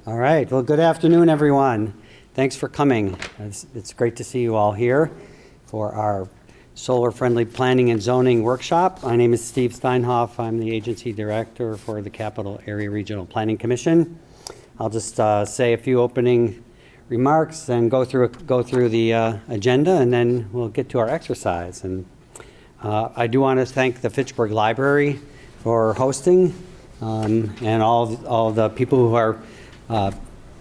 All right. Well, good afternoon, everyone. Thanks for coming. It's great to see you all here for our solar-friendly planning and zoning workshop. My name is Steve Steinhoff. I'm the agency director for the Capital Area Regional Planning Commission. I'll just say a few opening remarks and go through the agenda, and then we'll get to our exercise. And I do want to thank the Fitchburg Library for hosting, and all the people who are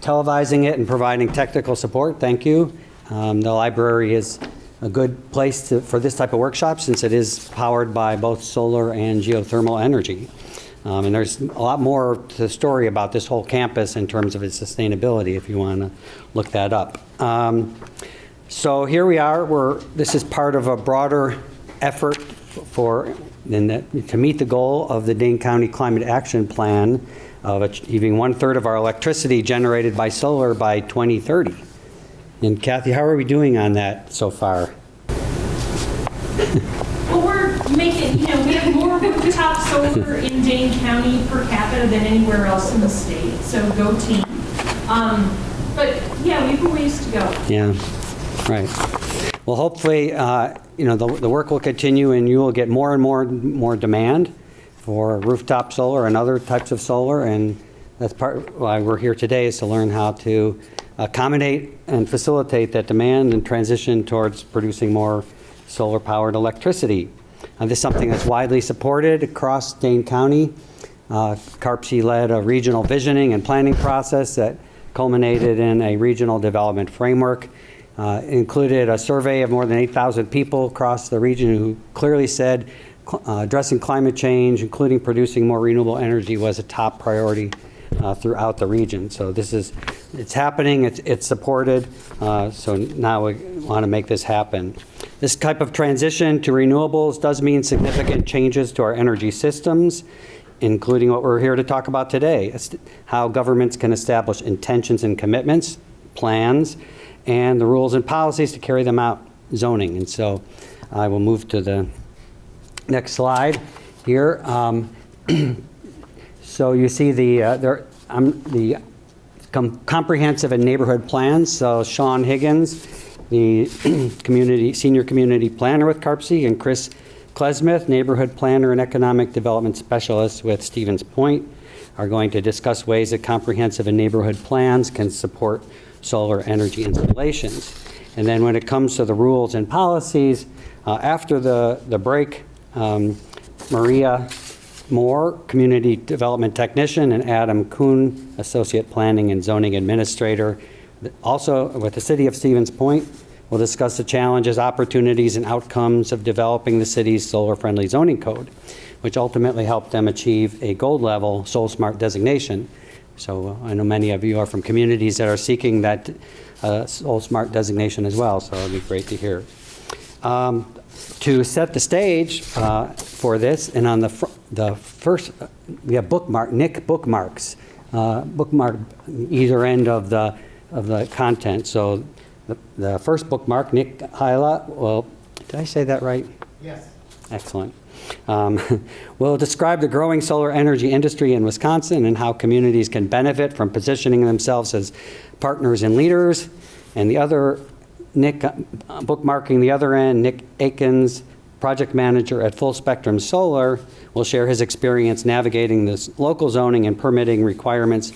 televising it and providing technical support. Thank you. The library is a good place for this type of workshop since it is powered by both solar and geothermal energy. And there's a lot more to the story about this whole campus in terms of its sustainability if you want to look that up. So here we are. This is part of a broader effort to meet the goal of the Dane County Climate Action Plan of achieving 1/3 of our electricity generated by solar by 2030. And Kathy, how are we doing on that so far? Well, we're making, we have more rooftop solar in Dane County per capita than anywhere else in the state, so go team. But yeah, we have a ways to go. Yeah, right. Well, hopefully, the work will continue and you will get more and more demand for rooftop solar and other types of solar, and that's part why we're here today, is to learn how to accommodate and facilitate that demand and transition towards producing more solar-powered electricity. This is something that's widely supported across Dane County. CARPC led a regional visioning and planning process that culminated in a regional development framework. Included a survey of more than 8,000 people across the region who clearly said addressing climate change, including producing more renewable energy, was a top priority throughout the region. So it's happening, it's supported, so now we want to make this happen. This type of transition to renewables does mean significant changes to our energy systems, including what we're here to talk about today, how governments can establish intentions and commitments, plans, and the rules and policies to carry them out, zoning. And so I will move to the next slide here. So you see the comprehensive and neighborhood plans. So Sean Higgins, the senior community planner with CARPC, and Chris Klesmith, neighborhood planner and economic development specialist with Stevens Point, are going to discuss ways that comprehensive and neighborhood plans can support solar energy installations. And then when it comes to the rules and policies, after the break, Maria Moore, Community Development Technician, and Adam Kuhn, Associate Planning and Zoning Administrator, also with the City of Stevens Point, will discuss the challenges, opportunities, and outcomes of developing the city's solar-friendly zoning code, which ultimately helped them achieve a gold level SolSmart designation. So I know many of you are from communities that are seeking that SolSmart designation as well, so it'll be great to hear. To set the stage for this, and on the first, we have Nick bookmarks, bookmark either end of the content. So the first bookmark, Nick Hyla, well, did I say that right? Yes. Excellent. Will describe the growing solar energy industry in Wisconsin and how communities can benefit from positioning themselves as partners and leaders. And the other, Nick, bookmarking the other end, Nick Akins, project manager at Full Spectrum Solar, will share his experience navigating this local zoning and permitting requirements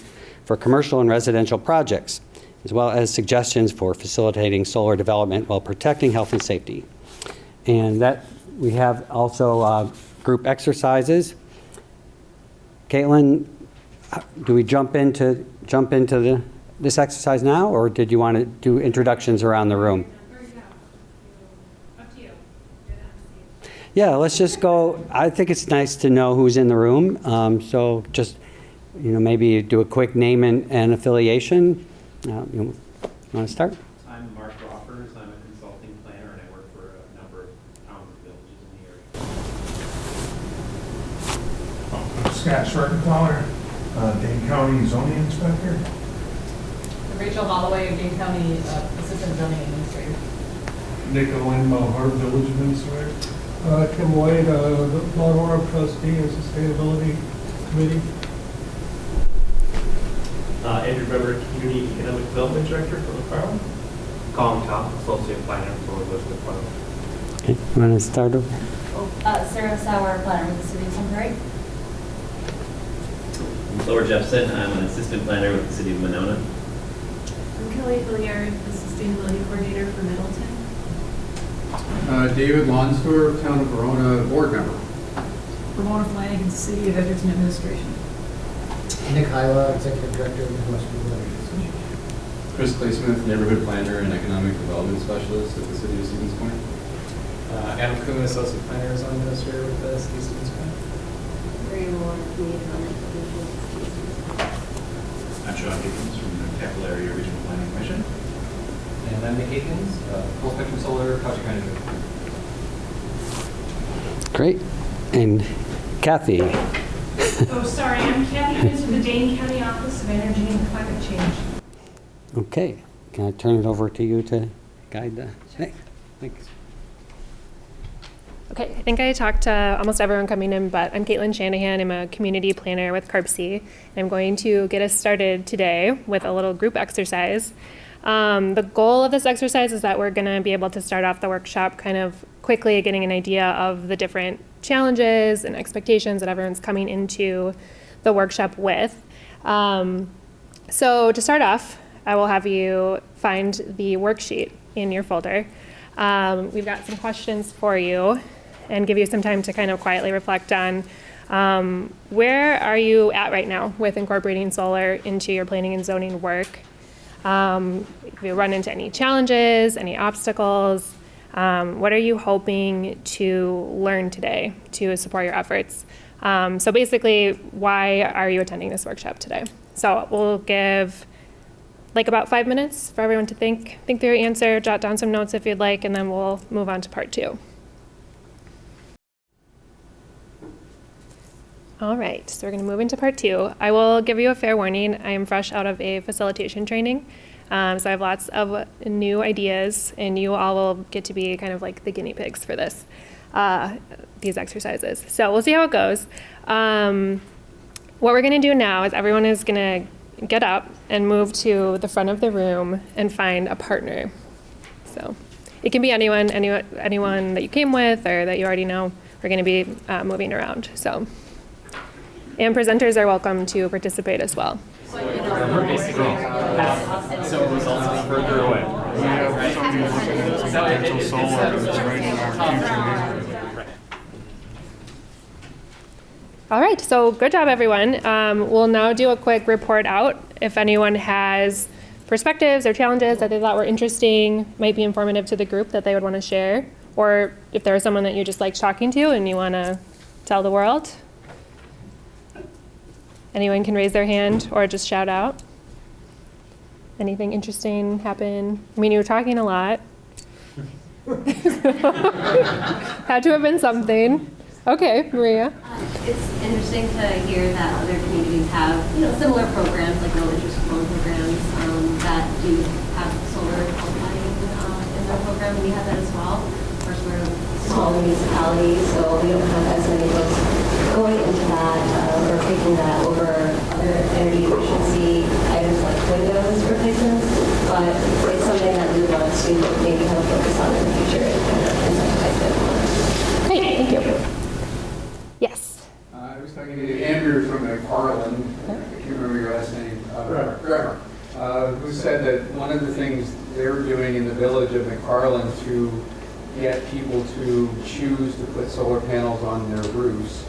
for commercial and residential projects, as well as suggestions for facilitating solar development while protecting health and safety. And that we have also group exercises. Caitlin, do we jump into this exercise now, or did you want to do introductions around the room? Up to you. Yeah, let's just go. I think it's nice to know who's in the room. So just, maybe do a quick name and affiliation. You want to start? I'm Mark Roffers. I'm a consulting planner, and I work for a number of towns and villages in the area. I'm Scott Shortenthaler, Dane County Zoning Inspector. Rachel Holloway, Dane County Assistant Zoning Administrator. Nick Owen, Mount Horeb Village Administrator. Tim White, Mount Horeb Trustee and Sustainability Committee. Andrew Weber, Community Economic Development Director for McFarland. Colin Kopp, Associate Planner for Elizabeth Farm. Okay, you want to start over? Sarah Sauer, planner with the City of Sunbury. I'm Laura Jepson. I'm an assistant planner with the City of Monona. I'm Kelly Hilliard, the Sustainability Coordinator for Middleton. David Lonsdorf, Town of Verona, board member. Ramona Flanagan, City of Edgerton Administration. Nick Hyla, Executive Director of Midwest Rural Association. Chris Claysmith, Neighborhood Planner and Economic Development Specialist at the City of Stevens Point. Adam Kuhn, Associate Planner, Zone Administrator with the City of Stevens Point. Maria Moore, Community Development Division. I'm Sean Higgins from the Capital Area Regional Planning Commission. And I'm Nick Akins, Full Spectrum Solar Project Manager. Great. And Kathy? Oh, sorry, I'm Kathy Hughes with the Dane County Office of Energy and Climate Change. Okay. Can I turn it over to you to guide the? Thanks. Okay, I think I talked to almost everyone coming in, but I'm Caitlin Shanahan. I'm a community planner with CARPC. And I'm going to get us started today with a little group exercise. The goal of this exercise is that we're going to be able to start off the workshop kind of quickly getting an idea of the different challenges and expectations that everyone's coming into the workshop with. So to start off, I will have you find the worksheet in your folder. We've got some questions for you and give you some time to kind of quietly reflect on where are you at right now with incorporating solar into your planning and zoning work. If you run into any challenges, any obstacles, what are you hoping to learn today to support your efforts? So basically, why are you attending this workshop today? So we'll give like about 5 minutes for everyone to think through your answer, jot down some notes if you'd like, and then we'll move on to part 2. All right, so we're going to move into part 2. I will give you a fair warning. I am fresh out of a facilitation training, so I have lots of new ideas, and you all will get to be kind of like the guinea pigs for this, these exercises. So we'll see how it goes. What we're going to do now is everyone is going to get up and move to the front of the room and find a partner. So it can be anyone that you came with or that you already know. We're going to be moving around. So. And presenters are welcome to participate as well. So results is further away. We have somebody looking at potential solar that's right in our future neighborhood. All right, so good job, everyone. We'll now do a quick report out. If anyone has perspectives or challenges that they thought were interesting, might be informative to the group that they would want to share, or if there's someone that you just liked talking to and you want to tell the world. Anyone can raise their hand or just shout out. Anything interesting happen? I mean, you were talking a lot. Had to have been something. Okay, Maria. It's interesting to hear that other communities have, similar programs like low interest loan programs that do have solar qualifying in their program. We have that as well. Of course, we're a small municipality, so we don't have as many folks going into that or taking that over other energy efficiency items like windows replacements. But it's something that we want to maybe have a focus on in the future and incentivize them. Great, thank you. Yes. I was talking to Andrew from McFarland, I can't remember your last name, who said that one of the things they're doing in the village of McFarland to get people to choose to put solar panels on their roofs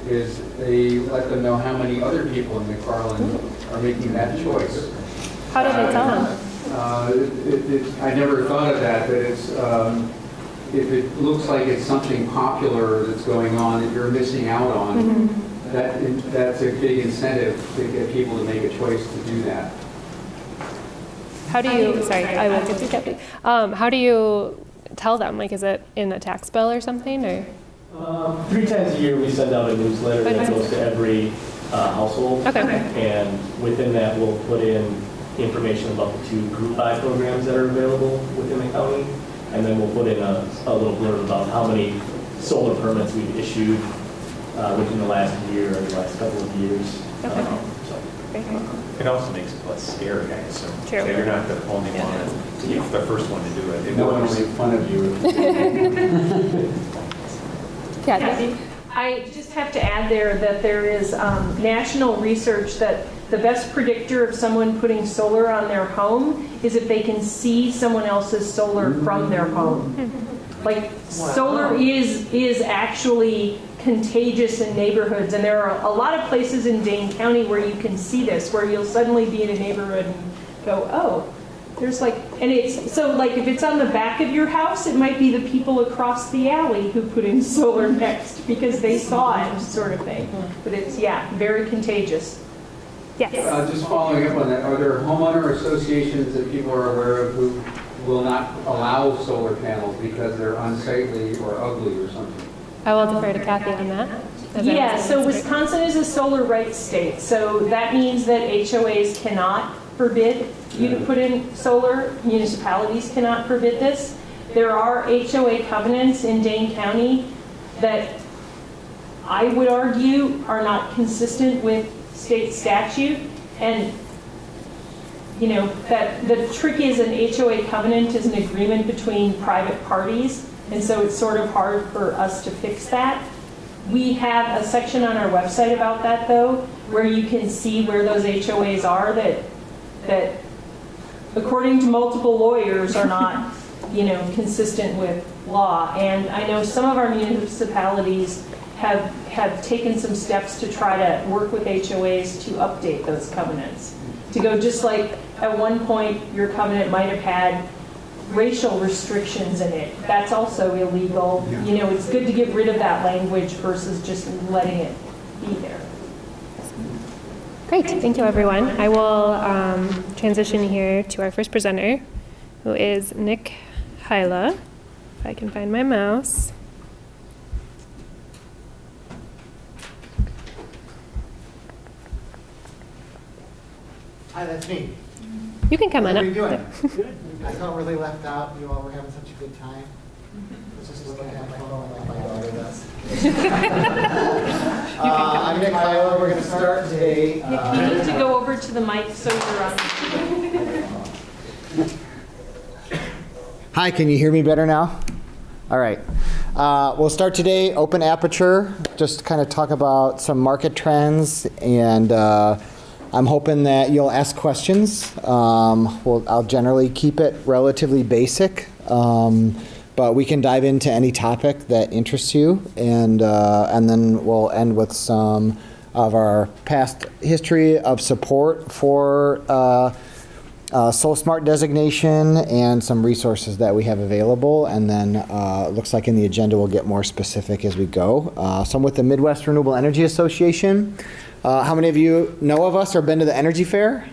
is they let them know how many other people in McFarland are making that choice. How do they tell them? I never thought of that, but it's if it looks like it's something popular that's going on that you're missing out on, that's a big incentive to get people to make a choice to do that. How do you, sorry, I will get to Kathy. How do you tell them? Like, is it in a tax bill or something, or? 3 times a year we send out a newsletter that goes to every household. Okay. And within that we'll put in information about the 2 group buy programs that are available within the county. And then we'll put in a little blurb about how many solar permits we've issued within the last year or the last couple of years. Okay. Very cool. It also makes it less scary, I assume. True. So you're not the only one, you're the first one to do it. No one will make fun of you. Kathy? I just have to add there that there is national research that the best predictor of someone putting solar on their home is if they can see someone else's solar from their home. Like, solar is actually contagious in neighborhoods, and there are a lot of places in Dane County where you can see this, where you'll suddenly be in a neighborhood and go, oh, there's like, and it's, so like if it's on the back of your house, it might be the people across the alley who put in solar next because they saw it, sort of thing. But it's, yeah, very contagious. Yes. Just following up on that, are there homeowner associations that people are aware of who will not allow solar panels because they're unsightly or ugly or something? I will defer to Kathy on that. Yeah, so Wisconsin is a solar rights state, so that means that HOAs cannot forbid you to put in solar. Municipalities cannot forbid this. There are HOA covenants in Dane County that I would argue are not consistent with state statute, and you know that the trick is an HOA covenant is an agreement between private parties, and so it's sort of hard for us to fix that. We have a section on our website about that though, where you can see where those HOAs are that according to multiple lawyers are not, you know, consistent with law. And I know some of our municipalities have taken some steps to try to work with HOAs to update those covenants. To go just like at one point your covenant might have had racial restrictions in it. That's also illegal. Yeah. You know, it's good to get rid of that language versus just letting it be there. Great, thank you everyone. I will transition here to our first presenter, who is Nick Hyla. If I can find my mouse. Hi, that's me. You can come on up. How are you doing? Good. I felt really left out. You all were having such a good time. I was just looking at my phone like my daughter does. I'm Nick Hyla. We're going to start today. You need to go over to the mic so you're on. Hi, can you hear me better now? All right. We'll start today, open aperture, just kind of talk about some market trends, and I'm hoping that you'll ask questions. I'll generally keep it relatively basic, but we can dive into any topic that interests you, and then we'll end with some of our past history of support for SolSmart designation and some resources that we have available, and then it looks like in the agenda we'll get more specific as we go. So I'm with the Midwest Renewable Energy Association. How many of you know of us or been to the Energy Fair?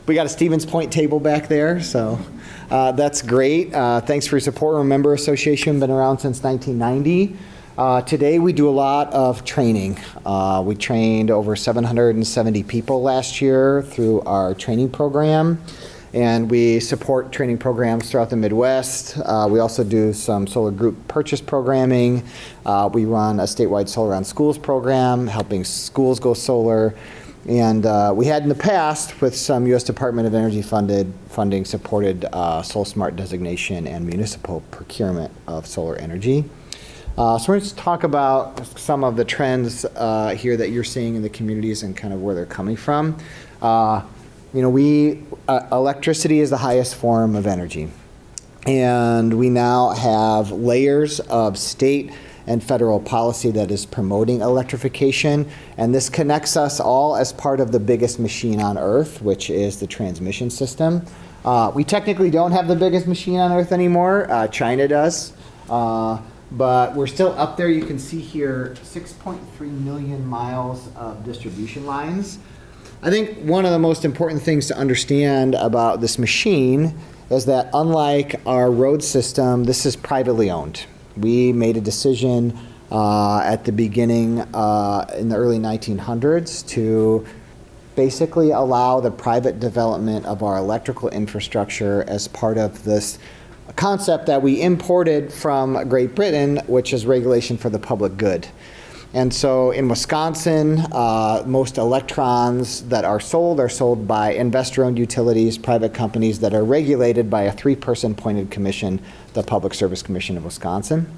We got a Stevens Point table back there, so that's great. Thanks for your support. We're a member association, been around since 1990. Today we do a lot of training. We trained over 770 people last year through our training program, and we support training programs throughout the Midwest. We also do some solar group purchase programming. We run a statewide Solar on Schools program, helping schools go solar. And we had in the past, with some U.S. Department of Energy funding, supported SolSmart designation and municipal procurement of solar energy. So we're going to talk about some of the trends here that you're seeing in the communities and kind of where they're coming from. You know, electricity is the highest form of energy. And we now have layers of state and federal policy that is promoting electrification. And this connects us all as part of the biggest machine on Earth, which is the transmission system. We technically don't have the biggest machine on Earth anymore. China does. But we're still up there. You can see here 6.3 million miles of distribution lines. I think one of the most important things to understand about this machine is that unlike our road system, this is privately owned. We made a decision at the beginning in the early 1900s to basically allow the private development of our electrical infrastructure as part of this concept that we imported from Great Britain, which is regulation for the public good. And so in Wisconsin, most electrons that are sold by investor-owned utilities, private companies that are regulated by a 3-person appointed commission, the Public Service Commission of Wisconsin.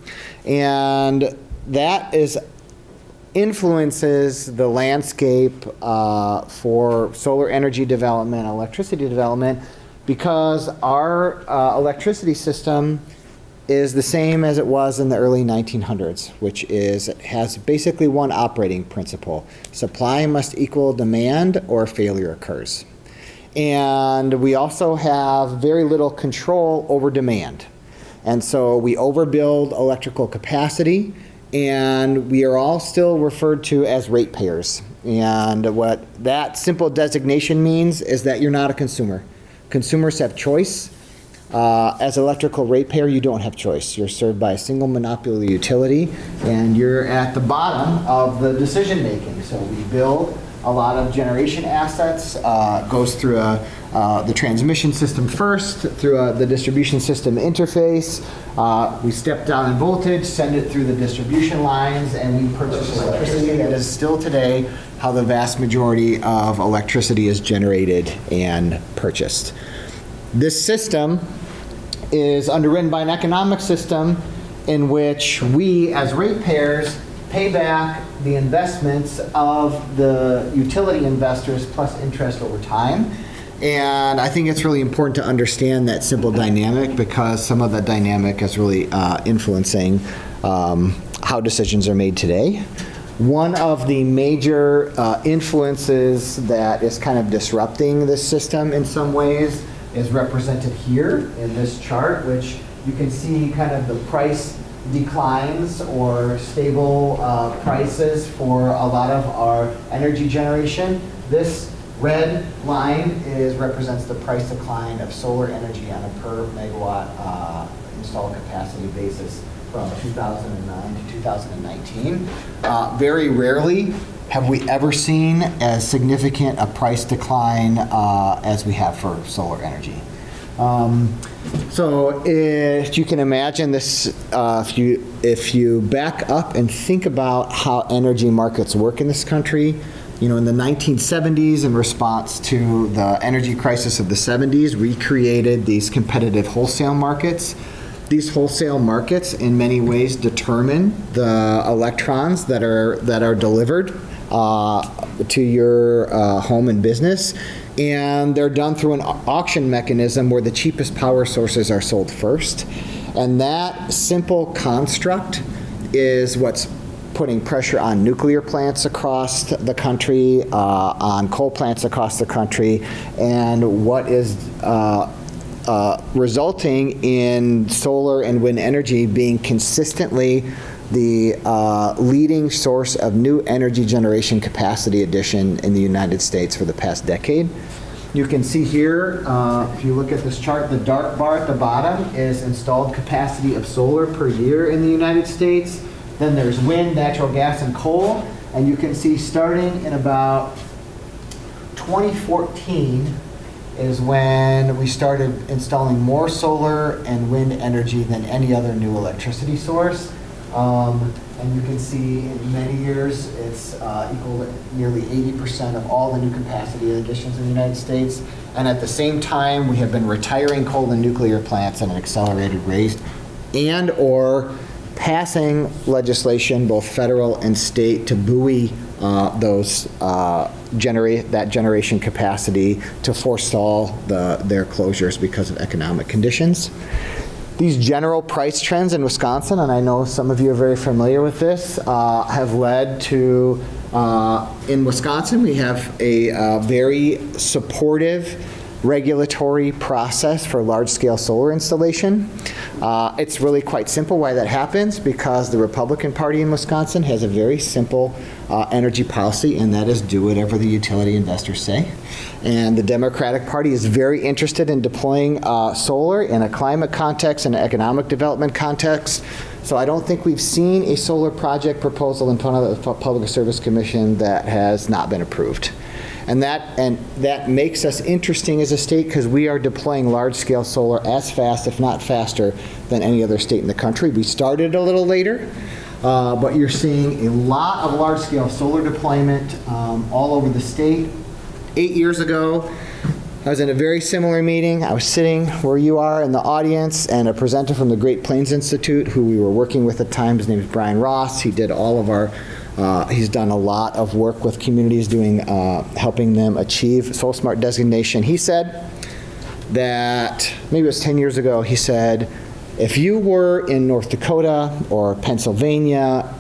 And that influences the landscape for solar energy development, electricity development, because our electricity system is the same as it was in the early 1900s, which is it has basically one operating principle. Supply must equal demand or failure occurs. And we also have very little control over demand. And so we overbuild electrical capacity, and we are all still referred to as ratepayers. And what that simple designation means is that you're not a consumer. Consumers have choice. As an electrical ratepayer, you don't have choice. You're served by a single monopoly utility, and you're at the bottom of the decision making. So we build a lot of generation assets, goes through the transmission system first, through the distribution system interface. We step down in voltage, send it through the distribution lines, and we purchase electricity. That is still today how the vast majority of electricity is generated and purchased. This system is underwritten by an economic system in which we, as ratepayers, pay back the investments of the utility investors plus interest over time. And I think it's really important to understand that simple dynamic, because some of that dynamic is really influencing how decisions are made today. One of the major influences that is kind of disrupting this system in some ways is represented here in this chart, which you can see kind of the price declines or stable prices for a lot of our energy generation. This red line represents the price decline of solar energy on a per megawatt installed capacity basis from 2009 to 2019. Very rarely have we ever seen as significant a price decline as we have for solar energy. So if you can imagine this, if you back up and think about how energy markets work in this country, you know, in the 1970s, in response to the energy crisis of the 70s, we created these competitive wholesale markets. These wholesale markets, in many ways, determine the electrons that are delivered to your home and business, and they're done through an auction mechanism where the cheapest power sources are sold first. And that simple construct is what's putting pressure on nuclear plants across the country, on coal plants across the country, and what is resulting in solar and wind energy being consistently the leading source of new energy generation capacity addition in the United States for the past decade. You can see here, if you look at this chart, the dark bar at the bottom is installed capacity of solar per year in the United States. Then there's wind, natural gas, and coal. And you can see starting in about 2014 is when we started installing more solar and wind energy than any other new electricity source. And you can see in many years it's equal to nearly 80% of all the new capacity additions in the United States. And at the same time, we have been retiring coal and nuclear plants at an accelerated rate, and or passing legislation, both federal and state, to buoy that generation capacity to forestall their closures because of economic conditions. These general price trends in Wisconsin, and I know some of you are very familiar with this, have led to, in Wisconsin, we have a very supportive regulatory process for large-scale solar installation. It's really quite simple why that happens, because the Republican Party in Wisconsin has a very simple energy policy, and that is do whatever the utility investors say. And the Democratic Party is very interested in deploying solar in a climate context and an economic development context. So I don't think we've seen a solar project proposal in front of the Public Service Commission that has not been approved. And that makes us interesting as a state, because we are deploying large-scale solar as fast, if not faster, than any other state in the country. We started a little later, but you're seeing a lot of large-scale solar deployment all over the state. 8 years ago, I was in a very similar meeting. I was sitting where you are in the audience, and a presenter from the Great Plains Institute, who we were working with at the time, his name is Brian Ross. He did all of our, he's done a lot of work with communities doing, helping them achieve SolSmart designation. He said that, maybe it was 10 years ago, he said, if you were in North Dakota or Pennsylvania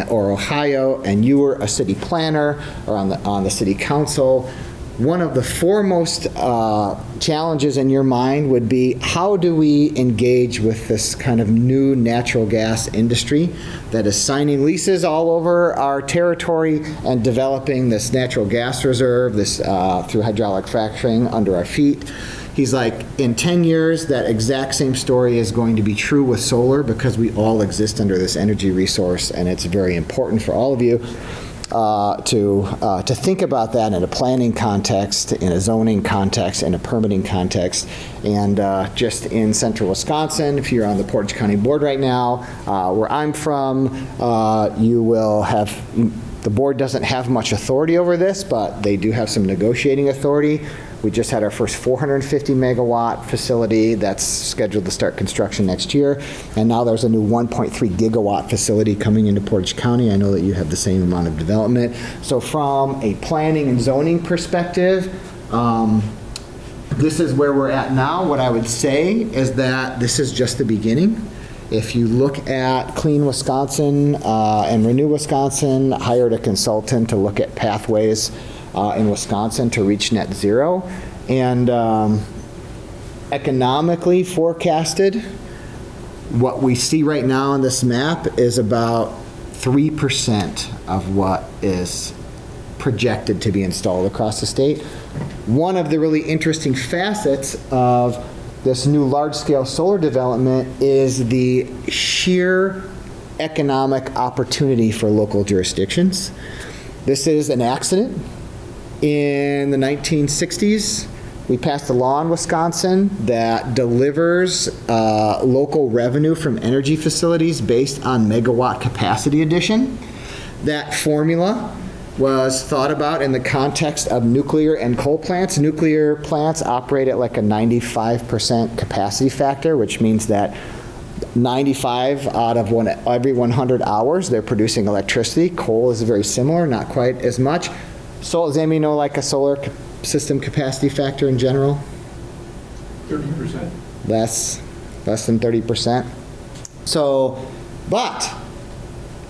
or Ohio, and you were a city planner or on the city council, one of the foremost challenges in your mind would be, how do we engage with this kind of new natural gas industry that is signing leases all over our territory and developing this natural gas reserve, this through hydraulic fracturing under our feet? He's like, in 10 years, that exact same story is going to be true with solar, because we all exist under this energy resource, and it's very important for all of you to think about that in a planning context, in a zoning context, in a permitting context. And just in central Wisconsin, if you're on the Portage County Board right now, where I'm from, you will have, the board doesn't have much authority over this, but they do have some negotiating authority. We just had our first 450 megawatt facility that's scheduled to start construction next year. And now there's a new 1.3 gigawatt facility coming into Portage County. I know that you have the same amount of development. So from a planning and zoning perspective, this is where we're at now. What I would say is that this is just the beginning. If you look at Clean Wisconsin and Renew Wisconsin, hired a consultant to look at pathways in Wisconsin to reach net zero, and economically forecasted, what we see right now on this map is about 3% of what is projected to be installed across the state. One of the really interesting facets of this new large-scale solar development is the sheer economic opportunity for local jurisdictions. This is an accident. In the 1960s, we passed a law in Wisconsin that delivers local revenue from energy facilities based on megawatt capacity addition. That formula was thought about in the context of nuclear and coal plants. Nuclear plants operate at like a 95% capacity factor, which means that 95 out of every 100 hours they're producing electricity. Coal is very similar, not quite as much. So does anybody know like a solar system capacity factor in general? 30%. Less than 30%. So, but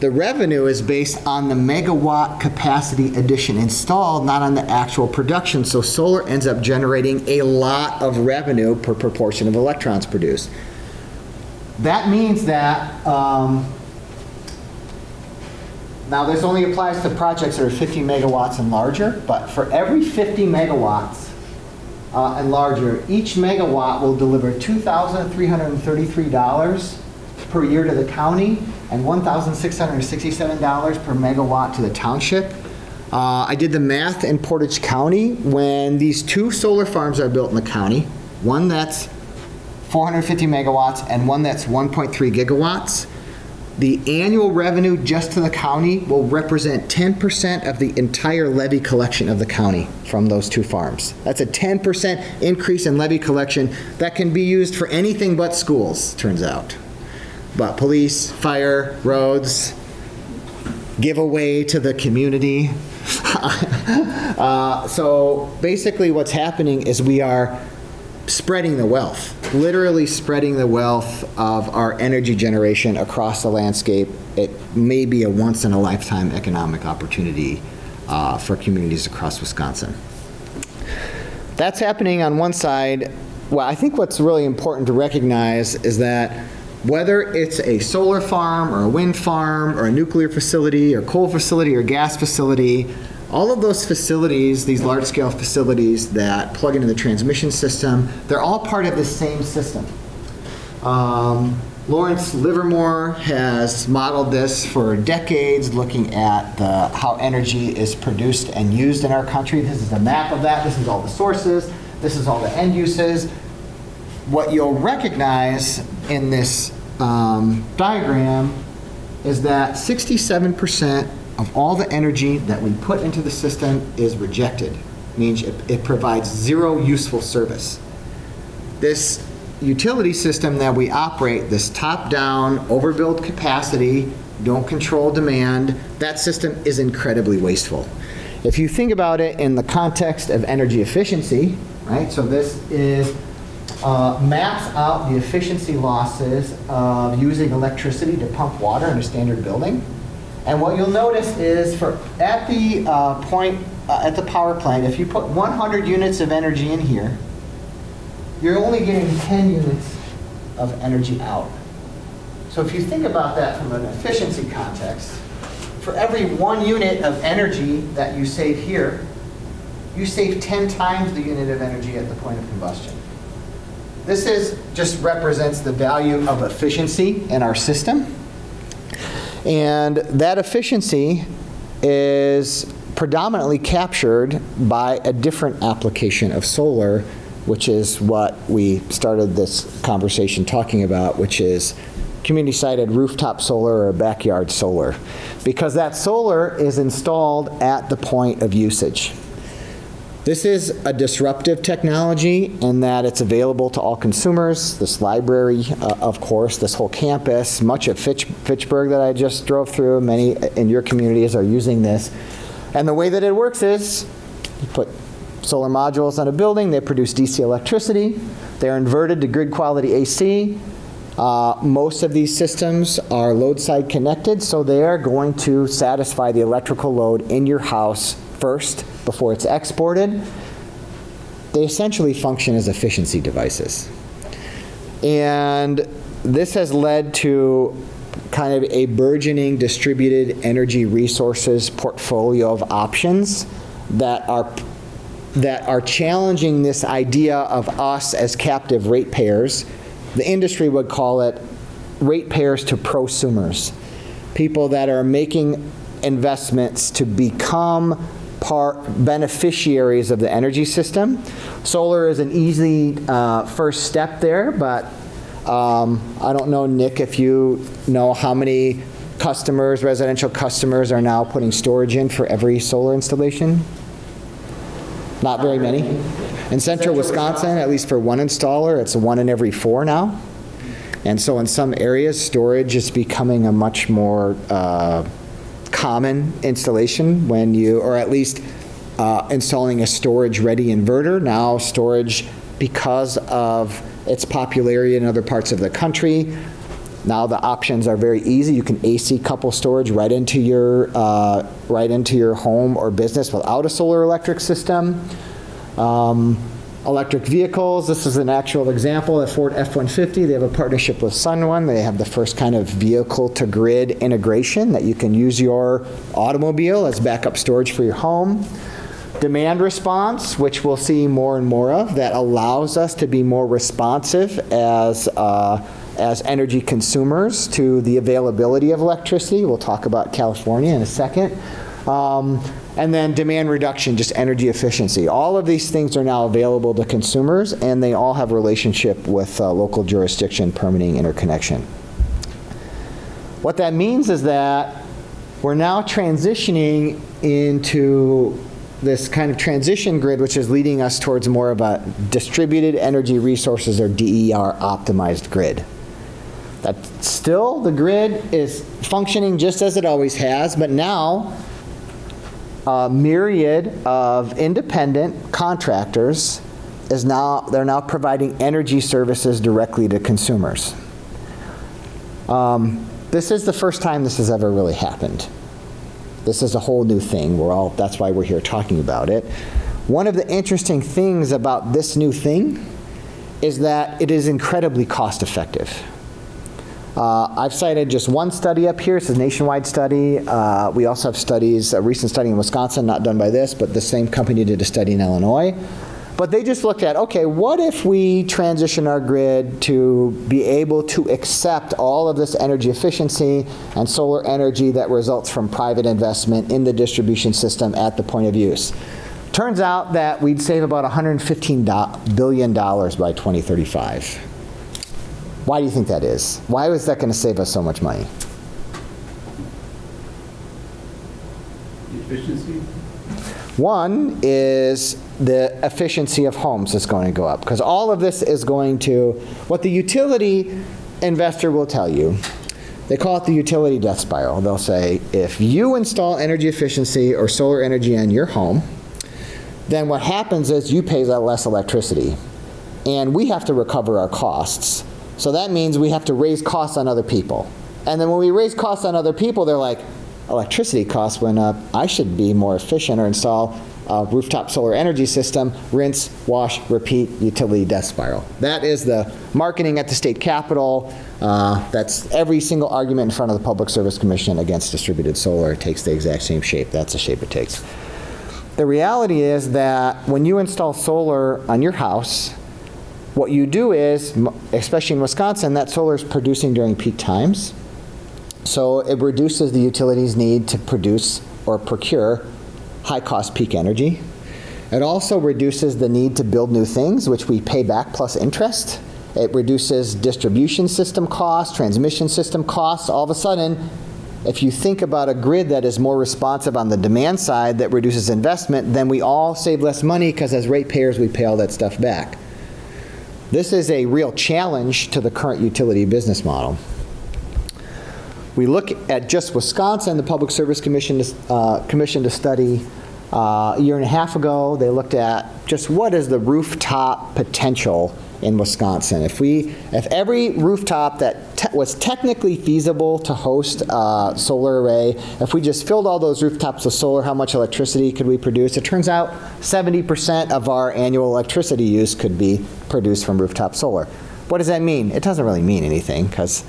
the revenue is based on the megawatt capacity addition installed, not on the actual production. So solar ends up generating a lot of revenue per proportion of electrons produced. That means that, now this only applies to projects that are 50 megawatts and larger, but for every 50 megawatts and larger, each megawatt will deliver $2,333 per year to the county and $1,667 per megawatt to the township. I did the math in Portage County. When these two solar farms are built in the county, one that's 450 megawatts and one that's 1.3 gigawatts, the annual revenue just to the county will represent 10% of the entire levy collection of the county from those two farms. That's a 10% increase in levy collection that can be used for anything but schools, turns out. But police, fire, roads, give away to the community. So basically what's happening is we are spreading the wealth, literally spreading the wealth of our energy generation across the landscape. It may be a once-in-a-lifetime economic opportunity for communities across Wisconsin. That's happening on one side. Well, I think what's really important to recognize is that whether it's a solar farm or a wind farm or a nuclear facility or coal facility or gas facility, all of those facilities, these large-scale facilities that plug into the transmission system, they're all part of the same system. Lawrence Livermore has modeled this for decades, looking at how energy is produced and used in our country. This is a map of that. This is all the sources. This is all the end uses. What you'll recognize in this diagram is that 67% of all the energy that we put into the system is rejected. Means it provides zero useful service. This utility system that we operate, this top-down, overbuild capacity, don't control demand, that system is incredibly wasteful. If you think about it in the context of energy efficiency, right? So this is maps out the efficiency losses of using electricity to pump water in a standard building. And what you'll notice is at the power plant, if you put 100 units of energy in here, you're only getting 10 units of energy out. So if you think about that from an efficiency context, for every 1 unit of energy that you save here, you save 10 times the unit of energy at the point of combustion. This just represents the value of efficiency in our system. And that efficiency is predominantly captured by a different application of solar, which is what we started this conversation talking about, which is community-sided rooftop solar or backyard solar, because that solar is installed at the point of usage. This is a disruptive technology in that it's available to all consumers. This library, of course, this whole campus, much of Fitchburg that I just drove through, many in your communities are using this. And the way that it works is you put solar modules on a building, they produce DC electricity, they're inverted to grid quality AC. Most of these systems are load side connected, so they are going to satisfy the electrical load in your house first before it's exported. They essentially function as efficiency devices. And this has led to kind of a burgeoning distributed energy resources portfolio of options that are challenging this idea of us as captive ratepayers. The industry would call it ratepayers to prosumers, people that are making investments to become beneficiaries of the energy system. Solar is an easy first step there, but I don't know, Nick, if you know how many customers, residential customers, are now putting storage in for every solar installation? Not very many. In central Wisconsin, at least for one installer, it's 1 in every 4 now. And so in some areas, storage is becoming a much more common installation when or at least installing a storage-ready inverter. Now storage, because of its popularity in other parts of the country, now the options are very easy. You can AC couple storage right into your home or business without a solar electric system. Electric vehicles, this is an actual example. At Ford F-150, they have a partnership with Sunone. They have the first kind of vehicle-to-grid integration that you can use your automobile as backup storage for your home. Demand response, which we'll see more and more of, that allows us to be more responsive as energy consumers to the availability of electricity. We'll talk about California in a second. And then demand reduction, just energy efficiency. All of these things are now available to consumers, and they all have a relationship with local jurisdiction, permitting, interconnection. What that means is that we're now transitioning into this kind of transition grid, which is leading us towards more of a distributed energy resources, or DER optimized grid. That still, the grid is functioning just as it always has, but now a myriad of independent contractors they're now providing energy services directly to consumers. This is the first time this has ever really happened. This is a whole new thing. That's why we're here talking about it. One of the interesting things about this new thing is that it is incredibly cost effective. I've cited just one study up here. It's a nationwide study. We also have studies, a recent study in Wisconsin, not done by this, but the same company did a study in Illinois. But they just looked at, okay, what if we transition our grid to be able to accept all of this energy efficiency and solar energy that results from private investment in the distribution system at the point of use? Turns out that we'd save about $115 billion by 2035. Why do you think that is? Why was that going to save us so much money? efficiency? One is the efficiency of homes is going to go up, because all of this is going to, what the utility investor will tell you, they call it the utility death spiral. They'll say, if you install energy efficiency or solar energy on your home, then what happens is you pay less electricity, and we have to recover our costs. So that means we have to raise costs on other people. And then when we raise costs on other people, they're like, electricity costs went up, I should be more efficient or install a rooftop solar energy system, rinse, wash, repeat, utility death spiral. That is the marketing at the state capitol. That's every single argument in front of the Public Service Commission against distributed solar. It takes the exact same shape. That's the shape it takes. The reality is that when you install solar on your house, what you do is, especially in Wisconsin, that solar is producing during peak times. So it reduces the utility's need to produce or procure high-cost peak energy. It also reduces the need to build new things, which we pay back plus interest. It reduces distribution system costs, transmission system costs. All of a sudden, if you think about a grid that is more responsive on the demand side that reduces investment, then we all save less money because as ratepayers, we pay all that stuff back. This is a real challenge to the current utility business model. We look at just Wisconsin. The Public Service Commission commissioned a study a year and a half ago. They looked at just what is the rooftop potential in Wisconsin. If every rooftop that was technically feasible to host a solar array, if we just filled all those rooftops with solar, how much electricity could we produce? It turns out 70% of our annual electricity use could be produced from rooftop solar. What does that mean? It doesn't really mean anything, because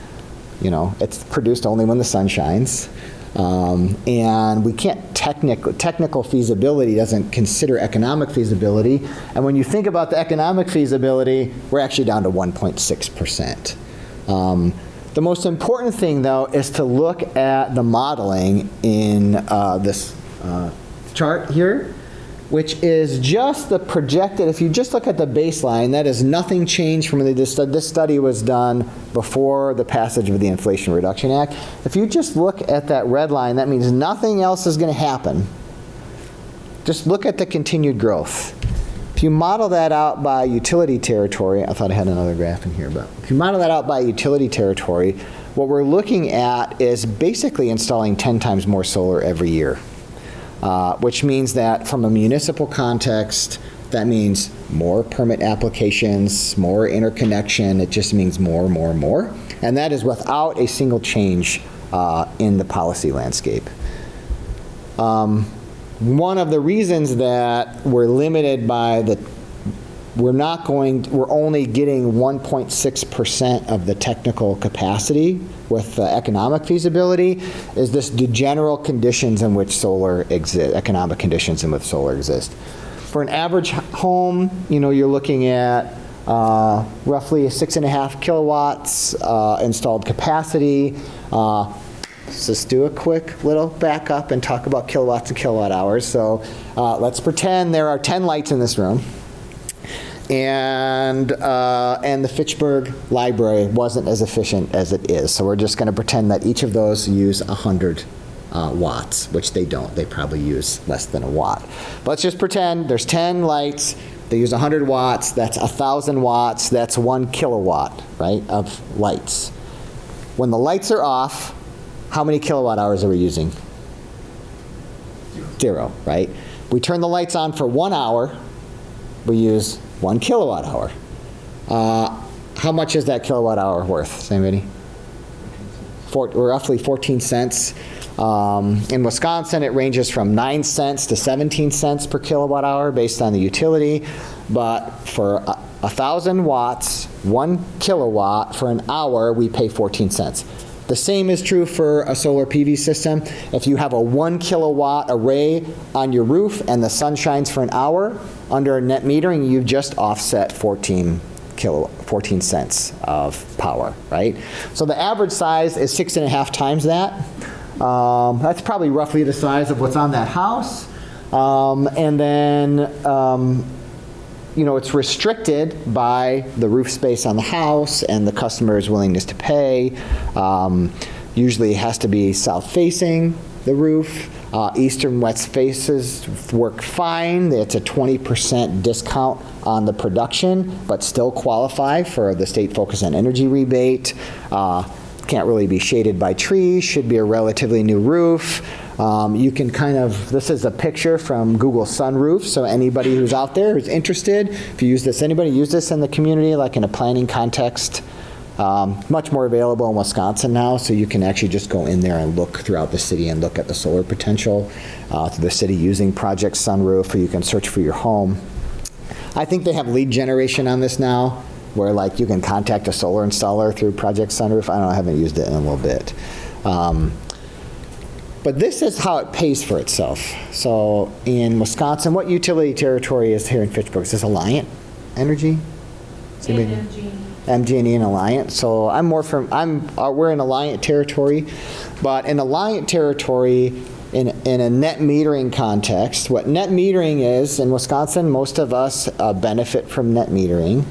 it's produced only when the sun shines. And we can't technical feasibility doesn't consider economic feasibility. And when you think about the economic feasibility, we're actually down to 1.6%. The most important thing, though, is to look at the modeling in this chart here, which is just the projected. If you just look at the baseline, that is nothing changed from this study was done before the passage of the Inflation Reduction Act. If you just look at that red line, that means nothing else is going to happen. Just look at the continued growth. If you model that out by utility territory, I thought I had another graph in here, but if you model that out by utility territory, what we're looking at is basically installing 10 times more solar every year. Which means that from a municipal context, that means more permit applications, more interconnection. It just means more. And that is without a single change in the policy landscape. One of the reasons that we're limited by we're only getting 1.6% of the technical capacity with the economic feasibility is the general conditions in which solar exists, economic conditions in which solar exist. For an average home, you're looking at roughly 6.5 kilowatts installed capacity. Let's just do a quick little back up and talk about kilowatts and kilowatt hours. So let's pretend there are 10 lights in this room. And the Fitchburg Library wasn't as efficient as it is. So we're just going to pretend that each of those use 100 watts, which they don't. They probably use less than a watt. But let's just pretend there's 10 lights. They use 100 watts. That's 1,000 watts. That's 1 kilowatt, right, of lights. When the lights are off, how many kilowatt hours are we using? 0, right? We turn the lights on for 1 hour. We use 1 kilowatt hour. How much is that kilowatt hour worth? Anybody? Roughly 14 cents. In Wisconsin, it ranges from 9 cents to 17 cents per kilowatt hour based on the utility. But for 1,000 watts, 1 kilowatt for an hour, we pay 14 cents. The same is true for a solar PV system. If you have a 1 kilowatt array on your roof and the sun shines for an hour, under net metering, you've just offset 14 cents of power, right? So the average size is 6.5 times that. That's probably roughly the size of what's on that house. And then, it's restricted by the roof space on the house and the customer's willingness to pay. Usually it has to be south-facing the roof. East and west faces work fine. It's a 20% discount on the production, but still qualify for the state focus on energy rebate. Can't really be shaded by trees, should be a relatively new roof. You can this is a picture from Google Sunroof, so anybody who's out there who's interested, if you use this, anybody use this in the community, like in a planning context, much more available in Wisconsin now, so you can actually just go in there and look throughout the city and look at the solar potential to the city using Project Sunroof, or you can search for your home. I think they have lead generation on this now, where like you can contact a solar installer through Project Sunroof. I don't know, I haven't used it in a little bit. But this is how it pays for itself. So in Wisconsin, what utility territory is here in Fitchburg? Is this Alliant Energy? MG&E and Alliant. So we're in Alliant territory, but in Alliant territory, in a net metering context, what net metering is, in Wisconsin, most of us benefit from net metering.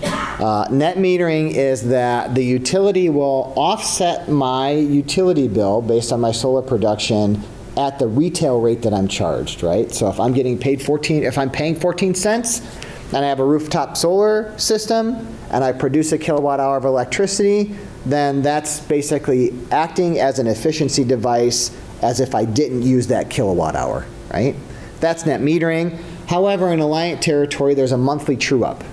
Net metering is that the utility will offset my utility bill based on my solar production at the retail rate that I'm charged, right? So if I'm getting paid if I'm paying 14 cents and I have a rooftop solar system and I produce a kilowatt hour of electricity, then that's basically acting as an efficiency device as if I didn't use that kilowatt hour, right? That's net metering. However, in Alliant territory, there's a monthly true-up.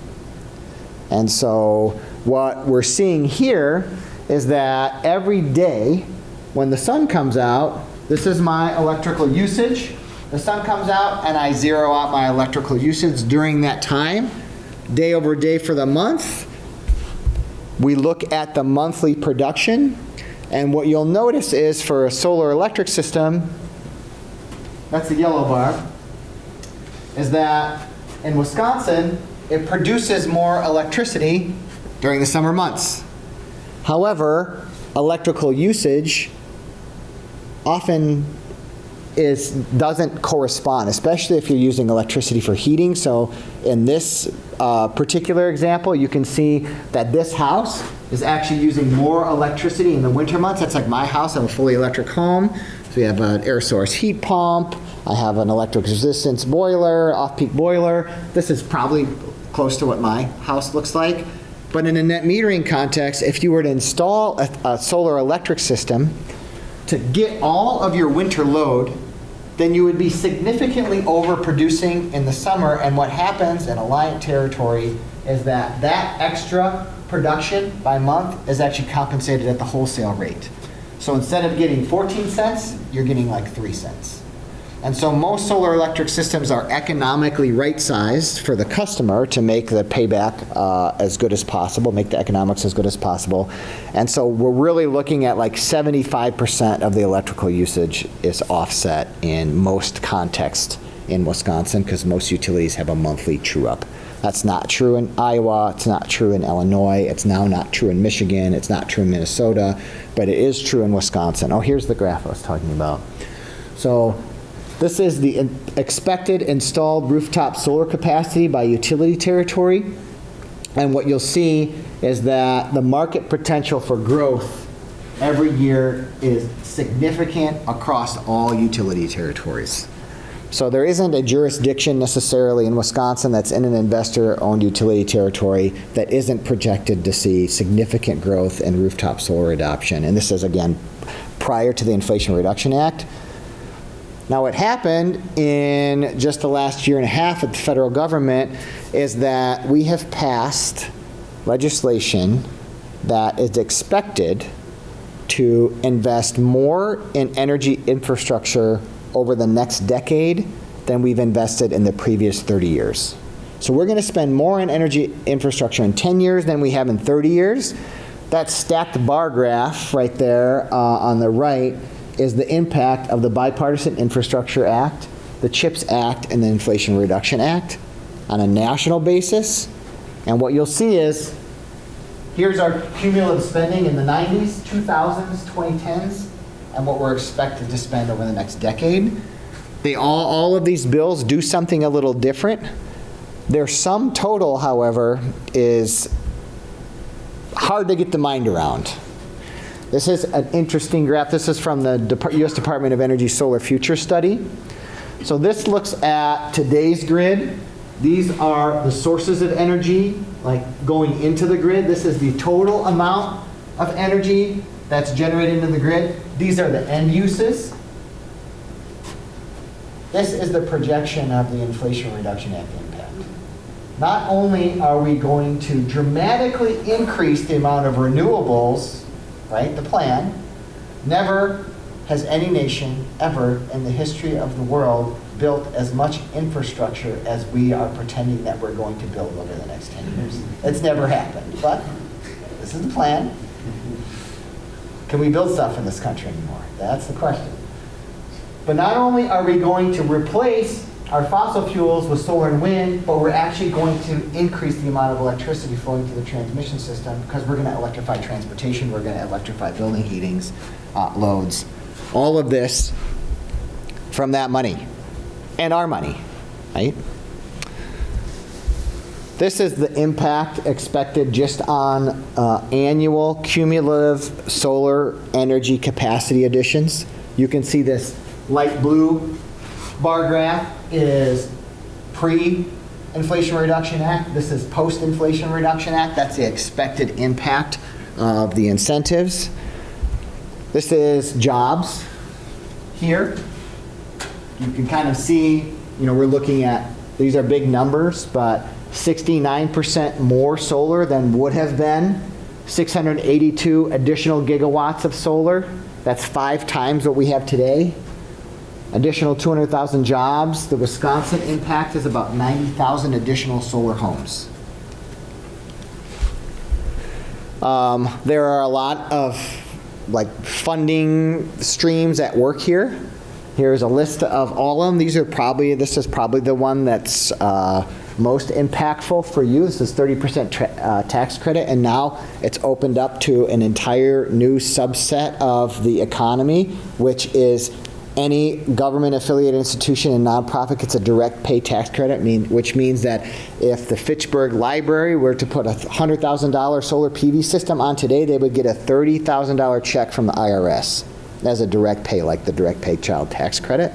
And so what we're seeing here is that every day when the sun comes out, this is my electrical usage. The sun comes out and I zero out my electrical usage during that time. Day over day for the month, we look at the monthly production. And what you'll notice is for a solar electric system, that's the yellow bar, is that in Wisconsin, it produces more electricity during the summer months. However, electrical usage often doesn't correspond, especially if you're using electricity for heating. So in this particular example, you can see that this house is actually using more electricity in the winter months. That's like my house. I have a fully electric home. So we have an air source heat pump. I have an electric resistance boiler, off-peak boiler. This is probably close to what my house looks like. But in a net metering context, if you were to install a solar electric system to get all of your winter load, then you would be significantly overproducing in the summer. And what happens in Alliant territory is that extra production by month is actually compensated at the wholesale rate. So instead of getting 14 cents, you're getting like 3 cents. And so most solar electric systems are economically right-sized for the customer to make the payback as good as possible, make the economics as good as possible. And so we're really looking at like 75% of the electrical usage is offset in most contexts in Wisconsin, because most utilities have a monthly true-up. That's not true in Iowa, it's not true in Illinois, it's now not true in Michigan, it's not true in Minnesota, but it is true in Wisconsin. Oh, here's the graph I was talking about. So this is the expected installed rooftop solar capacity by utility territory. And what you'll see is that the market potential for growth every year is significant across all utility territories. So there isn't a jurisdiction necessarily in Wisconsin that's in an investor-owned utility territory that isn't projected to see significant growth in rooftop solar adoption. And this is, again, prior to the Inflation Reduction Act. Now, what happened in just the last year and a half at the federal government is that we have passed legislation that is expected to invest more in energy infrastructure over the next decade than we've invested in the previous 30 years. So we're going to spend more in energy infrastructure in 10 years than we have in 30 years. That stacked bar graph right there on the right is the impact of the Bipartisan Infrastructure Act, the CHIPS Act, and the Inflation Reduction Act on a national basis. And what you'll see is, here's our cumulative spending in the 90s, 2000s, 2010s, and what we're expected to spend over the next decade. All of these bills do something a little different. Their sum total, however, is hard to get the mind around. This is an interesting graph. This is from the U.S. Department of Energy Solar Future Study. So this looks at today's grid. These are the sources of energy, like going into the grid. This is the total amount of energy that's generated into the grid. These are the end uses. This is the projection of the Inflation Reduction Act impact. Not only are we going to dramatically increase the amount of renewables, right, the plan, never has any nation ever in the history of the world built as much infrastructure as we are pretending that we're going to build over the next 10 years. It's never happened, but this is the plan. Can we build stuff in this country anymore? That's the question. But not only are we going to replace our fossil fuels with solar and wind, but we're actually going to increase the amount of electricity flowing through the transmission system because we're going to electrify transportation, we're going to electrify building heatings, loads. All of this from that money and our money, right? This is the impact expected just on annual cumulative solar energy capacity additions. You can see this light blue bar graph is pre-Inflation Reduction Act. This is post-Inflation Reduction Act. That's the expected impact of the incentives. This is jobs here. You can kind of see, we're looking at, these are big numbers, but 69% more solar than would have been. 682 additional gigawatts of solar. That's 5 times what we have today. Additional 200,000 jobs. The Wisconsin impact is about 90,000 additional solar homes. There are a lot of funding streams at work here. Here's a list of all of them. This is probably the one that's most impactful for you. This is 30% tax credit, and now it's opened up to an entire new subset of the economy, which is any government-affiliated institution and nonprofit gets a direct pay tax credit, which means that if the Fitchburg Library were to put a $100,000 solar PV system on today, they would get a $30,000 check from the IRS as a direct pay, like the direct pay child tax credit.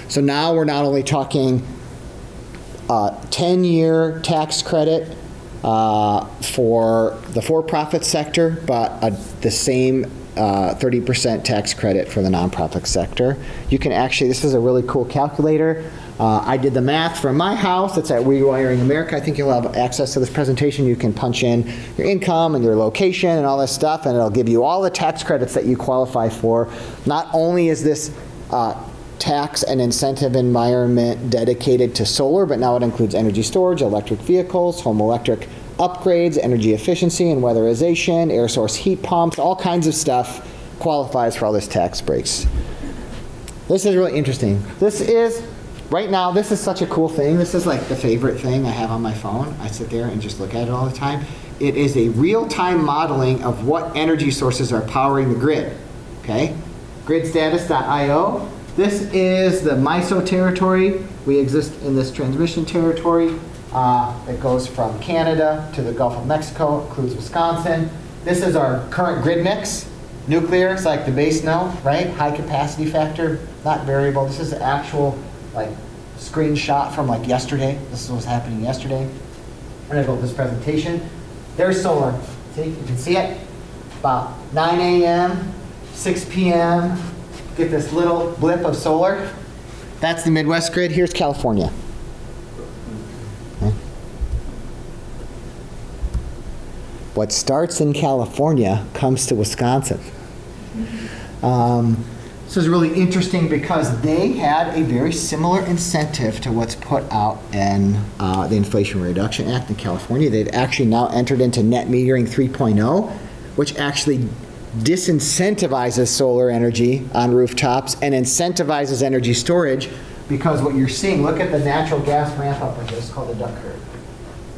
So now we're not only talking 10-year tax credit for the for-profit sector, but the same 30% tax credit for the nonprofit sector. You can actually, this is a really cool calculator. I did the math from my house. It's at Rewiring America. I think you'll have access to this presentation. You can punch in your income and your location and all this stuff, and it'll give you all the tax credits that you qualify for. Not only is this tax and incentive environment dedicated to solar, but now it includes energy storage, electric vehicles, home electric upgrades, energy efficiency and weatherization, air source heat pumps, all kinds of stuff qualifies for all this tax breaks. This is really interesting. Right now, this is such a cool thing. This is like the favorite thing I have on my phone. I sit there and just look at it all the time. It is a real-time modeling of what energy sources are powering the grid, okay? Gridstatus.io. This is the MISO territory. We exist in this transmission territory. It goes from Canada to the Gulf of Mexico, includes Wisconsin. This is our current grid mix. Nuclear, it's like the base node, right? High capacity factor, not variable. This is the actual screenshot from yesterday. This is what's happening yesterday. I'm gonna go with this presentation. There's solar. See, you can see it. About 9 a.m., 6 p.m. Get this little blip of solar. That's the Midwest grid. Here's California. What starts in California comes to Wisconsin. This is really interesting because they had a very similar incentive to what's put out in the Inflation Reduction Act in California. They've actually now entered into net metering 3.0, which actually disincentivizes solar energy on rooftops and incentivizes energy storage, because what you're seeing, look at the natural gas ramp up right here. It's called the duck curve.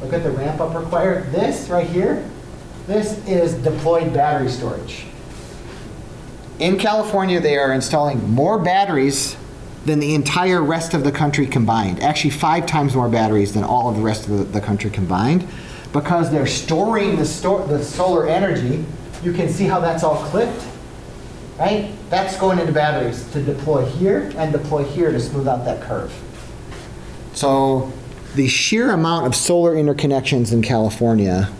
Look at the ramp up required. This right here, this is deployed battery storage. In California, they are installing more batteries than the entire rest of the country combined. Actually, 5 times more batteries than all of the rest of the country combined, because they're storing the solar energy you can see how that's all clipped, right? That's going into batteries to deploy here and deploy here to smooth out that curve. So the sheer amount of solar interconnections in California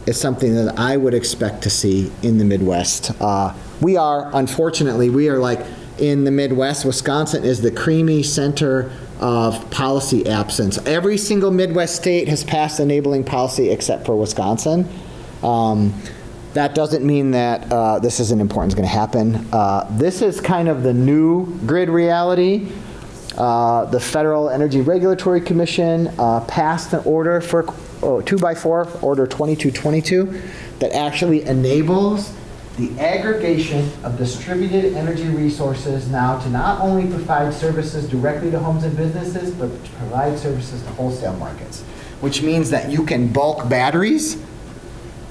is something that I would expect to see in the Midwest. Unfortunately, we are like in the Midwest. Wisconsin is the creamy center of policy absence. Every single Midwest state has passed enabling policy except for Wisconsin. That doesn't mean that this isn't important, it's going to happen. This is kind of the new grid reality. The Federal Energy Regulatory Commission passed an order for 2x4, Order 2222, that actually enables the aggregation of distributed energy resources now to not only provide services directly to homes and businesses, but to provide services to wholesale markets, which means that you can bulk batteries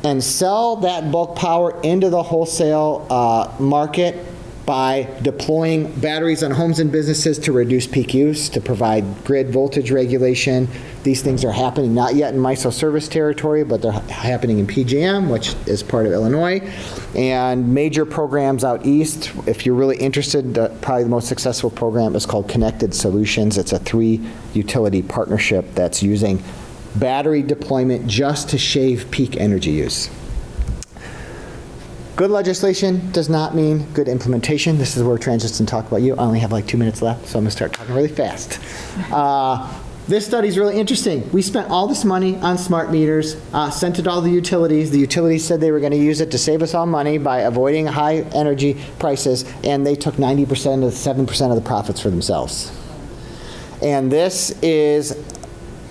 and sell that bulk power into the wholesale market by deploying batteries on homes and businesses to reduce peak use, to provide grid voltage regulation. These things are happening not yet in MISO service territory, but they're happening in PJM, which is part of Illinois, and major programs out east. If you're really interested, probably the most successful program is called Connected Solutions. It's a 3-utility partnership that's using battery deployment just to shave peak energy use. Good legislation does not mean good implementation. This is where transition talk about you. I only have like 2 minutes left, so I'm gonna start talking really fast. This study is really interesting. We spent all this money on smart meters, sent it to all the utilities. The utilities said they were gonna use it to save us all money by avoiding high energy prices, and they took 90% of the 7% of the profits for themselves. And this is,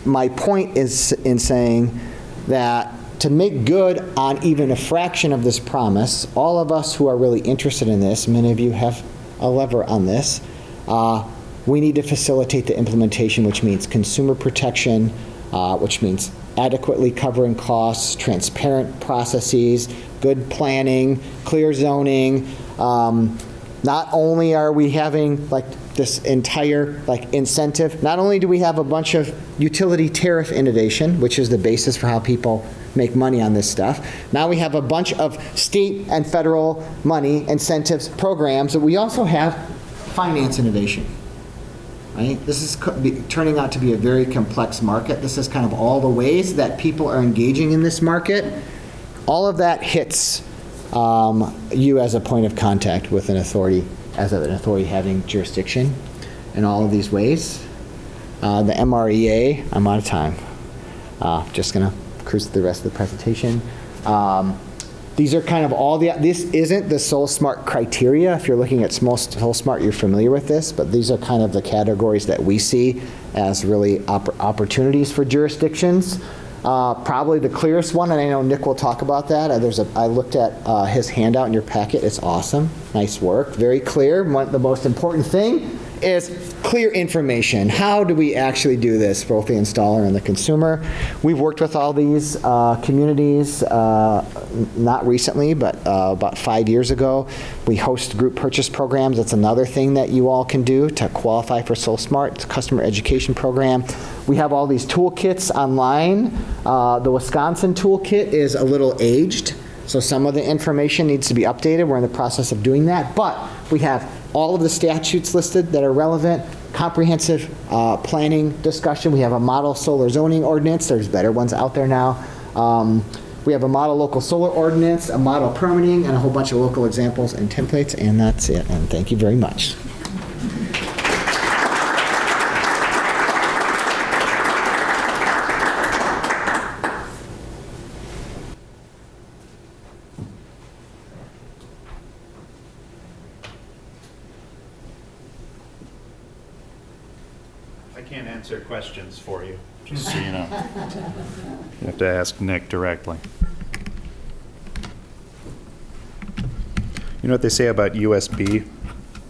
my point is in saying that to make good on even a fraction of this promise, all of us who are really interested in this, many of you have a lever on this, we need to facilitate the implementation, which means consumer protection, which means adequately covering costs, transparent processes, good planning, clear zoning. Not only are we having like this entire like incentive, not only do we have a bunch of utility tariff innovation, which is the basis for how people make money on this stuff. Now we have a bunch of state and federal money, incentives, programs, but we also have finance innovation. Right? This is turning out to be a very complex market. This is kind of all the ways that people are engaging in this market. All of that hits you as a point of contact with an authority, as an authority having jurisdiction in all of these ways. The MREA, I'm out of time. Just gonna cruise through the rest of the presentation. These are kind of all this isn't the SolSmart criteria. If you're looking at SolSmart, you're familiar with this, but these are kind of the categories that we see as really opportunities for jurisdictions. Probably the clearest one, and I know Nick will talk about that. I looked at his handout in your packet. It's awesome. Nice work. Very clear. The most important thing is clear information. How do we actually do this, both the installer and the consumer? We've worked with all these communities, not recently, but about 5 years ago. We host group purchase programs. That's another thing that you all can do to qualify for SolSmart. It's a customer education program. We have all these toolkits online. The Wisconsin toolkit is a little aged, so some of the information needs to be updated. We're in the process of doing that, but we have all of the statutes listed that are relevant, comprehensive planning discussion. We have a model solar zoning ordinance. There's better ones out there now. We have a model local solar ordinance, a model permitting, and a whole bunch of local examples and templates, and that's it. And thank you very much. I can't answer questions for you, just so you know. You have to ask Nick directly. You know what they say about USB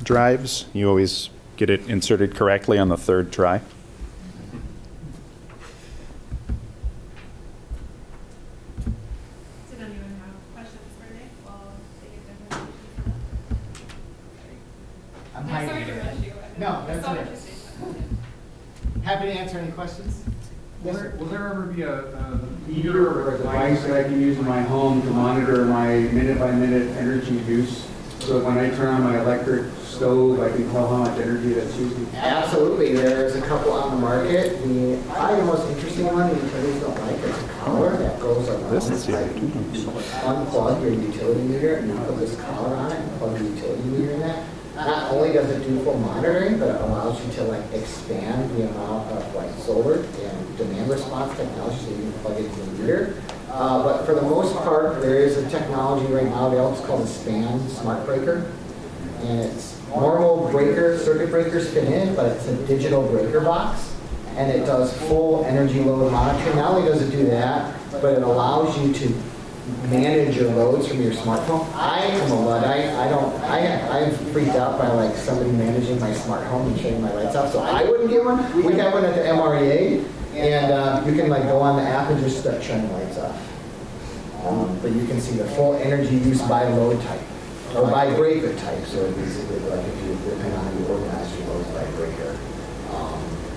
drives? You always get it inserted correctly on the third try. Does anyone have questions for Nick? We'll take a different. I'm Sorry hiding. to rush you. No, that's So okay. interesting. Happy to answer any questions. Will there ever be a heater or a device that I can use in my home to monitor my minute-by-minute energy use. So when I turn on my electric stove, I can tell how much energy that's using. Absolutely, there's a couple on the market. Probably the most interesting one, the utilities don't like, is a collar that goes around. This is like, unplug your utility meter and you put this collar on it and plug the utility meter in that. Not only does it do full monitoring, but it allows you to like expand the amount of like solar and demand response technology so you can plug it into the meter. But for the most part, there is a technology right now available. It's called a SPAN smart breaker. And it's normal circuit breakers fit in, but it's a digital breaker box. And it does full energy load monitoring. Not only does it do that, but it allows you to manage your loads from your smartphone. I am a Luddite. I'm freaked out by like somebody managing my smart home and turning my lights off, so I wouldn't get one. We have one at the MREA, and you can like go on the app and just start turning lights off. But you can see the full energy use by load type, or by breaker type, so basically like if you depend on how you organize your loads by breaker.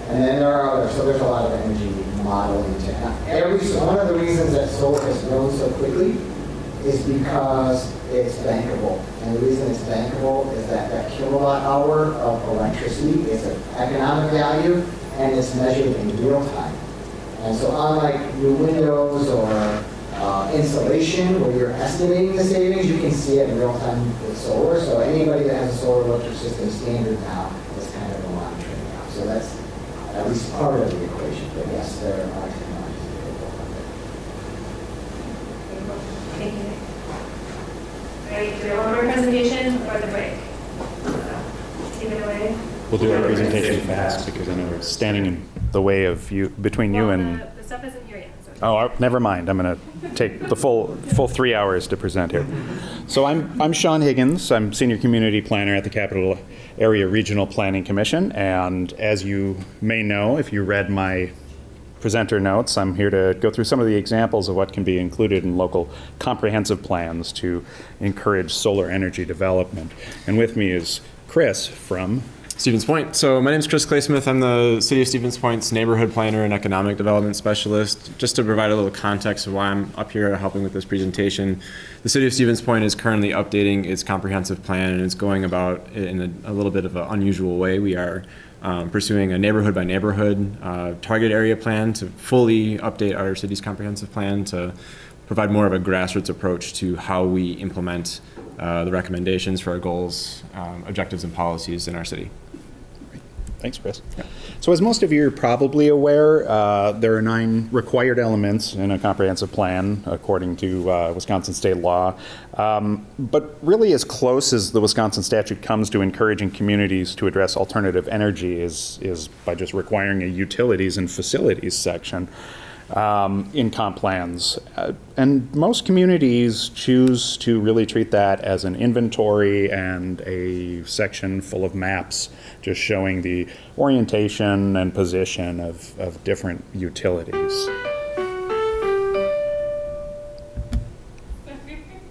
And then there are others, so there's a lot of energy modeling to one of the reasons that solar has grown so quickly is because it's bankable. And the reason it's bankable is that kilowatt hour of electricity is an economic value and it's measured in real time. And so unlike your windows or insulation where you're estimating the savings, you can see it in real time with solar. So anybody that has a solar electric system standard now is kind of a monitoring now. So that's at least part of the equation, but yes, there are technologies available out there. Thank you. All right, do we have one more presentation or the break? Take it away. We'll do our presentation fast because I know we're standing in the way of you, between you and... The stuff isn't here yet. So Oh, never mind. I'm going to take the full 3 hours to present here. So I'm Sean Higgins. I'm Senior Community Planner at the Capital Area Regional Planning Commission. And as you may know, if you read my presenter notes, I'm here to go through some of the examples of what can be included in local comprehensive plans to encourage solar energy development. And with me is Chris from Stevens Point. So my name is Chris Claysmith. I'm the City of Stevens Point's neighborhood planner and economic development specialist. Just to provide a little context of why I'm up here helping with this presentation, the City of Stevens Point is currently updating its comprehensive plan, and it's going about it in a little bit of an unusual way. We are pursuing a neighborhood by neighborhood target area plan to fully update our city's comprehensive plan to provide more of a grassroots approach to how we implement the recommendations for our goals, objectives, and policies in our city. Thanks, Chris. So as most of you are probably aware, there are 9 required elements in a comprehensive plan according to Wisconsin state law. But really as close as the Wisconsin statute comes to encouraging communities to address alternative energy is by just requiring a utilities and facilities section in comp plans. And most communities choose to really treat that as an inventory and a section full of maps just showing the orientation and position of different utilities.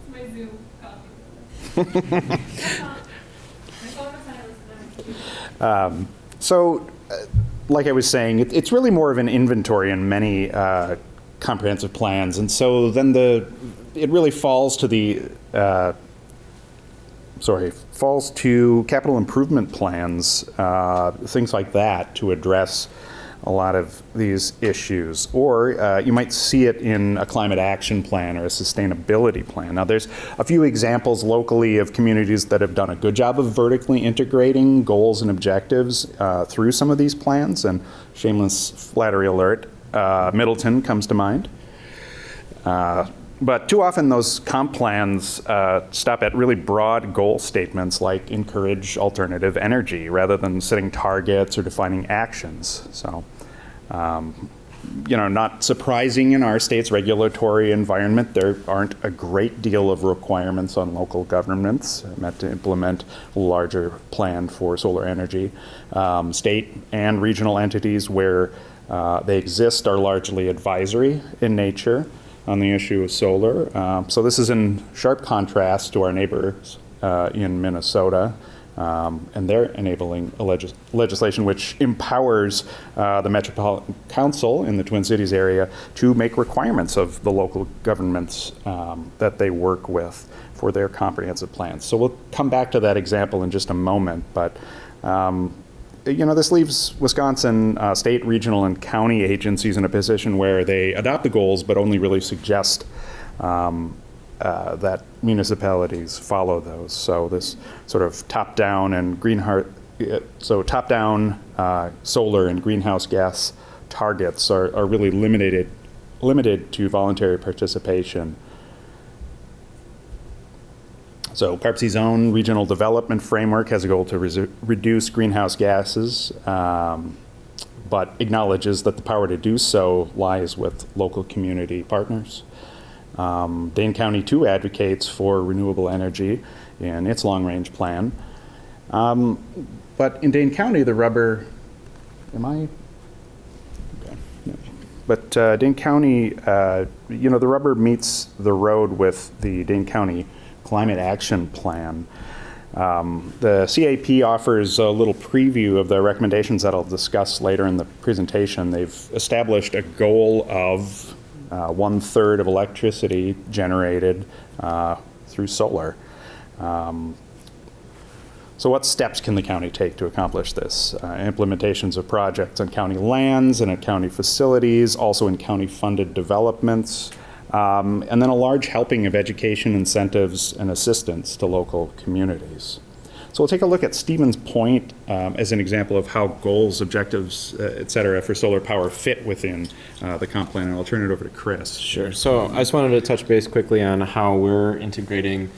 My Zoom copy. Like I was saying, it's really more of an inventory in many comprehensive plans, and so then it really falls to capital improvement plans, things like that, to address a lot of these issues. Or you might see it in a climate action plan or a sustainability plan. Now, there's a few examples locally of communities that have done a good job of vertically integrating goals and objectives through some of these plans, and shameless flattery alert, Middleton comes to mind. But too often those comp plans stop at really broad goal statements like encourage alternative energy rather than setting targets or defining actions. So, not surprising in our state's regulatory environment, there aren't a great deal of requirements on local governments meant to implement a larger plan for solar energy. State and regional entities where they exist are largely advisory in nature on the issue of solar. So this is in sharp contrast to our neighbors in Minnesota, And they're enabling a legislation which empowers the Metropolitan Council in the Twin Cities area to make requirements of the local governments that they work with for their comprehensive plans. So we'll come back to that example in just a moment, but this leaves Wisconsin state, regional, and county agencies in a position where they adopt the goals but only really suggest that municipalities follow those. So this sort of top-down and top-down solar and greenhouse gas targets are really limited to voluntary participation. So CARPC's own regional development framework has a goal to reduce greenhouse gases, but acknowledges that the power to do so lies with local community partners. Dane County, too, advocates for renewable energy in its long-range plan. But in Dane County, the rubber, Okay. No. But Dane County, the rubber meets the road with the Dane County Climate Action Plan. The CAP offers a little preview of the recommendations that I'll discuss later in the presentation. They've established a goal of 1/3 of electricity generated through solar. So what steps can the county take to accomplish this? Implementations of projects on county lands and at county facilities, also in county-funded developments, and then a large helping of education incentives and assistance to local communities. So we'll take a look at Stevens Point as an example of how goals, objectives, et cetera, for solar power fit within the comp plan, and I'll turn it over to Chris. Sure. So I just wanted to touch base quickly on how we're integrating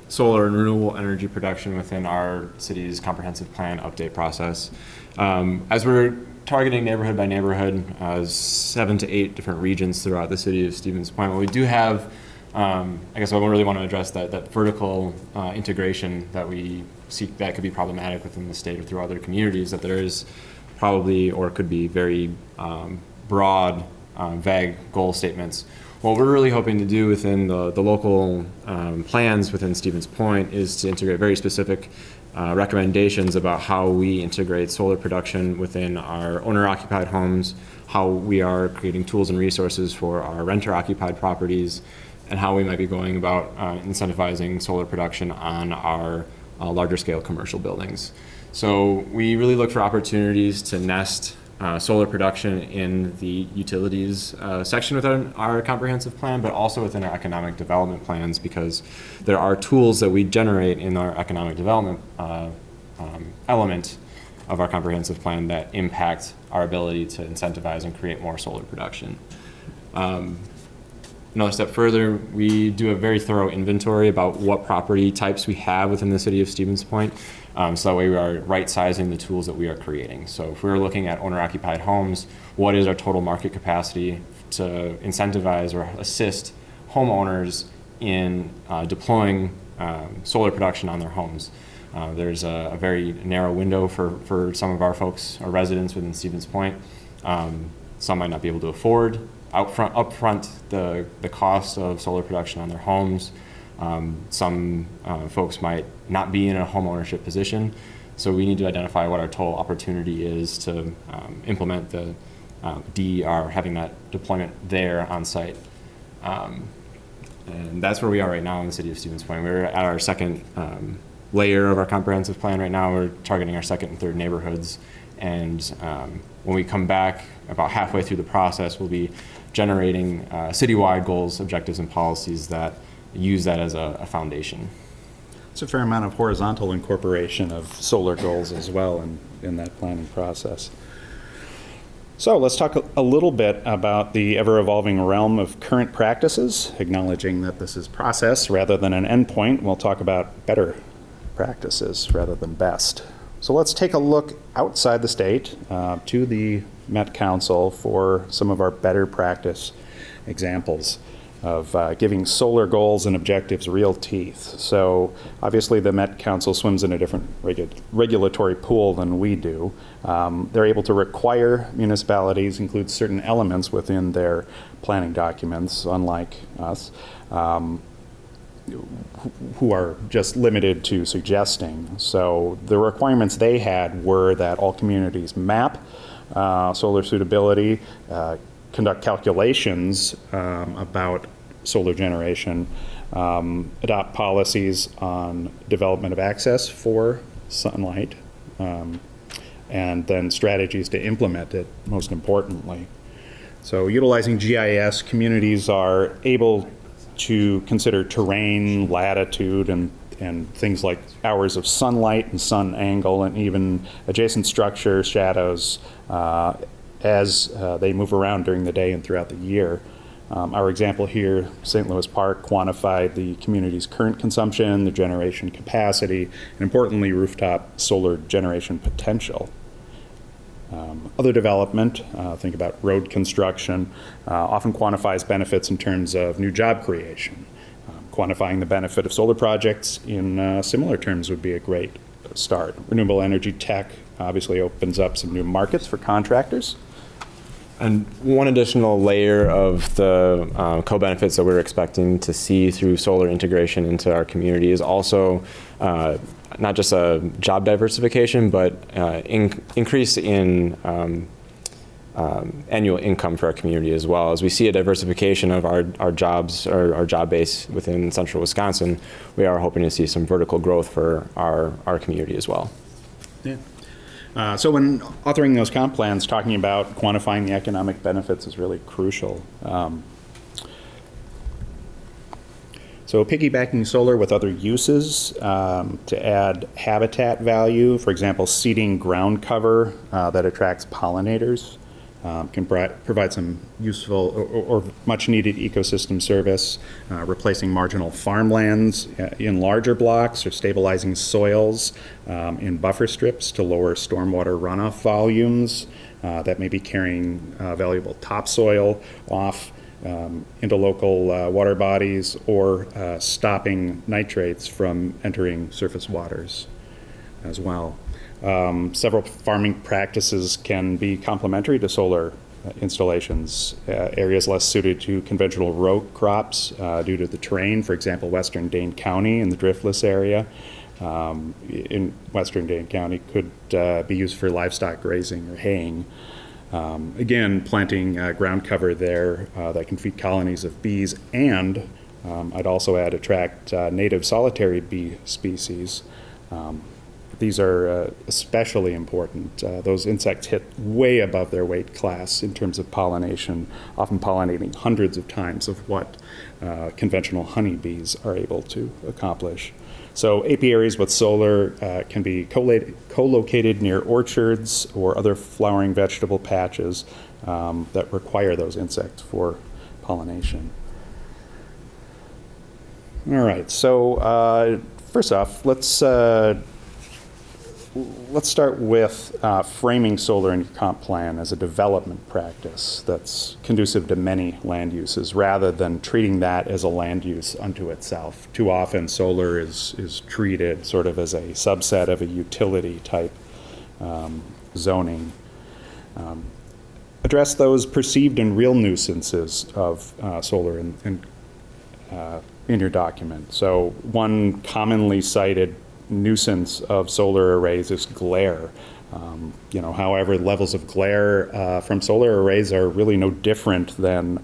solar and renewable energy production within our city's comprehensive plan update process. As we're targeting neighborhood by neighborhood, 7 to 8 different regions throughout the city of Stevens Point, well, we do have I guess I really want to address that vertical integration that we see that could be problematic within the state or through other communities, that there is probably or could be very broad, vague goal statements. What we're really hoping to do within the local plans within Stevens Point is to integrate very specific recommendations about how we integrate solar production within our owner-occupied homes, how we are creating tools and resources for our renter-occupied properties, and how we might be going about incentivizing solar production on our larger scale commercial buildings. So we really look for opportunities to nest solar production in the utilities section within our comprehensive plan, but also within our economic development plans, because there are tools that we generate in our economic development element of our comprehensive plan that impact our ability to incentivize and create more solar production. Another step further, we do a very thorough inventory about what property types we have within the city of Stevens Point. So that way we are right-sizing the tools that we are creating. So if we're looking at owner-occupied homes, what is our total market capacity to incentivize or assist homeowners in deploying solar production on their homes? There's a very narrow window for some of our folks or residents within Stevens Point. Some might not be able to afford upfront the cost of solar production on their homes. Some folks might not be in a home ownership position, so we need to identify what our total opportunity is to implement the DER, having that deployment there on site. And that's where we are right now in the city of Stevens Point. We're at our second layer of our comprehensive plan right now. We're targeting our second and third neighborhoods, and when we come back about halfway through the process, we'll be generating citywide goals, objectives, and policies that use that as a foundation. It's a fair amount of horizontal incorporation of solar goals as well in that planning process. So let's talk a little bit about the ever-evolving realm of current practices, acknowledging that this is process rather than an endpoint. We'll talk about better practices rather than best. So let's take a look outside the state to the Met Council for some of our better practice examples of giving solar goals and objectives real teeth. So obviously the Met Council swims in a different regulatory pool than we do. They're able to require municipalities include certain elements within their planning documents, unlike us. who are just limited to suggesting. So the requirements they had were that all communities map solar suitability, conduct calculations about solar generation, adopt policies on development of access for sunlight, and then strategies to implement it, most importantly. So utilizing GIS, communities are able to consider terrain, latitude, and things like hours of sunlight and sun angle, and even adjacent structure shadows as they move around during the day and throughout the year. Our example here, St. Louis Park, quantified the community's current consumption, the generation capacity, and importantly, rooftop solar generation potential. Other development, think about road construction, often quantifies benefits in terms of new job creation. Quantifying the benefit of solar projects in similar terms would be a great start. Renewable energy tech obviously opens up some new markets for contractors. And one additional layer of the co-benefits that we're expecting to see through solar integration into our community is also not just a job diversification, but increase in annual income for our community as well. As we see a diversification of our jobs, our job base within central Wisconsin, we are hoping to see some vertical growth for our community as well. Yeah. So when authoring those comp plans, talking about quantifying the economic benefits is really crucial. So piggybacking solar with other uses to add habitat value, for example, seeding ground cover that attracts pollinators, can provide some useful or much needed ecosystem service, replacing marginal farmlands in larger blocks, or stabilizing soils in buffer strips to lower stormwater runoff volumes that may be carrying valuable topsoil off into local water bodies, or stopping nitrates from entering surface waters as well. Several farming practices can be complementary to solar installations. Areas less suited to conventional row crops due to the terrain, for example, western Dane County and the driftless area in western Dane County could be used for livestock grazing or haying. Again, planting ground cover there that can feed colonies of bees, and I'd also add attract native solitary bee species. These are especially important. Those insects hit way above their weight class in terms of pollination, often pollinating hundreds of times of what conventional honeybees are able to accomplish. So apiaries with solar can be co-located near orchards or other flowering vegetable patches that require those insects for pollination. All right, so first off, let's start with framing solar in your comp plan as a development practice that's conducive to many land uses, rather than treating that as a land use unto itself. Too often, solar is treated sort of as a subset of a utility type zoning. Address those perceived and real nuisances of solar in your document. So one commonly cited nuisance of solar arrays is glare. However, levels of glare from solar arrays are really no different than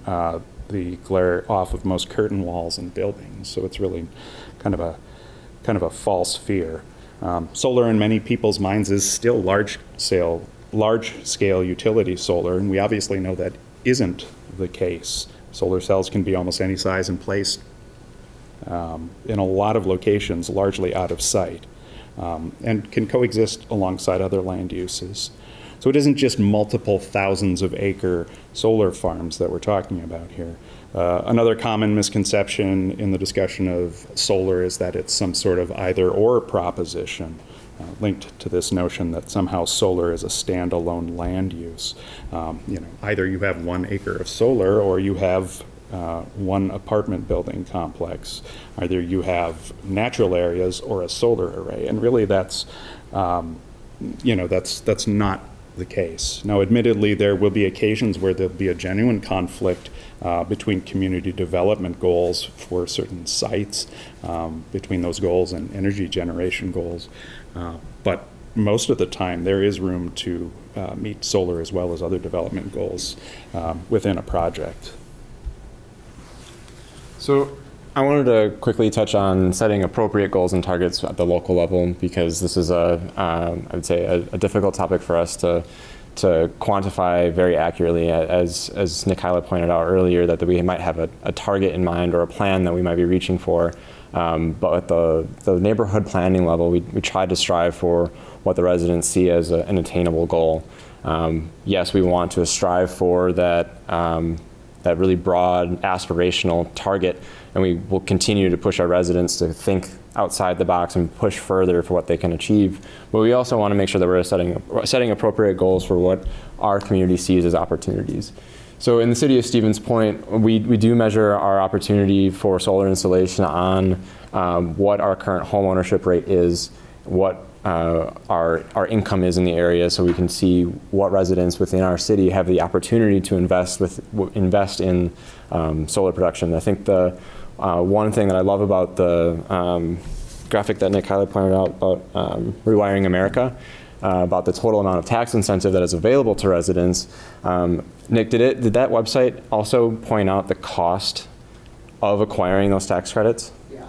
the glare off of most curtain walls in buildings. So it's really kind of a false fear. Solar in many people's minds is still large scale utility solar, and we obviously know that isn't the case. Solar cells can be almost any size and placed in a lot of locations, largely out of sight, and can coexist alongside other land uses. So it isn't just multiple thousands of acre solar farms that we're talking about here. Another common misconception in the discussion of solar is that it's some sort of either or proposition, linked to this notion that somehow solar is a standalone land use. Either you have 1 acre of solar, or you have one apartment building complex. Either you have natural areas or a solar array, and really that's not the case. Now, admittedly, there will be occasions where there'll be a genuine conflict between community development goals for certain sites, between those goals and energy generation goals. But most of the time, there is room to meet solar as well as other development goals within a project. So I wanted to quickly touch on setting appropriate goals and targets at the local level, because this is I would say a difficult topic for us to quantify very accurately, as Nikayla pointed out earlier, that we might have a target in mind or a plan that we might be reaching for. But at the neighborhood planning level, we try to strive for what the residents see as an attainable goal. Yes, we want to strive for that really broad aspirational target, and we will continue to push our residents to think outside the box and push further for what they can achieve. But we also want to make sure that we're setting appropriate goals for what our community sees as opportunities. So in the city of Stevens Point, we do measure our opportunity for solar installation on what our current home ownership rate is, what our income is in the area, so we can see what residents within our city have the opportunity to invest in solar production. I think the one thing that I love about the graphic that Nikayla pointed out about Rewiring America, about the total amount of tax incentive that is available to residents. Nick, did that website also point out the cost of acquiring those tax credits? Yeah.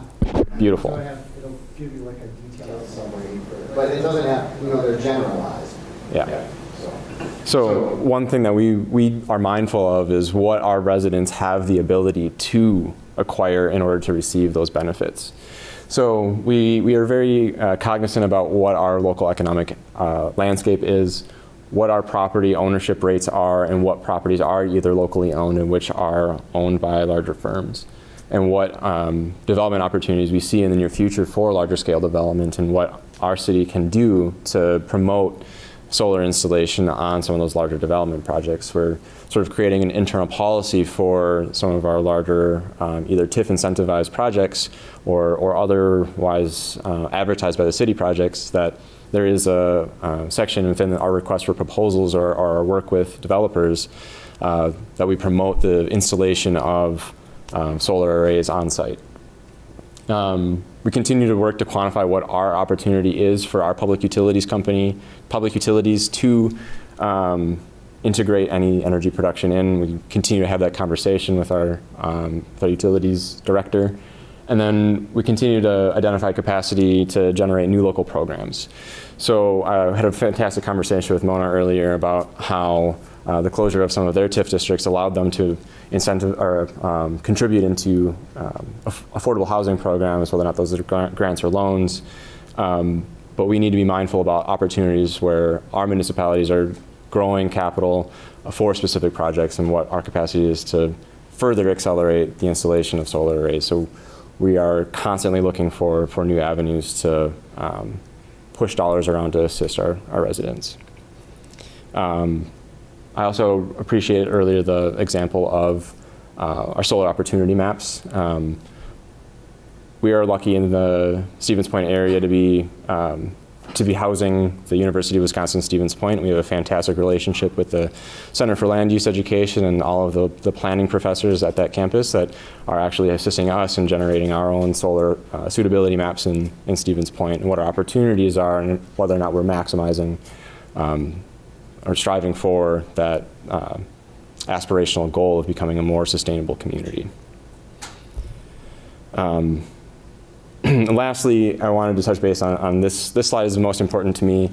Beautiful. It'll give you like a detailed summary, but it doesn't have, they're generalized. Yeah. So one thing that we are mindful of is what our residents have the ability to acquire in order to receive those benefits. So we are very cognizant about what our local economic landscape is, what our property ownership rates are, and what properties are either locally owned and which are owned by larger firms, and what development opportunities we see in the near future for larger scale development, and what our city can do to promote solar installation on some of those larger development projects. We're sort of creating an internal policy for some of our larger either TIF incentivized projects or otherwise advertised by the city projects, that there is a section within our request for proposals or our work with developers that we promote the installation of solar arrays on site. We continue to work to quantify what our opportunity is for our public utilities to integrate any energy production in. We continue to have that conversation with our utilities director. And then we continue to identify capacity to generate new local programs. So I had a fantastic conversation with Mona earlier about how the closure of some of their TIF districts allowed them to contribute into affordable housing programs, whether or not those are grants or loans. But we need to be mindful about opportunities where our municipalities are growing capital for specific projects and what our capacity is to further accelerate the installation of solar arrays. So we are constantly looking for new avenues to push dollars around to assist our residents. I also appreciated earlier the example of our solar opportunity maps. We are lucky in the Stevens Point area to be housing the University of Wisconsin-Stevens Point. We have a fantastic relationship with the Center for Land Use Education and all of the planning professors at that campus that are actually assisting us in generating our own solar suitability maps in Stevens Point, and what our opportunities are and whether or not we're maximizing or striving for that aspirational goal of becoming a more sustainable community. Lastly, I wanted to touch base on this. This slide is the most important to me.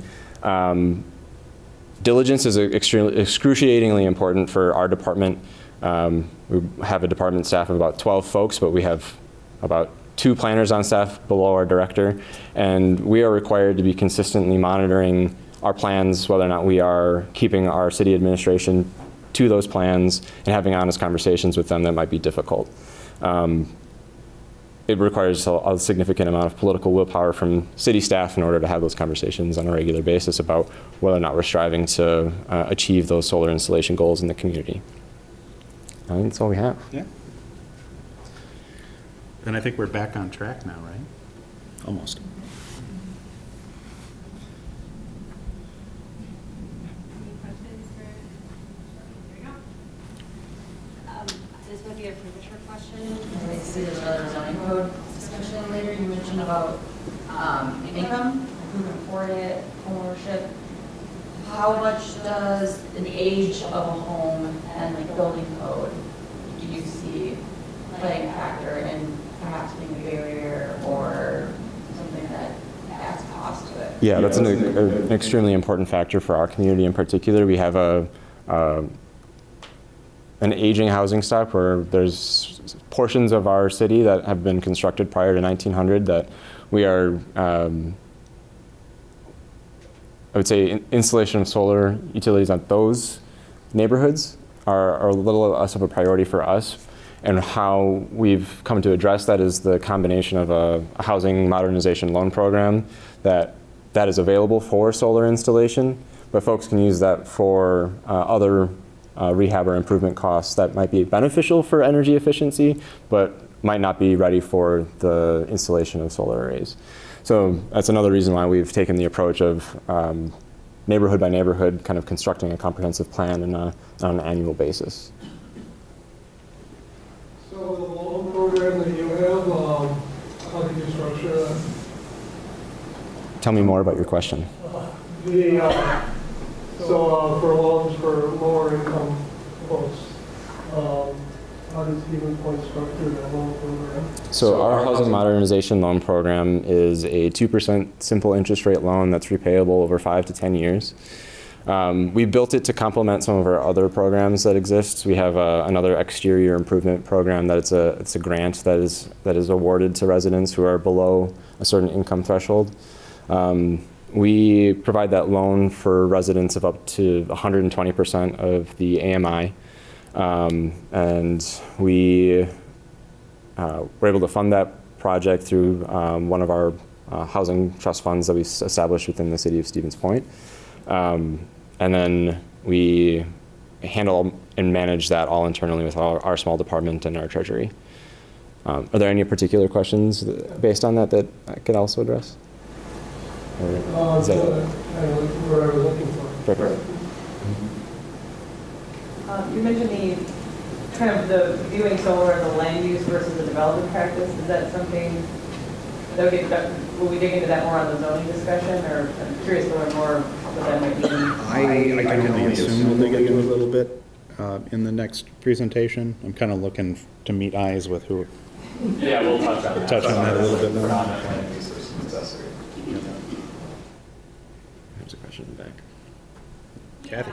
Diligence is excruciatingly important for our department. We have a department staff of about 12 folks, but we have about 2 planners on staff below our director, and we are required to be consistently monitoring our plans, whether or not we are keeping our city administration to those plans and having honest conversations with them that might be difficult. It requires a significant amount of political willpower from city staff in order to have those conversations on a regular basis about whether or not we're striving to achieve those solar installation goals in the community. I think that's all we have. Yeah. And I think we're back on track now, right? Almost. mentioned, and I see there's another zoning code discussion later, you mentioned about income, who can afford it, homeownership. How much does an age of a home and like building code do you see playing a factor in perhaps being a barrier or something that adds cost to it? Yeah, that's an extremely important factor for our community in particular. We have an aging housing stock where there's portions of our city that have been constructed prior to 1900 that we are, I would say installation of solar utilities on those neighborhoods are a little less of a priority for us. And how we've come to address that is the combination of a housing modernization loan program that is available for solar installation, but folks can use that for other rehab or improvement costs that might be beneficial for energy efficiency, but might not be ready for the installation of solar arrays. So that's another reason why we've taken the approach of neighborhood by neighborhood, kind of constructing a comprehensive plan on an annual basis. So the loan program that you have, how do you structure that? Tell me more about your question. For loans for lower income folks, how does Stevens Point structure that loan program? So our housing modernization loan program is a 2% simple interest rate loan that's repayable over 5 to 10 years. We built it to complement some of our other programs that exist. We have another exterior improvement program that it's a grant that is awarded to residents who are below a certain income threshold. We provide that loan for residents of up to 120% of the AMI. And we were able to fund that project through one of our housing trust funds that we established within the city of Stevens Point. And then we handle and manage that all internally with our small department and our treasury. Are there any particular questions based on that I could also address? Is that kind of what I was looking for. Perfect. You mentioned the kind of the viewing solar as a land use versus a development practice. Is that something that will we dig into that more on the zoning discussion, or I'm curious to learn more what that might mean? I can only assume we'll dig into it a little bit in the next presentation. I'm kind of looking to meet eyes with who. Yeah, we'll touch on that. Touch on that a little bit more. There's a question in the back. Kathy.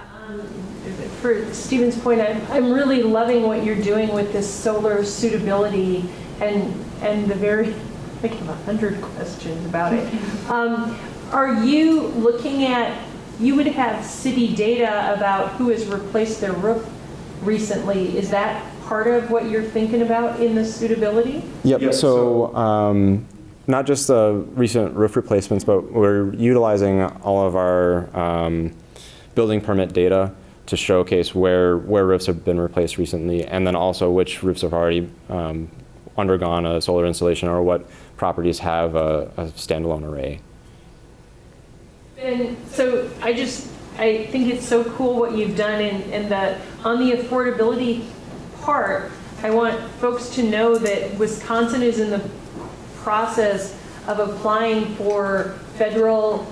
For Stevens Point, I'm really loving what you're doing with this solar suitability and the very, I have 100 questions about it. Are you looking at, you would have city data about who has replaced their roof recently. Is that part of what you're thinking about in the suitability? Yep. So not just the recent roof replacements, but we're utilizing all of our building permit data to showcase where roofs have been replaced recently, and then also which roofs have already undergone a solar installation or what properties have a standalone array. And so I think it's so cool what you've done, and that on the affordability part, I want folks to know that Wisconsin is in the process of applying for federal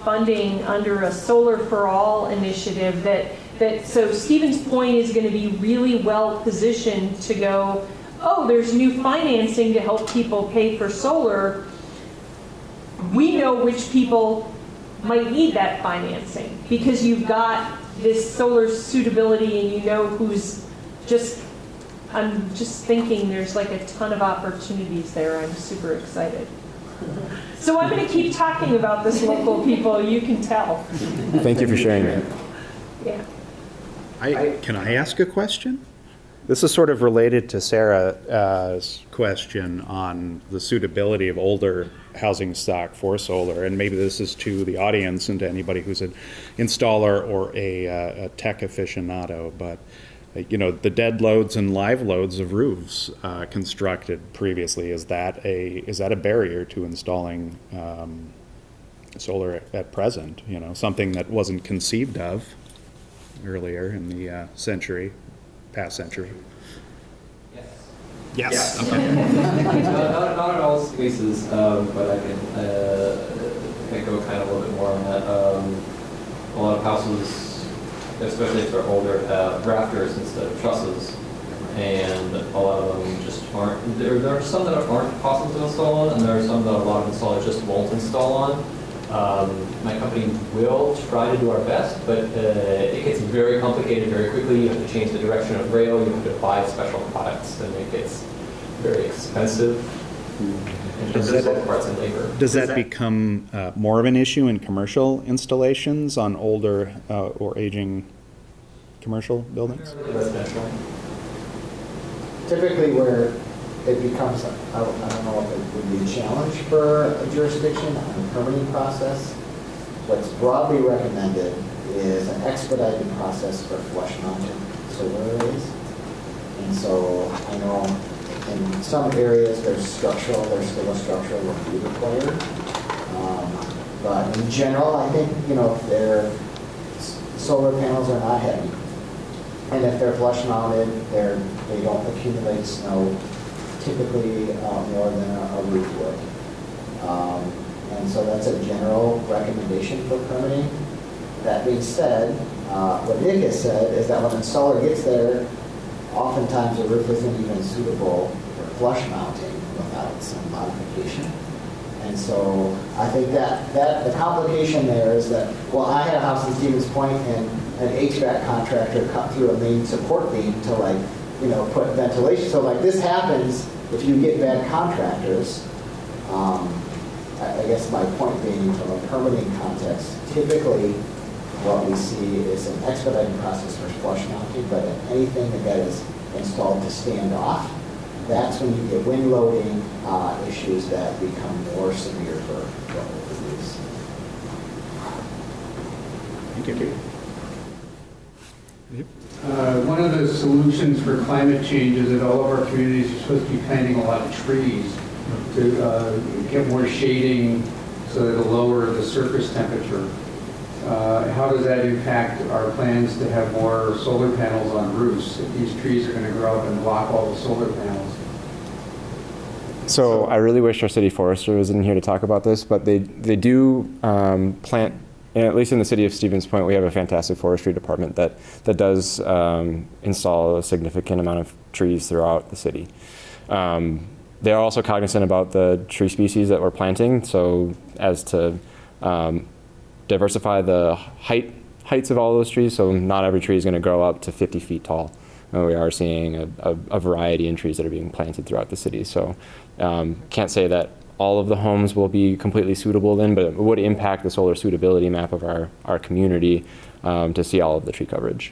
funding under a Solar for All initiative so Stevens Point is going to be really well positioned to go, oh, there's new financing to help people pay for solar. We know which people might need that financing because you've got this solar suitability and you know who's I'm just thinking there's like a ton of opportunities there. I'm super excited. So I'm going to keep talking about this, local people. You can tell. Thank you for sharing that. Yeah. Can I ask a question? This is sort of related to Sarah's question on the suitability of older housing stock for solar, and maybe this is to the audience and to anybody who's an installer or a tech aficionado, but the dead loads and live loads of roofs constructed previously, is that a barrier to installing solar at present? Something that wasn't conceived of earlier in the past century. Yes. not in all spaces, but I can go kind of a little bit more on that. A lot of houses, especially if they're older, have rafters instead of trusses, and a lot of them just aren't. There are some that aren't possible to install on, and there are some that a lot of installers just won't install on. My company will try to do our best, but it gets very complicated very quickly. You have to change the direction of rail. You have to buy special products, and it gets very expensive in terms of both parts and labor. Does that become more of an issue in commercial installations on older or aging commercial buildings? Residential. Typically where it becomes, I don't know if it would be a challenge for a jurisdiction on the permitting process. What's broadly recommended is an expedited process for flush mounted solar arrays. And so I know in some areas there's still a structural review required. But in general, I think, if their solar panels are not heavy, and if they're flush mounted, they don't accumulate snow, typically more than a roof would. And so that's a general recommendation for permitting. That being said, what Nick has said is that when an installer gets there, oftentimes the roof isn't even suitable for flush mounting without some modification. And so I think that the complication there is that, well, I had a house in Stevens Point and an HVAC contractor cut through a main support beam to put ventilation. So this happens if you get bad contractors. I guess my point being from a permitting context, typically what we see is an expedited process for flush mounting, but anything that is installed to stand off, that's when you get wind loading issues that become more severe for overuse. Thank you. One of the solutions for climate change is that all of our communities are supposed to be planting a lot of trees to get more shading so that it'll lower the surface temperature. How does that impact our plans to have more solar panels on roofs if these trees are going to grow up and block all the solar panels? So I really wish our city forester was in here to talk about this, but they do plant, at least in the city of Stevens Point, we have a fantastic forestry department that does install a significant amount of trees throughout the city. They're also cognizant about the tree species that we're planting, so as to diversify the heights of all those trees, so not every tree is going to grow up to 50 feet tall. We are seeing a variety in trees that are being planted throughout the city. So can't say that all of the homes will be completely suitable then, but it would impact the solar suitability map of our community to see all of the tree coverage.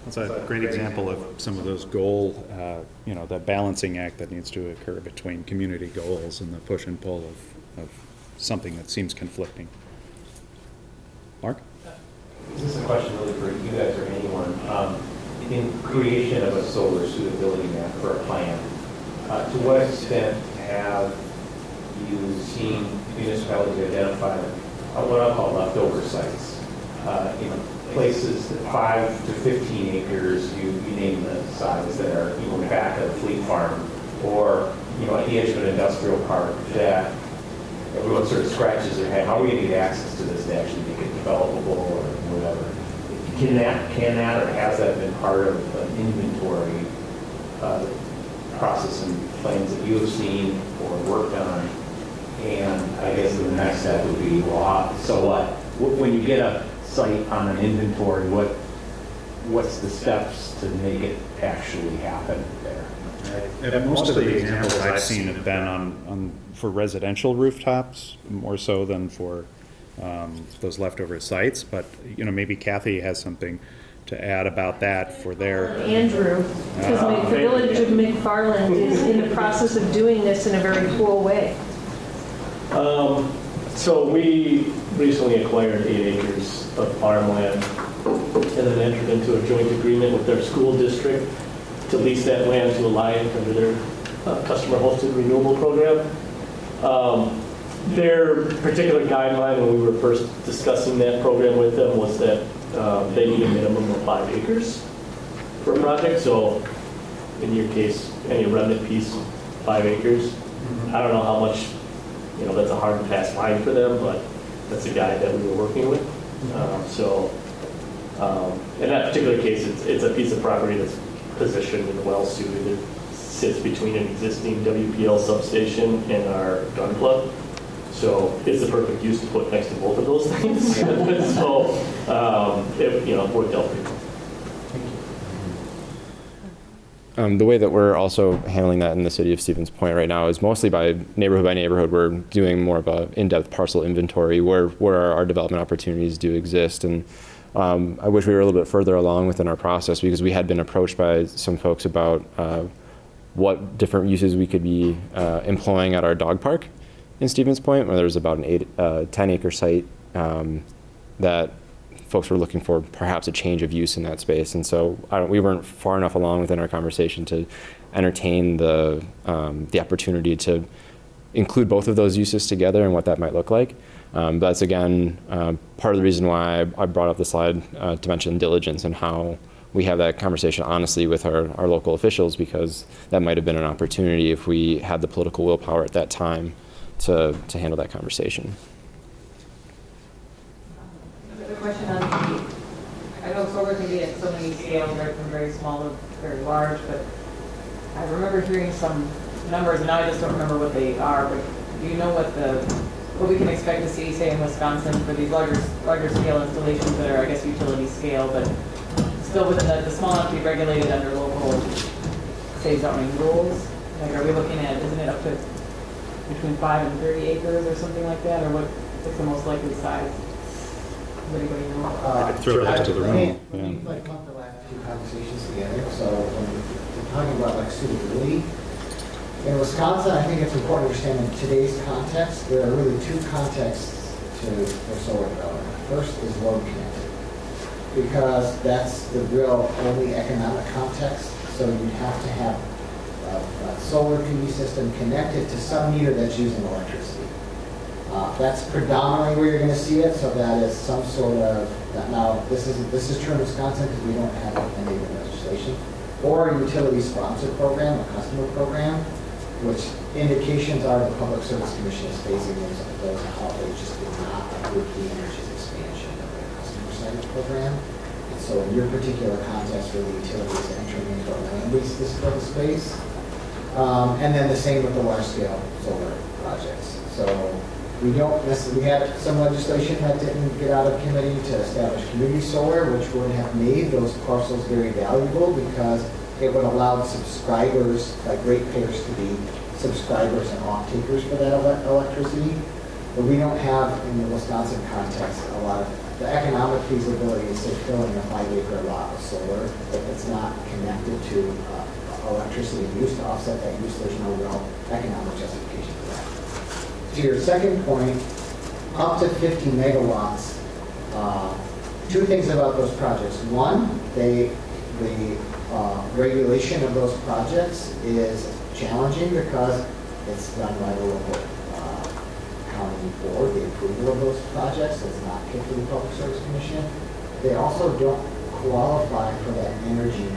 That's a great example of some of those the balancing act that needs to occur between community goals and the push and pull of something that seems conflicting. Mark? This is a question really for you guys or anyone. In creation of a solar suitability map for a plan, to what extent have you seen municipalities identify what I'll call leftover sites? Places that 5 to 15 acres, you name the size, that are back of the fleet farm, or at the edge of an industrial park that everyone sort of scratches their head. How are we going to get access to this to actually make it developable or whatever? Can that or has that been part of an inventory process and plans that you have seen or worked on? And I guess the next step would be, well, so what? When you get a site on an inventory, what's the steps to make it actually happen there? Most of the examples I've seen have been for residential rooftops, more so than for those leftover sites. But maybe Kathy has something to add about that for their. Andrew, because the village of McFarland is in the process of doing this in a very cool way. So we recently acquired 8 acres of farmland and then entered into a joint agreement with their school district to lease that land to Alliant under their customer-hosted renewable program. Their particular guideline when we were first discussing that program with them was that they need a minimum of 5 acres for a project. So in your case, any remnant piece, 5 acres. I don't know how much, that's a hard and fast line for them, but that's the guy that we were working with. In that particular case, it's a piece of property that's positioned and well suited. It sits between an existing WPL substation and our gun club. So it's the perfect use to put next to both of those things. So, it worked out pretty well. The way that we're also handling that in the city of Stevens Point right now is mostly by neighborhood. We're doing more of a in-depth parcel inventory where our development opportunities do exist. And I wish we were a little bit further along within our process, because we had been approached by some folks about what different uses we could be employing at our dog park in Stevens Point, where there's about an 10-acre site that folks were looking for perhaps a change of use in that space. And so we weren't far enough along within our conversation to entertain the opportunity to include both of those uses together and what that might look like. That's, again, part of the reason why I brought up the slide to mention diligence and how we have that conversation honestly with our local officials, because that might have been an opportunity if we had the political willpower at that time to handle that conversation. Another question on I know solar can be at so many scales, right, from very small to very large, but I remember hearing some numbers, and now I just don't remember what they are, but do you know what we can expect to see, say, in Wisconsin for these larger scale installations that are, I guess, utility scale, but still within the small enough to be regulated under local, say, zoning rules? Like, are we looking at, isn't it up to between 5 and 30 acres or something like that, or what's the most likely size? Does anybody know? I could throw that to the room. We've like lumped the last two conversations together, so when we're talking about like suitability, in Wisconsin, I think it's important to understand in today's context, there are really two contexts for solar development. First is load connected, because that's the real only economic context. So you have to have a solar PV system connected to some meter that's using electricity. That's predominantly where you're going to see it. So that is some sort of, now this is true in Wisconsin because we don't have any legislation, or a utility-sponsored program, a customer program, which indications are the Public Service Commission is phasing those out. They just did not approve the energy expansion of their customer segment program. And so in your particular context where the utility is entering into a land lease this sort of space, and then the same with the large-scale solar projects. So we don't necessarily, we had some legislation that didn't get out of committee to establish community solar, which would have made those parcels very valuable because it would allow subscribers, like ratepayers, to be subscribers and off-takers for that electricity. But we don't have, in the Wisconsin context, a lot of the economic feasibility is say filling a 5-acre lot with solar. If it's not connected to electricity use to offset that use, there's no real economic justification for that. To your second point, up to 50 megawatts, two things about those projects. One, the regulation of those projects is challenging because it's done by the local county board. The approval of those projects is not kicked to the Public Service Commission. They also don't qualify for that energy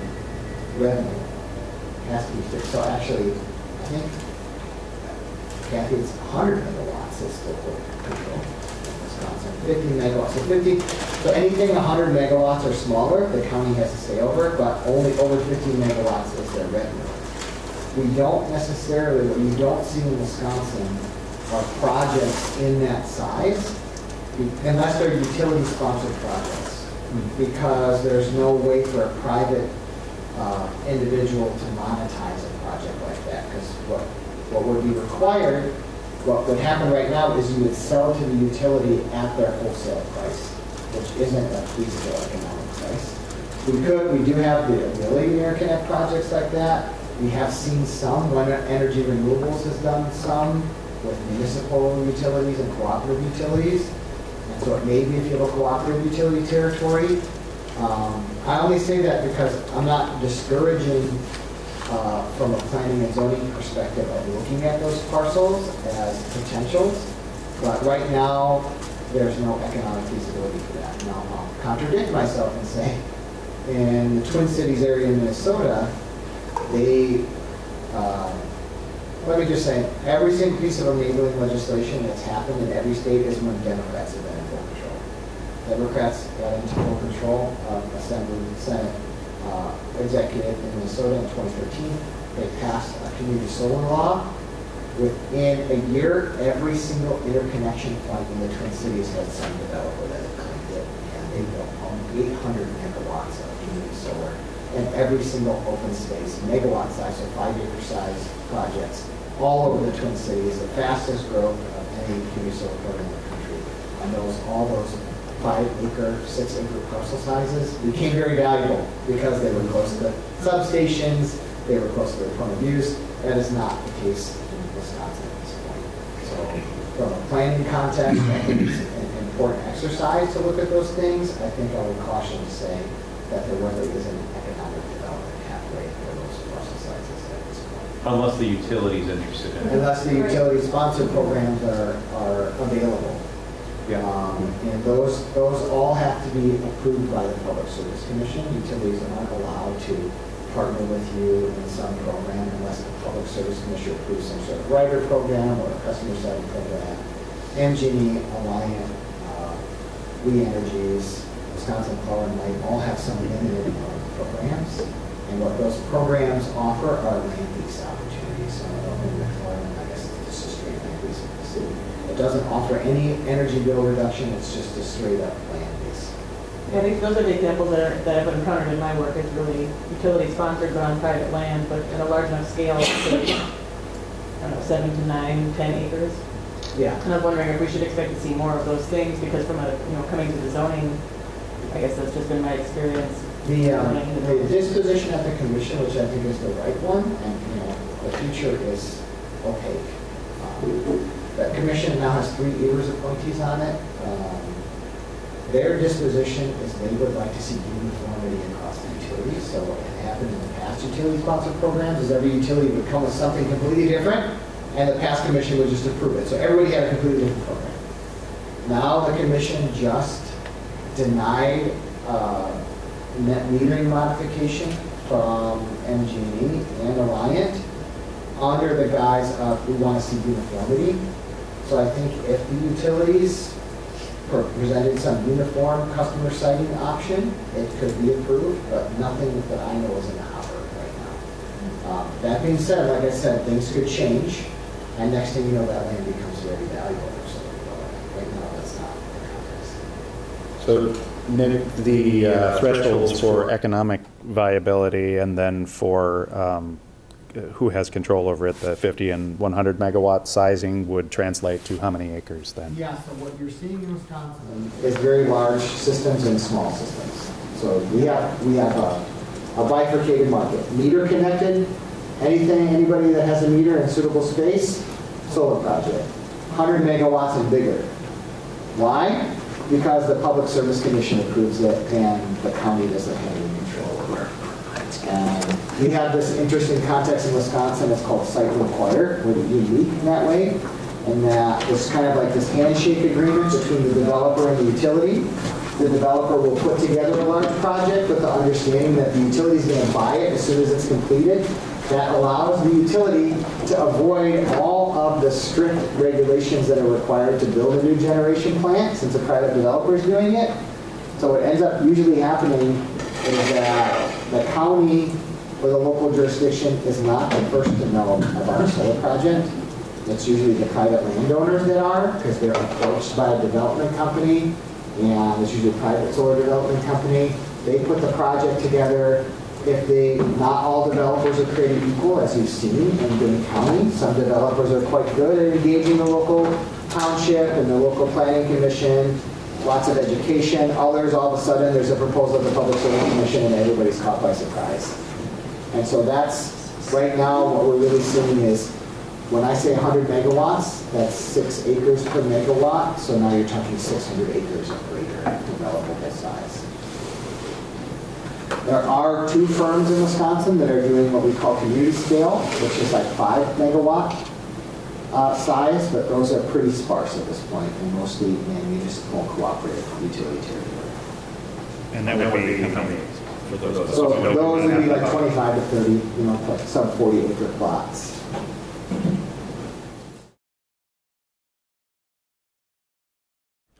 revenue. It has to be fixed. So actually, I think, Kathy, it's 100 megawatts is still control in Wisconsin. 50 megawatts. So anything 100 megawatts or smaller, the county has to stay over it, but only over 50 megawatts is their revenue. We don't necessarily, what you don't see in Wisconsin are projects in that size, unless they're utility-sponsored projects, because there's no way for a private individual to monetize a project like that, because what would be required, what would happen right now is you would sell to the utility at their wholesale price, which isn't a feasible economic price. We do have the ability to interconnect projects like that. We have seen some, when Energy Renewables has done some with municipal utilities and cooperative utilities. And so it may be if you have a cooperative utility territory. I only say that because I'm not discouraging from a planning and zoning perspective of looking at those parcels as potentials. But right now, there's no economic feasibility for that. Now, I'll contradict myself and say, in the Twin Cities area in Minnesota, they, let me just say, every single piece of enabling legislation that's happened in every state is when Democrats have been in full control. Democrats got into full control of Assembly and Senate executive in Minnesota in 2013. They passed a community solar law. Within a year, every single interconnection point in the Twin Cities had some developer that had claimed it, and they built 800 megawatts of community solar. And every single open space, megawatt size, so 5-acre size projects, all over the Twin Cities, the fastest growth of any community solar program in the country. And all those 5-acre, 6-acre parcel sizes became very valuable because they were close to substations, they were close to their point of use. That is not the case in Wisconsin at this point. So from a planning context, I think it's an important exercise to look at those things. I think I would caution to say that there really isn't an economic development pathway for those parcel sizes at this point. Unless the utility is interested in it. Unless the utility-sponsored programs are available. And those all have to be approved by the Public Service Commission. Utilities aren't allowed to partner with you in some program unless the Public Service Commission approves some sort of rider program or a customer setting program. MGE, Alliant, We Energies, Wisconsin Power and Light all have some limited programs. And what those programs offer are land lease opportunities. So I guess it's just a straight land lease with the city. It doesn't offer any energy bill reduction. It's just a straight up land lease. Yeah, I think those are the examples that I've encountered in my work. It's really utility-sponsored but on private land, but at a large enough scale, so, I don't know, 7 to 9, 10 acres. Yeah. And I was wondering if we should expect to see more of those things, because from coming to the zoning, I guess that's just been my experience. The disposition at the commission, which I think is the right one, and the future is opaque. The commission now has 3 ERS appointees on it. Their disposition is they would like to see uniformity across the utilities. So what had happened in the past utility-sponsored programs is every utility would come with something completely different, and the past commission would just approve it. So everybody had a completely different program. Now the commission just denied net metering modification from MGE and Alliant under the guise of we want to see uniformity. So I think if the utilities presented some uniform customer siting option, it could be approved, but nothing that I know is in the hopper right now. That being said, like I said, things could change, and next thing you know, that land becomes very valuable. So right now, that's not the context. So Nick, the thresholds for economic viability and then for who has control over it, the 50 and 100 megawatt sizing would translate to how many acres then? Yeah, so what you're seeing in Wisconsin is very large systems and small systems. So we have a bifurcated market. Meter connected, anybody that has a meter in suitable space, solar project. 100 megawatts and bigger. Why? Because the Public Service Commission approves it and the county doesn't have any control over it. And we have this interesting context in Wisconsin. It's called site require. We're unique in that way. And that it's kind of like this handshake agreement between the developer and the utility. The developer will put together a large project with the understanding that the utility is going to buy it as soon as it's completed. That allows the utility to avoid all of the strict regulations that are required to build a new generation plant, since a private developer is doing it. So what ends up usually happening is that the county or the local jurisdiction is not the first to know about a solar project. It's usually the private landowners that are, because they're approached by a development company, and it's usually a private solar development company. They put the project together. Not all developers are created equal, as you've seen in Boone County. Some developers are quite good at engaging the local township and the local planning commission, lots of education. Others, all of a sudden, there's a proposal of the Public Service Commission and everybody's caught by surprise. And so that's, right now, what we're really seeing is, when I say 100 megawatts, that's 6 acres per megawatt. So now you're talking 600 acres or greater developable size. There are 2 firms in Wisconsin that are doing what we call community scale, which is like 5 megawatt size, but those are pretty sparse at this point, and mostly in municipal cooperative utility territory. And that would be how many? for those. So those would be like 25 to 30, like sub 40 acre plots.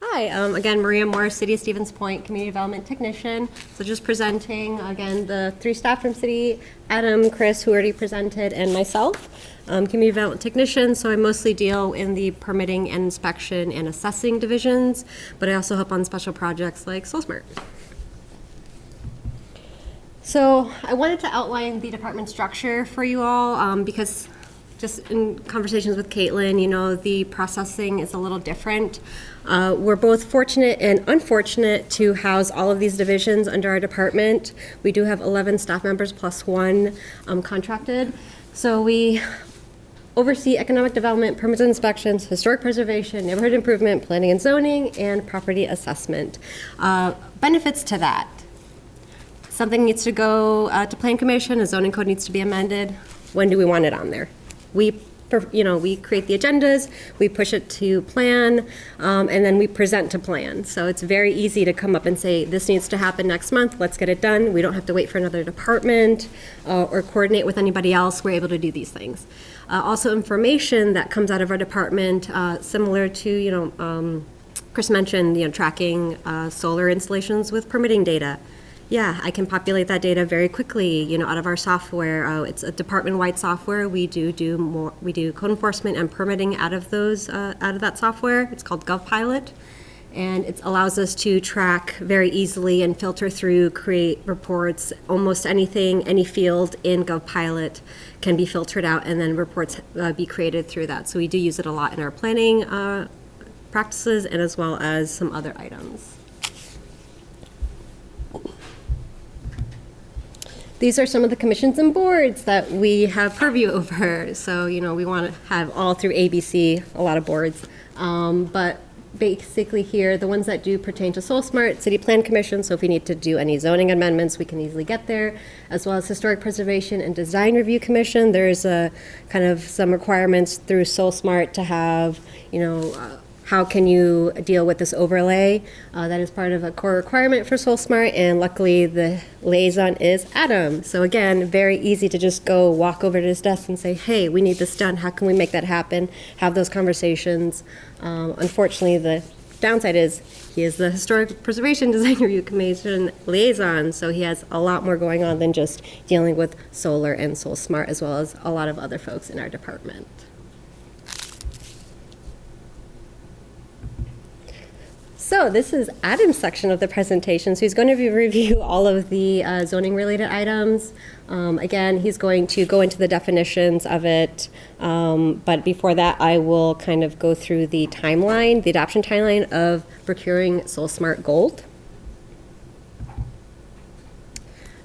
Hi, again, Maria Moore, City of Stevens Point Community Development Technician. So just presenting, again, the 3 staff from City, Adam, Chris, who already presented, and myself, Community Development Technician. So I mostly deal in the permitting and inspection and assessing divisions, but I also help on special projects like SoulSmart. So I wanted to outline the department structure for you all because just in conversations with Caitlin, the processing is a little different. We're both fortunate and unfortunate to house all of these divisions under our department. We do have 11 staff members plus 1 contracted. So we oversee economic development, permits and inspections, historic preservation, neighborhood improvement, planning and zoning, and property assessment. Benefits to that. Something needs to go to Plan Commission, a zoning code needs to be amended. When do we want it on there? We create the agendas, we push it to plan, and then we present to plan. So it's very easy to come up and say, this needs to happen next month, let's get it done. We don't have to wait for another department or coordinate with anybody else. We're able to do these things. Also information that comes out of our department, similar to, Chris mentioned, tracking solar installations with permitting data. Yeah, I can populate that data very quickly, out of our software. It's a department-wide software. We do code enforcement and permitting out of that software. It's called GovPilot, and it allows us to track very easily and filter through, create reports. Almost anything, any field in GovPilot can be filtered out, and then reports be created through that. So we do use it a lot in our planning practices, and as well as some other items. These are some of the commissions and boards that we have purview over. So, we want to have all through ABC, a lot of boards. But basically here, the ones that do pertain to SoulSmart, City Plan Commission, so if we need to do any zoning amendments, we can easily get there, as well as Historic Preservation and Design Review Commission. There's a kind of some requirements through SoulSmart to have, how can you deal with this overlay? That is part of a core requirement for SoulSmart, and luckily the liaison is Adam. So again, very easy to just go walk over to his desk and say, hey, we need this done. How can we make that happen? Have those conversations. Unfortunately, the downside is he is the Historic Preservation Design Review Commission liaison, so he has a lot more going on than just dealing with solar and SoulSmart, as well as a lot of other folks in our department. So this is Adam's section of the presentation. So he's going to review all of the zoning related items. Again, he's going to go into the definitions of it. But before that, I will kind of go through the timeline, the adoption timeline of procuring SoulSmart Gold.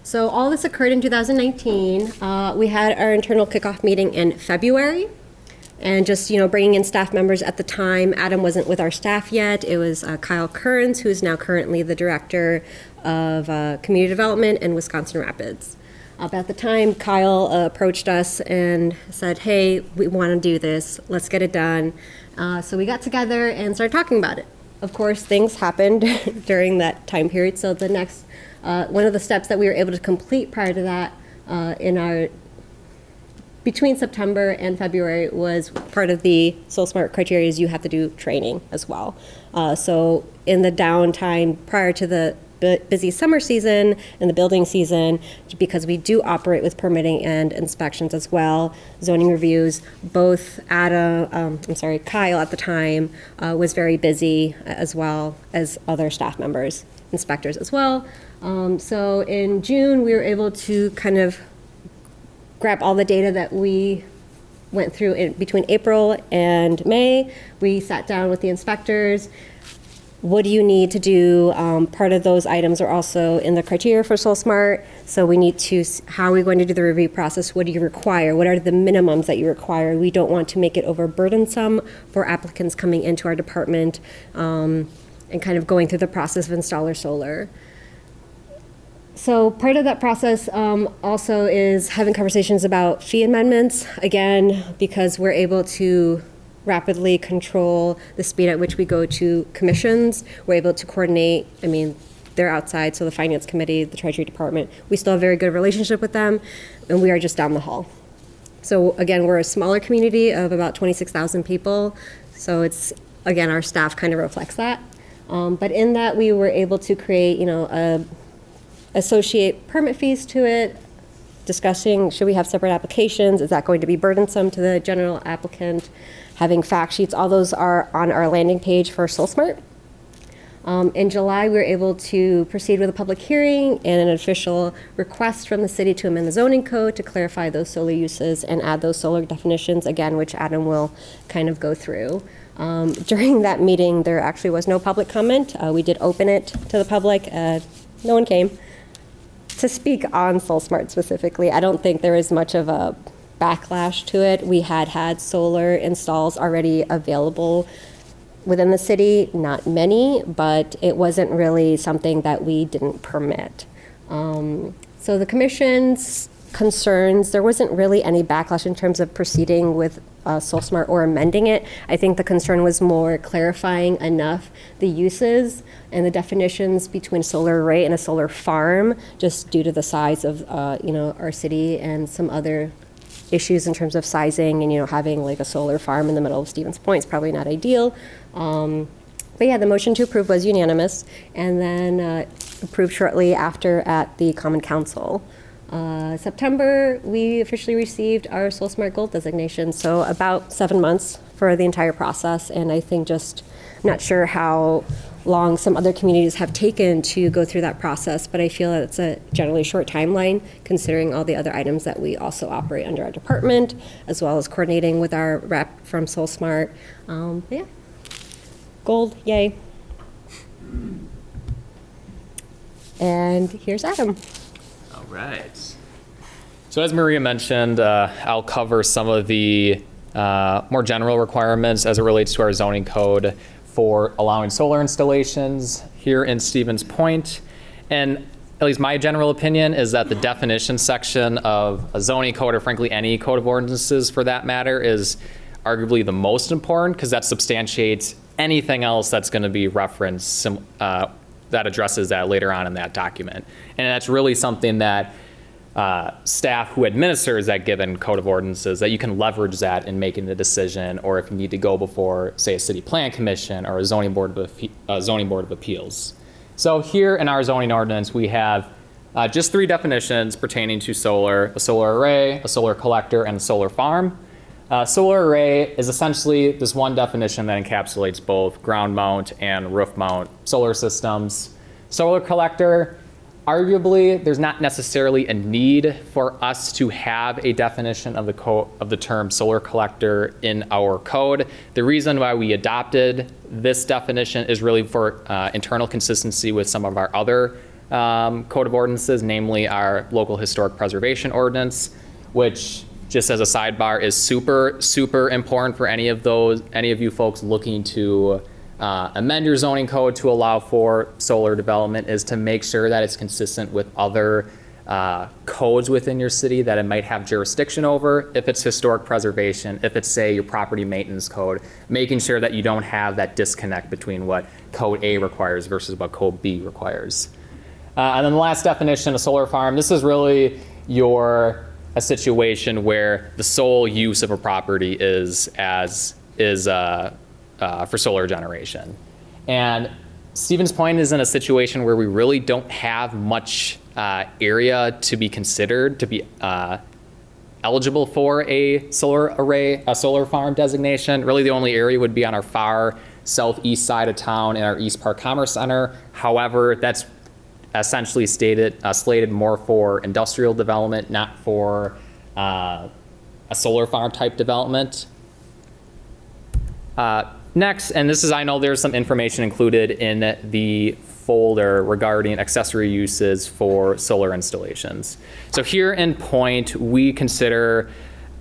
So all this occurred in 2019. We had our internal kickoff meeting in February. And just, bringing in staff members at the time. Adam wasn't with our staff yet. It was Kyle Kearns, who's now currently the director of community development in Wisconsin Rapids. But at the time, Kyle approached us and said, hey, we want to do this. Let's get it done. So we got together and started talking about it. Of course, things happened during that time period. So the next, one of the steps that we were able to complete prior to that between September and February was part of the SoulSmart criteria is you have to do training as well. So in the downtime prior to the busy summer season and the building season, because we do operate with permitting and inspections as well, zoning reviews, both Kyle at the time was very busy, as well as other staff members, inspectors as well. So in June, we were able to kind of grab all the data that we went through between April and May. We sat down with the inspectors. What do you need to do? Part of those items are also in the criteria for SoulSmart. So we need to, how are we going to do the review process? What do you require? What are the minimums that you require? We don't want to make it overburdensome for applicants coming into our department and kind of going through the process of installer solar. So part of that process also is having conversations about fee amendments, again, because we're able to rapidly control the speed at which we go to commissions. We're able to coordinate, they're outside, so the Finance Committee, the Treasury Department, we still have a very good relationship with them, and we are just down the hall. So again, we're a smaller community of about 26,000 people, so it's, again, our staff kind of reflects that. But in that, we were able to create, associate permit fees to it, discussing, should we have separate applications? Is that going to be burdensome to the general applicant? Having fact sheets, all those are on our landing page for SoulSmart. In July, we were able to proceed with a public hearing and an official request from the city to amend the zoning code to clarify those solar uses and add those solar definitions, again, which Adam will kind of go through. During that meeting, there actually was no public comment. We did open it to the public. No one came to speak on SoulSmart specifically. I don't think there was much of a backlash to it. We had solar installs already available within the city, not many, but it wasn't really something that we didn't permit. So the commission's concerns, there wasn't really any backlash in terms of proceeding with SoulSmart or amending it. I think the concern was more clarifying enough the uses and the definitions between solar array and a solar farm, just due to the size of our city and some other issues in terms of sizing, and having like a solar farm in the middle of Stevens Point is probably not ideal. But yeah, the motion to approve was unanimous, and then approved shortly after at the Common Council. September, we officially received our SoulSmart Gold designation, so about 7 months for the entire process, and I think I'm not sure how long some other communities have taken to go through that process, but I feel that it's a generally short timeline considering all the other items that we also operate under our department, as well as coordinating with our rep from SoulSmart. Yeah, gold, yay. And here's Adam. All right. So as Maria mentioned, I'll cover some of the more general requirements as it relates to our zoning code for allowing solar installations here in Stevens Point. And at least my general opinion is that the definition section of a zoning code, or frankly any code of ordinances for that matter, is arguably the most important, because that substantiates anything else that's going to be referenced that addresses that later on in that document. And that's really something that staff who administers that given code of ordinances, that you can leverage that in making the decision, or if you need to go before, say, a city plan commission or a zoning board of appeals. So here in our zoning ordinance, we have just 3 definitions pertaining to solar: a solar array, a solar collector, and a solar farm. Solar array is essentially this one definition that encapsulates both ground mount and roof mount solar systems. Solar collector, arguably, there's not necessarily a need for us to have a definition of the term solar collector in our code. The reason why we adopted this definition is really for internal consistency with some of our other code of ordinances, namely our local historic preservation ordinance, which, just as a sidebar, is super, super important for any of you folks looking to amend your zoning code to allow for solar development, is to make sure that it's consistent with other codes within your city that it might have jurisdiction over. If it's historic preservation, if it's, say, your property maintenance code, making sure that you don't have that disconnect between what code A requires versus what code B requires. And then the last definition, a solar farm, this is really a situation where the sole use of a property is for solar generation. And Stevens Point is in a situation where we really don't have much area to be considered to be eligible for a solar array, a solar farm designation. Really the only area would be on our far southeast side of town in our East Park Commerce Center. However, that's essentially slated more for industrial development, not for a solar farm type development. Next, and this is, I know there's some information included in the folder regarding accessory uses for solar installations. So here in Point, we consider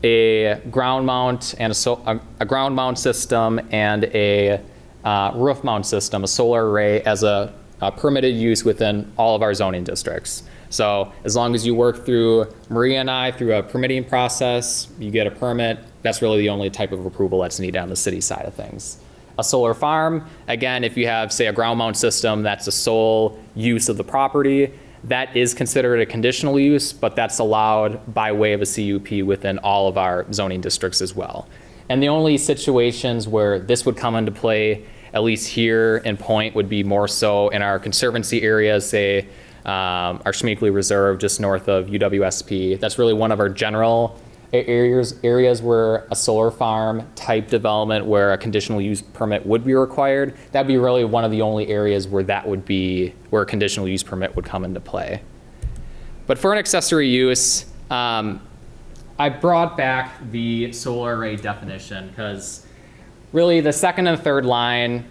a ground mount and a ground mount system and a roof mount system, a solar array, as a permitted use within all of our zoning districts. So as long as you work through Maria and I through a permitting process, you get a permit. That's really the only type of approval that's needed on the city side of things. A solar farm, again, if you have, say, a ground mount system, that's the sole use of the property. That is considered a conditional use, but that's allowed by way of a CUP within all of our zoning districts as well. And the only situations where this would come into play, at least here in Point, would be more so in our conservancy areas, say our Schmeekley Reserve just north of UWSP. That's really one of our general areas where a solar farm type development where a conditional use permit would be required. That'd be really one of the only areas where that would be where a conditional use permit would come into play. But for an accessory use, I brought back the solar array definition because really the second and third line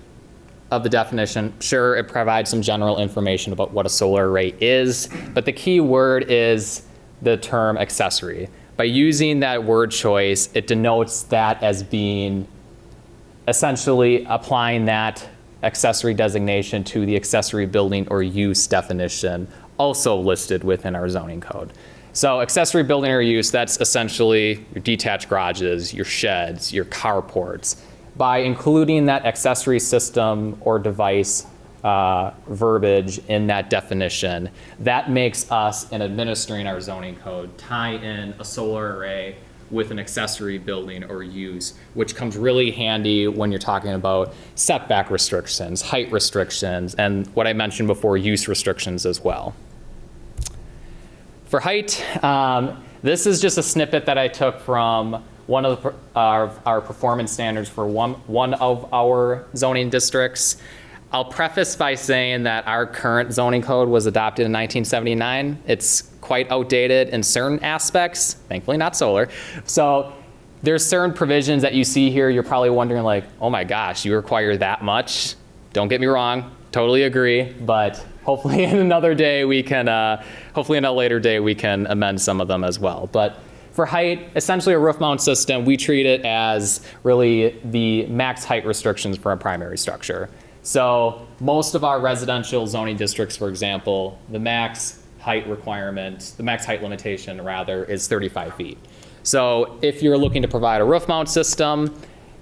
of the definition, sure, it provides some general information about what a solar array is, but the key word is the term accessory. By using that word choice, it denotes that as being essentially applying that accessory designation to the accessory building or use definition also listed within our zoning code. So accessory building or use, that's essentially your detached garages, your sheds, your carports. By including that accessory system or device verbiage in that definition, that makes us, in administering our zoning code, tie in a solar array with an accessory building or use, which comes really handy when you're talking about setback restrictions, height restrictions, and what I mentioned before, use restrictions as well. For height, this is just a snippet that I took from one of our performance standards for one of our zoning districts. I'll preface by saying that our current zoning code was adopted in 1979. It's quite outdated in certain aspects, thankfully not solar. So there's certain provisions that you see here, you're probably wondering like, oh my gosh, you require that much? Don't get me wrong, totally agree, but hopefully in another day we can, hopefully in a later day we can amend some of them as well. But for height, essentially a roof mount system, we treat it as really the max height restrictions for a primary structure. So most of our residential zoning districts, for example, the max height requirement, the max height limitation rather, is 35 feet. So if you're looking to provide a roof mount system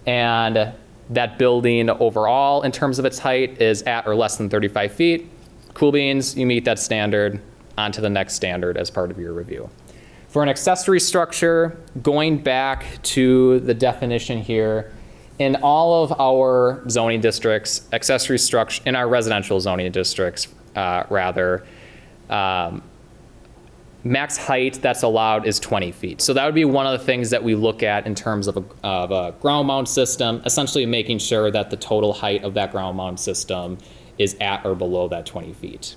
and that building overall in terms of its height is at or less than 35 feet, cool beans, you meet that standard, on to the next standard as part of your review. For an accessory structure, going back to the definition here, in all of our zoning districts, accessory structure, in our residential zoning districts, max height that's allowed is 20 feet. So that would be one of the things that we look at in terms of a ground mount system, essentially making sure that the total height of that ground mount system is at or below that 20 feet.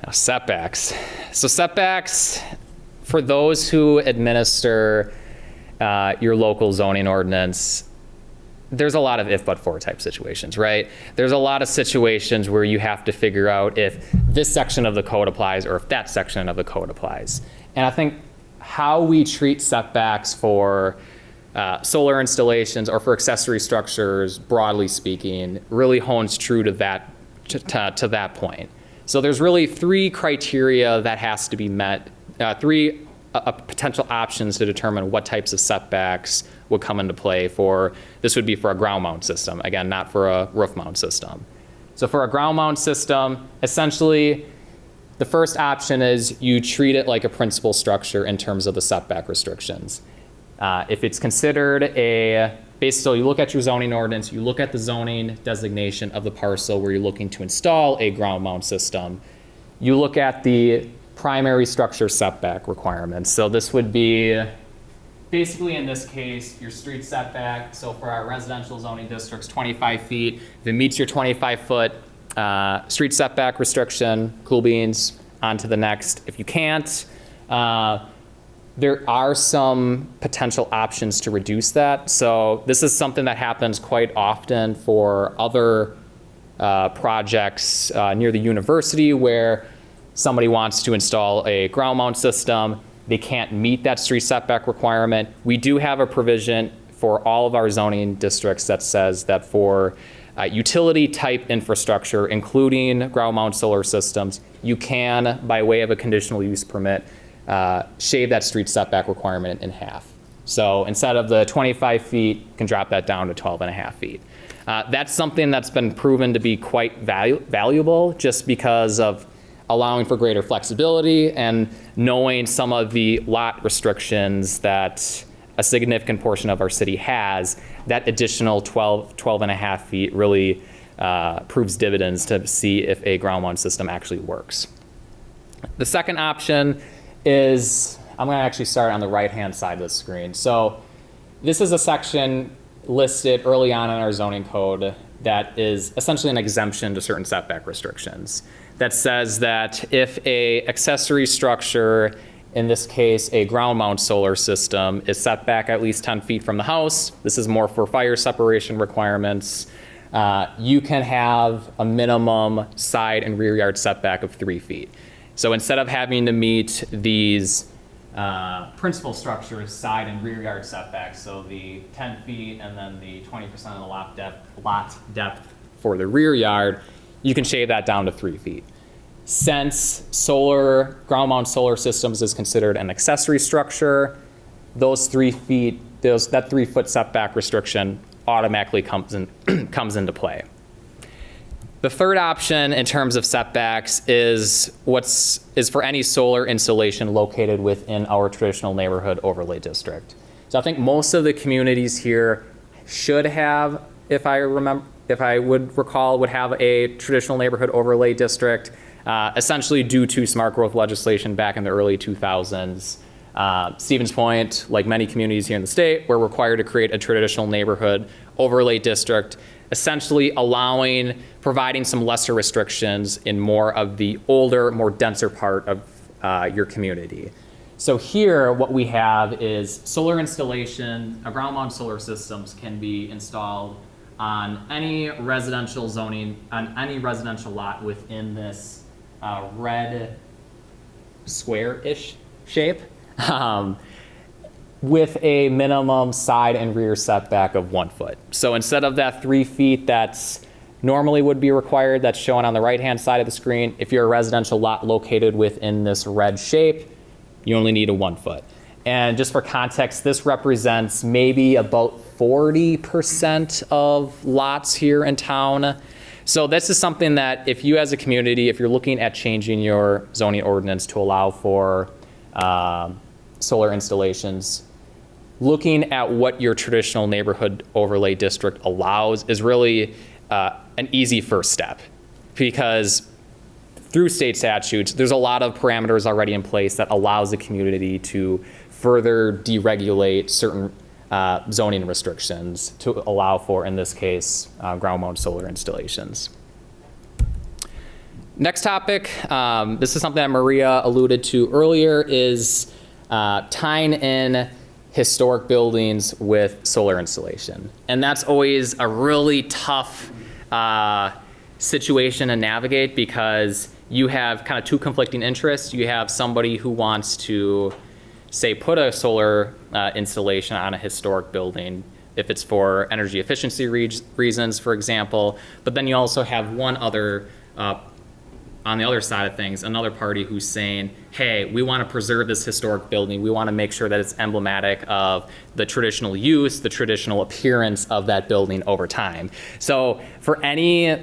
Now setbacks. So setbacks, for those who administer your local zoning ordinance, there's a lot of if but for type situations, right? There's a lot of situations where you have to figure out if this section of the code applies or if that section of the code applies. And I think how we treat setbacks for solar installations or for accessory structures, broadly speaking, really hones true to that, to that point. So there's really three criteria that has to be met, three potential options to determine what types of setbacks would come into play for, this would be for a ground mount system, again, not for a roof mount system. So for a ground mount system, essentially, the first option is you treat it like a principal structure in terms of the setback restrictions. If it's considered so you look at your zoning ordinance, you look at the zoning designation of the parcel where you're looking to install a ground mount system, you look at the primary structure setback requirements. So this would be, basically in this case, your street setback. So for our residential zoning districts, 25 feet. If it meets your 25-foot street setback restriction, cool beans, on to the next. If you can't, there are some potential options to reduce that. So this is something that happens quite often for other projects near the university where somebody wants to install a ground mount system. They can't meet that street setback requirement. We do have a provision for all of our zoning districts that says that for utility type infrastructure, including ground mount solar systems, you can, by way of a conditional use permit, shave that street setback requirement in half. So instead of the 25 feet, you can drop that down to 12 and a half feet. That's something that's been proven to be quite valuable just because of allowing for greater flexibility and knowing some of the lot restrictions that a significant portion of our city has. That additional 12 and a half feet really proves dividends to see if a ground mount system actually works. The second option is, I'm going to actually start on the right-hand side of the screen. So this is a section listed early on in our zoning code that is essentially an exemption to certain setback restrictions. That says that if a accessory structure, in this case a ground mount solar system, is set back at least 10 feet from the house, this is more for fire separation requirements, you can have a minimum side and rear yard setback of 3 feet. So instead of having to meet these principal structures side and rear yard setbacks, so the 10 feet and then the 20% of the lot depth for the rear yard, you can shave that down to 3 feet. Since ground mount solar systems is considered an accessory structure, those 3 feet, that 3 foot setback restriction automatically comes into play. The third option in terms of setbacks is for any solar installation located within our traditional neighborhood overlay district. So I think most of the communities here should have, if I would recall, would have a traditional neighborhood overlay district, essentially due to smart growth legislation back in the early 2000s. Stevens Point, like many communities here in the state, were required to create a traditional neighborhood overlay district, essentially providing some lesser restrictions in more of the older, more denser part of your community. So here, what we have is solar installation, ground mount solar systems can be installed on any residential zoning, on any residential lot within this red square-ish shape, with a minimum side and rear setback of 1 foot. So instead of that 3 feet that's normally would be required, that's shown on the right-hand side of the screen, if you're a residential lot located within this red shape, you only need a 1 foot. And just for context, this represents maybe about 40% of lots here in town. So this is something that if you as a community, if you're looking at changing your zoning ordinance to allow for solar installations, looking at what your traditional neighborhood overlay district allows is really an easy first step, because through state statutes, there's a lot of parameters already in place that allows the community to further deregulate certain zoning restrictions to allow for, in this case, ground mount solar installations. Next topic, this is something that Maria alluded to earlier, is tying in historic buildings with solar installation. And that's always a really tough situation to navigate, because you have kind of two conflicting interests. You have somebody who wants to, say, put a solar installation on a historic building, if it's for energy efficiency reasons, for example. But then you also have one other, on the other side of things, another party who's saying, hey, we want to preserve this historic building. We want to make sure that it's emblematic of the traditional use, the traditional appearance of that building over time. So for any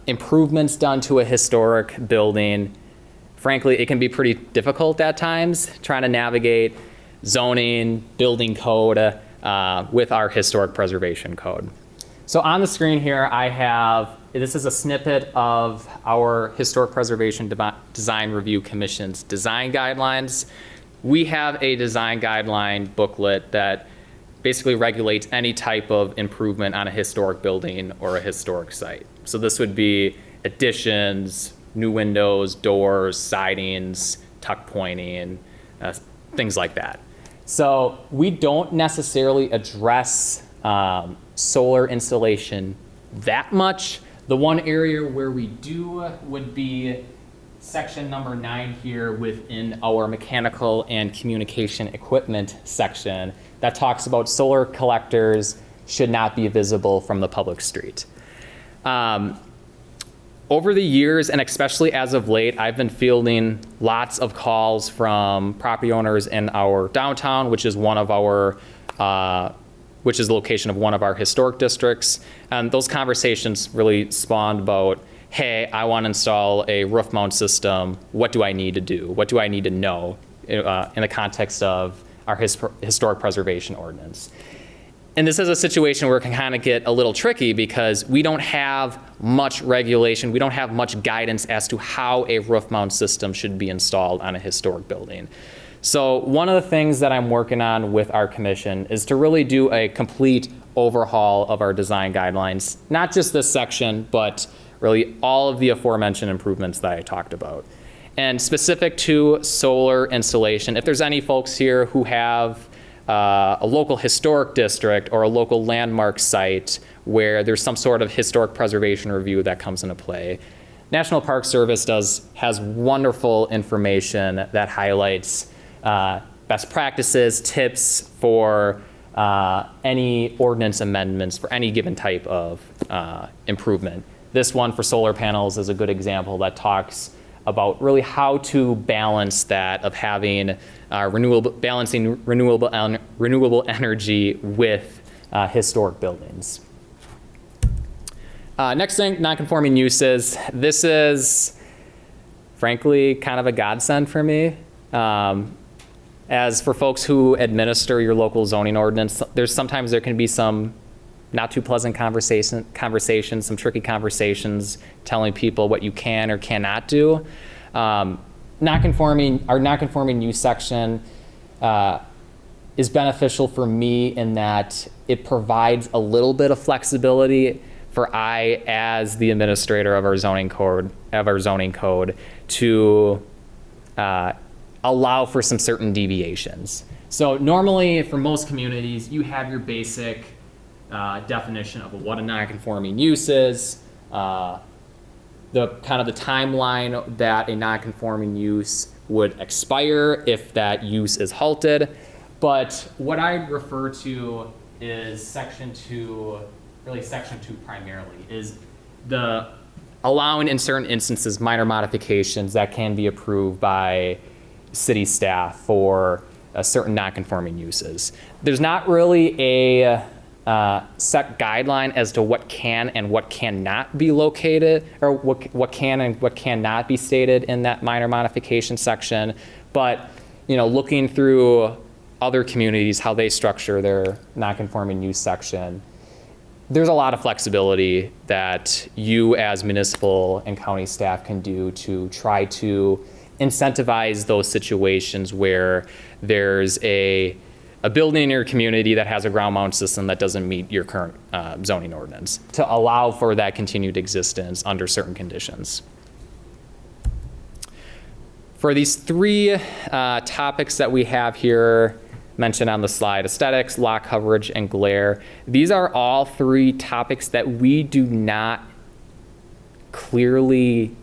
improvements done to a historic building, frankly, it can be pretty difficult at times trying to navigate zoning, building code with our historic preservation code. So on the screen here, this is a snippet of our Historic Preservation Design Review Commission's design guidelines. We have a design guideline booklet that basically regulates any type of improvement on a historic building or a historic site. So this would be additions, new windows, doors, sidings, tuck pointing, things like that. So we don't necessarily address solar installation that much. The one area where we do would be section number 9 here within our mechanical and communication equipment section that talks about solar collectors should not be visible from the public street. over the years, and especially as of late, I've been fielding lots of calls from property owners in our downtown, which is one of our, which is the location of one of our historic districts. And those conversations really spawned about, hey, I want to install a roof mount system. What do I need to do? What do I need to know in the context of our historic preservation ordinance? And this is a situation where it can kind of get a little tricky because we don't have much regulation, we don't have much guidance as to how a roof mount system should be installed on a historic building. So one of the things that I'm working on with our commission is to really do a complete overhaul of our design guidelines, not just this section, but really all of the aforementioned improvements that I talked about. And specific to solar installation, if there's any folks here who have a local historic district or a local landmark site where there's some sort of historic preservation review that comes into play, National Park Service has wonderful information that highlights best practices, tips for any ordinance amendments for any given type of improvement. This one for solar panels is a good example that talks about really how to balance that of having balancing renewable energy with historic buildings. Next thing, non-conforming uses. This is, frankly, kind of a godsend for me. As for folks who administer your local zoning ordinance, sometimes there can be some not too pleasant conversations, some tricky conversations telling people what you can or cannot do. Our non-conforming use section is beneficial for me in that it provides a little bit of flexibility for I, as the administrator of our zoning code, to allow for some certain deviations. So normally, for most communities, you have your basic definition of what a non-conforming use is, the timeline that a non-conforming use would expire if that use is halted. But what I refer to is section 2, really section 2 primarily, is the allowing in certain instances minor modifications that can be approved by city staff for certain non-conforming uses. There's not really a set guideline as to what can and what cannot be located, or what can and what cannot be stated in that minor modification section. But looking through other communities, how they structure their non-conforming use section, there's a lot of flexibility that you as municipal and county staff can do to try to incentivize those situations where there's a building in your community that has a ground mount system that doesn't meet your current zoning ordinance, to allow for that continued existence under certain conditions. For these 3 topics that we have here mentioned on the slide, aesthetics, lot coverage, and glare, these are all 3 topics that we do not clearly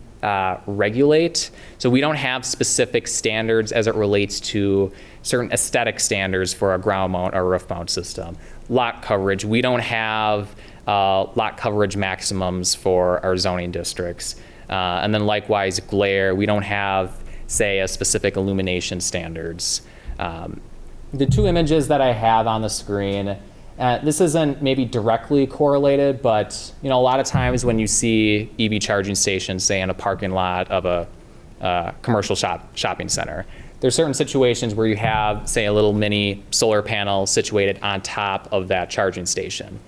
regulate. So we don't have specific standards as it relates to certain aesthetic standards for a ground mount or roof mount system. Lot coverage, we don't have lot coverage maximums for our zoning districts. And then likewise, glare, we don't have, say, a specific illumination standards. The 2 images that I have on the screen, this isn't maybe directly correlated, but a lot of times when you see EV charging stations, say in a parking lot of a commercial shopping center, there's certain situations where you have, say, a little mini solar panel situated on top of that charging station.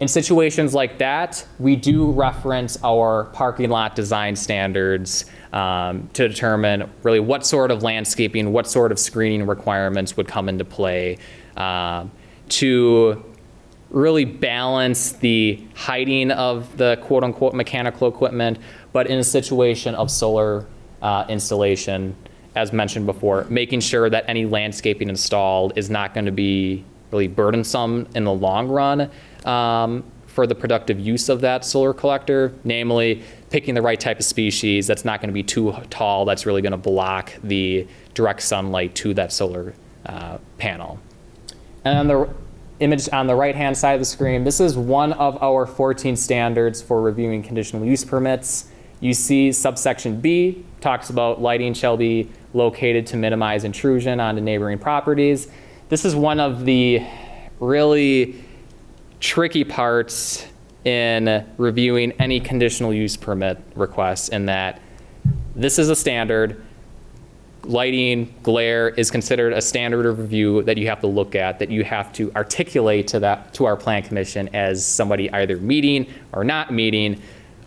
In situations like that, we do reference our parking lot design standards to determine really what sort of landscaping, what sort of screening requirements would come into play to really balance the hiding of the quote-unquote mechanical equipment, but in a situation of solar installation, as mentioned before, making sure that any landscaping installed is not going to be really burdensome in the long run for the productive use of that solar collector, namely picking the right type of species that's not going to be too tall, that's really going to block the direct sunlight to that solar panel. And on the image on the right-hand side of the screen, this is one of our 14 standards for reviewing conditional use permits. You see subsection B talks about lighting shall be located to minimize intrusion onto neighboring properties. This is one of the really tricky parts in reviewing any conditional use permit requests, in that this is a standard. Lighting, glare is considered a standard of review that you have to look at, that you have to articulate to our plan commission as somebody either meeting or not meeting,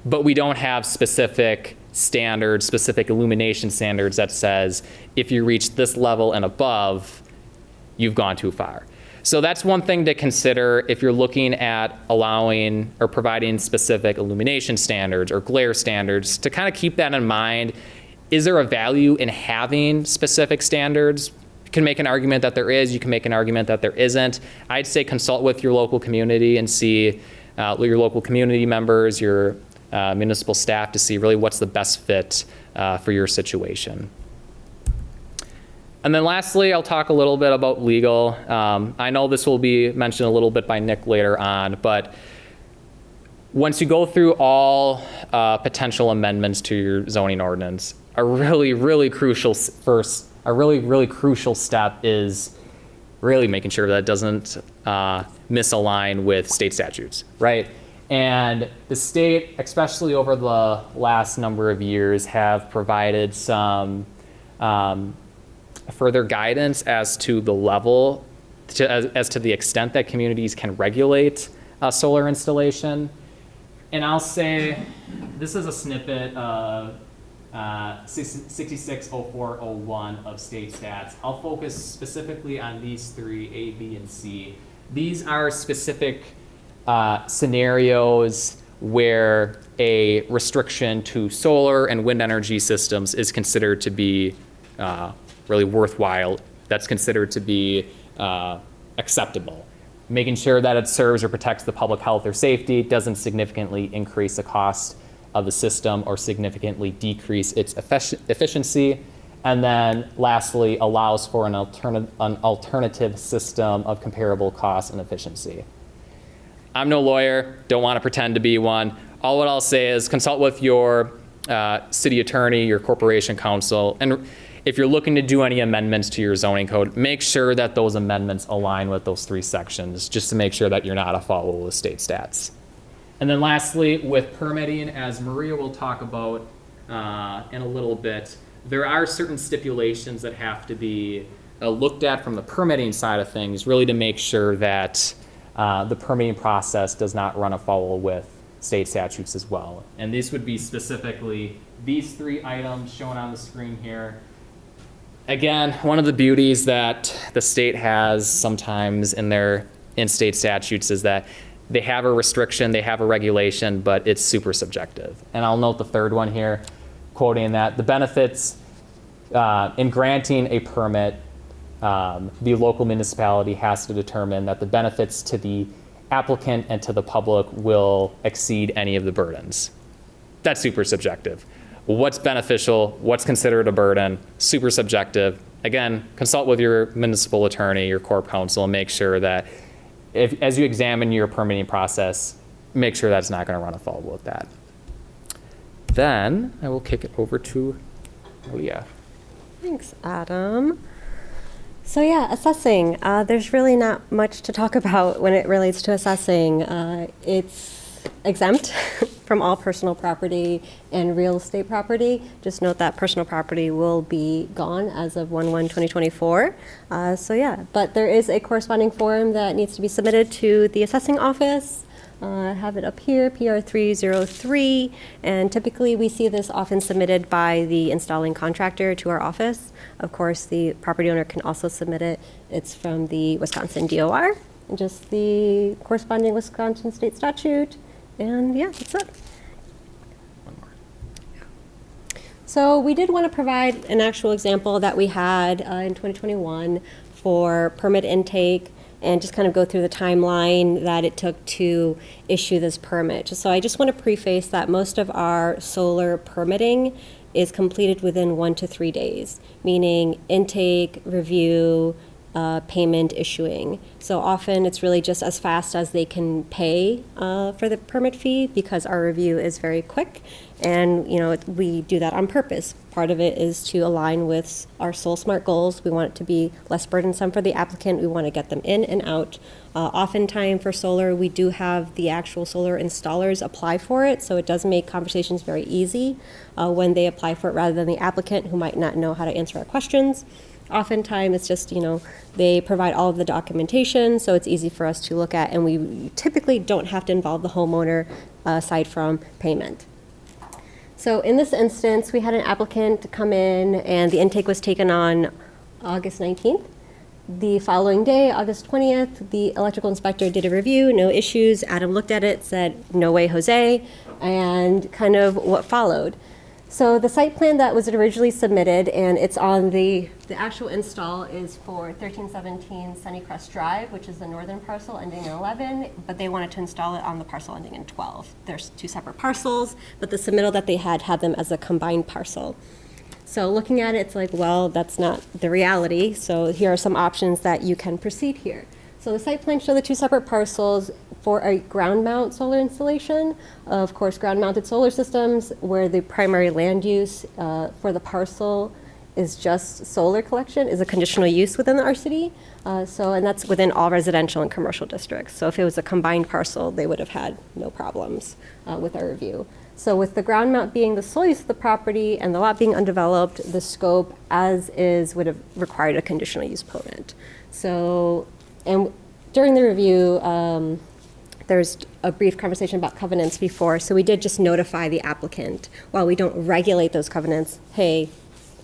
but we don't have specific standards, specific illumination standards that says if you reach this level and above, you've gone too far. So that's one thing to consider if you're looking at allowing or providing specific illumination standards or glare standards, to kind of keep that in mind. Is there a value in having specific standards? You can make an argument that there is, you can make an argument that there isn't. I'd say consult with your local community and see your local community members, your municipal staff, to see really what's the best fit for your situation. And then lastly, I'll talk a little bit about legal. I know this will be mentioned a little bit by Nick later on, but once you go through all potential amendments to your zoning ordinance, a really crucial step is really making sure that it doesn't misalign with state statutes, right? And the state, especially over the last number of years, have provided some further guidance as to the level, as to the extent that communities can regulate solar installation. And I'll say, this is a snippet of 660401 of state stats. I'll focus specifically on these three, A, B, and C. These are specific scenarios where a restriction to solar and wind energy systems is considered to be really worthwhile. That's considered to be acceptable. Making sure that it serves or protects the public health or safety, doesn't significantly increase the cost of the system or significantly decrease its efficiency. And then lastly, allows for an alternative system of comparable cost and efficiency. I'm no lawyer, don't want to pretend to be one. All what I'll say is consult with your city attorney, your corporation counsel, and if you're looking to do any amendments to your zoning code, make sure that those amendments align with those three sections, just to make sure that you're not afoul of state stats. And then lastly, with permitting, as Maria will talk about in a little bit, there are certain stipulations that have to be looked at from the permitting side of things, really to make sure that the permitting process does not run afoul with state statutes as well. And these would be specifically these three items shown on the screen here. Again, one of the beauties that the state has sometimes in their in-state statutes is that they have a restriction, they have a regulation, but it's super subjective. And I'll note the third one here, quoting that the benefits in granting a permit, the local municipality has to determine that the benefits to the applicant and to the public will exceed any of the burdens. That's super subjective. What's beneficial, what's considered a burden, super subjective. Again, consult with your municipal attorney, your corp counsel, and make sure that as you examine your permitting process, make sure that's not going to run afoul with that. Then I will kick it over to Maria. Thanks, Adam. So yeah, assessing. There's really not much to talk about when it relates to assessing. It's exempt from all personal property and real estate property. Just note that personal property will be gone as of 1/1/2024. So yeah, but there is a corresponding form that needs to be submitted to the assessing office. I have it up here, PR 303, and typically we see this often submitted by the installing contractor to our office. Of course, the property owner can also submit it. It's from the Wisconsin DOR, and just the corresponding Wisconsin state statute, and yeah, that's it. So we did want to provide an actual example that we had in 2021 for permit intake, and just kind of go through the timeline that it took to issue this permit. So I just want to preface that most of our solar permitting is completed within 1 to 3 days, meaning intake, review, payment issuing. So often it's really just as fast as they can pay for the permit fee, because our review is very quick, and we do that on purpose. Part of it is to align with our Soul Smart goals. We want it to be less burdensome for the applicant. We want to get them in and out. Oftentimes for solar, we do have the actual solar installers apply for it, so it does make conversations very easy when they apply for it, rather than the applicant who might not know how to answer our questions. Oftentimes, it's just, they provide all of the documentation, so it's easy for us to look at, and we typically don't have to involve the homeowner aside from payment. So in this instance, we had an applicant come in, and the intake was taken on August 19th. The following day, August 20th, the electrical inspector did a review, no issues. Adam looked at it, said, "No way, Jose," and kind of what followed. So the site plan that was originally submitted, and it's on the actual install is for 1317 Sunnycrest Drive, which is the northern parcel ending in 11, but they wanted to install it on the parcel ending in 12. There's two separate parcels, but the submittal that they had them as a combined parcel. So looking at it, it's like, well, that's not the reality. So here are some options that you can proceed here. So the site plan shows the two separate parcels for a ground mount solar installation. Of course, ground mounted solar systems where the primary land use for the parcel is just solar collection is a conditional use within the RCD. And that's within all residential and commercial districts. So if it was a combined parcel, they would have had no problems with our review. So with the ground mount being the sole use of the property and the lot being undeveloped, the scope as is would have required a conditional use permit. So, and during the review, there's a brief conversation about covenants before, so we did just notify the applicant. While we don't regulate those covenants, hey,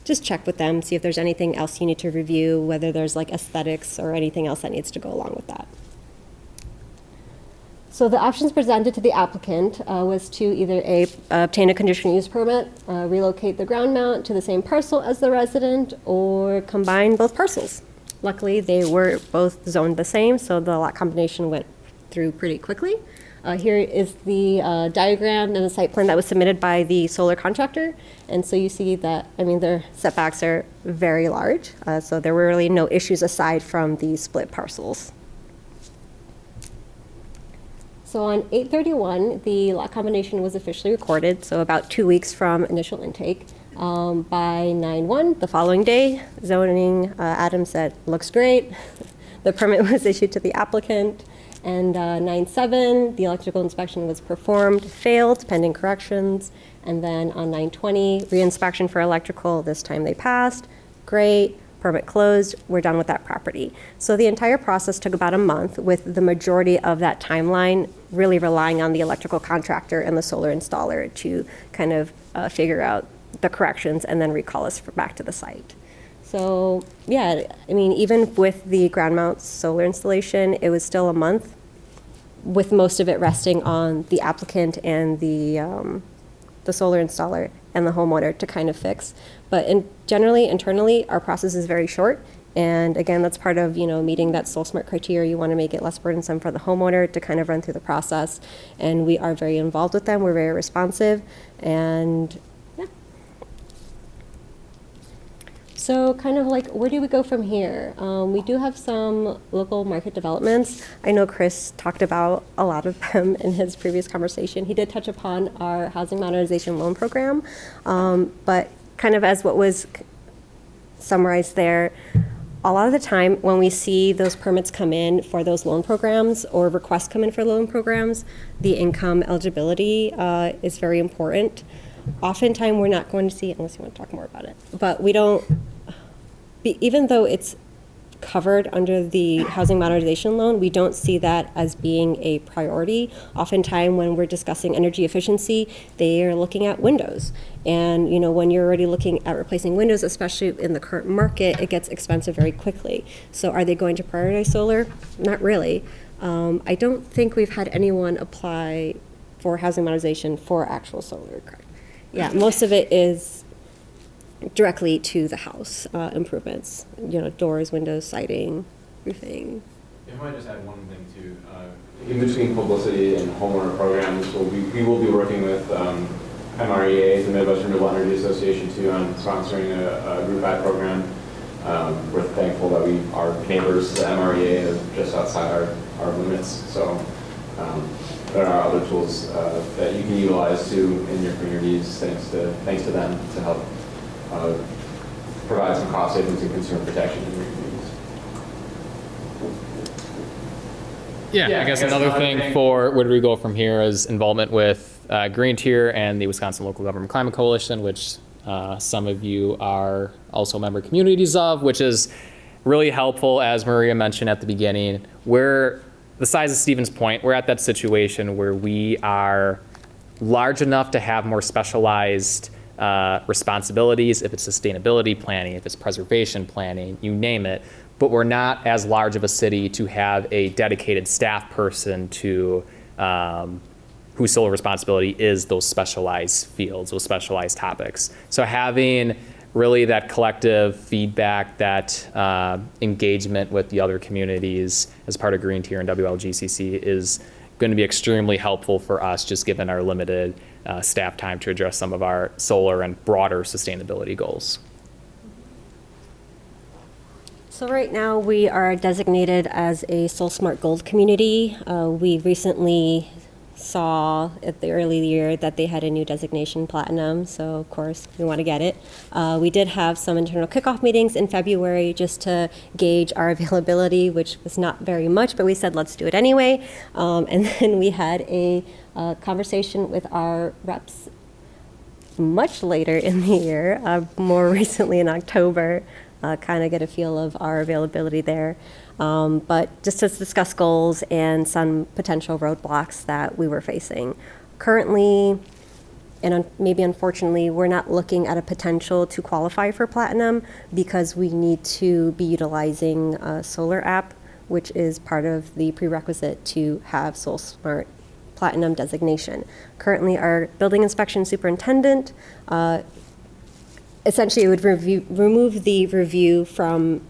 just check with them, see if there's anything else you need to review, whether there's like aesthetics or anything else that needs to go along with that. So the options presented to the applicant was to either obtain a conditional use permit, relocate the ground mount to the same parcel as the resident, or combine both parcels. Luckily, they were both zoned the same, so the lot combination went through pretty quickly. Here is the diagram and the site plan that was submitted by the solar contractor. And so you see that, their setbacks are very large. So there were really no issues aside from the split parcels. So on 8/31, the lot combination was officially recorded, so about 2 weeks from initial intake. By 9/1, the following day, zoning, Adam said, looks great. The permit was issued to the applicant. And 9/7, the electrical inspection was performed, failed, pending corrections. And then on 9/20, reinspection for electrical, this time they passed. Great, permit closed, we're done with that property. So the entire process took about a month, with the majority of that timeline really relying on the electrical contractor and the solar installer to kind of figure out the corrections and then recall us back to the site. So yeah, even with the ground mount solar installation, it was still a month, with most of it resting on the applicant and the solar installer and the homeowner to kind of fix. But generally, internally, our process is very short. And again, that's part of meeting that Soul Smart criteria. You want to make it less burdensome for the homeowner to kind of run through the process. And we are very involved with them. We're very responsive. And yeah. So kind of like, where do we go from here? We do have some local market developments. I know Chris talked about a lot of them in his previous conversation. He did touch upon our housing modernization loan program, but kind of as what was summarized there, a lot of the time when we see those permits come in for those loan programs or requests come in for loan programs, the income eligibility is very important. Oftentimes we're not going to see, unless you want to talk more about it, but we don't, even though it's covered under the housing modernization loan, we don't see that as being a priority. Oftentimes when we're discussing energy efficiency, they are looking at windows. And when you're already looking at replacing windows, especially in the current market, it gets expensive very quickly. So are they going to prioritize solar? Not really. I don't think we've had anyone apply for housing modernization for actual solar. Yeah, most of it is directly to the house improvements, doors, windows, siding, roofing. If I might just add one thing too, in between publicity and homeowner programs, we will be working with MREA, the Midwest Renewable Energy Association, too, on sponsoring a group ad program We're thankful that our neighbors, the MREA, are just outside our limits. So there are other tools that you can utilize too in your communities, thanks to them, to help provide some cost savings and consumer protection in your communities. Yeah, I guess another thing for where do we go from here is involvement with Green Tier and the Wisconsin Local Government Climate Coalition, which some of you are also member communities of, which is really helpful, as Maria mentioned at the beginning. We're the size of Stevens Point, we're at that situation where we are large enough to have more specialized responsibilities, if it's sustainability planning, if it's preservation planning, you name it, but we're not as large of a city to have a dedicated staff person to whose sole responsibility is those specialized fields, those specialized topics. So having really that collective feedback, that engagement with the other communities as part of Green Tier and WLGCC is going to be extremely helpful for us, just given our limited staff time to address some of our solar and broader sustainability goals. So right now we are designated as a SolSmart Gold community. We recently saw at the early year that they had a new designation, Platinum, so of course we want to get it. We did have some internal kickoff meetings in February just to gauge our availability, which was not very much, but we said let's do it anyway. And then we had a conversation with our reps much later in the year, more recently in October, kind of get a feel of our availability there. But just to discuss goals and some potential roadblocks that we were facing. Currently, and maybe unfortunately, we're not looking at a potential to qualify for Platinum because we need to be utilizing a solar app, which is part of the prerequisite to have SolSmart Platinum designation. Currently, our building inspection superintendent essentially would remove the review from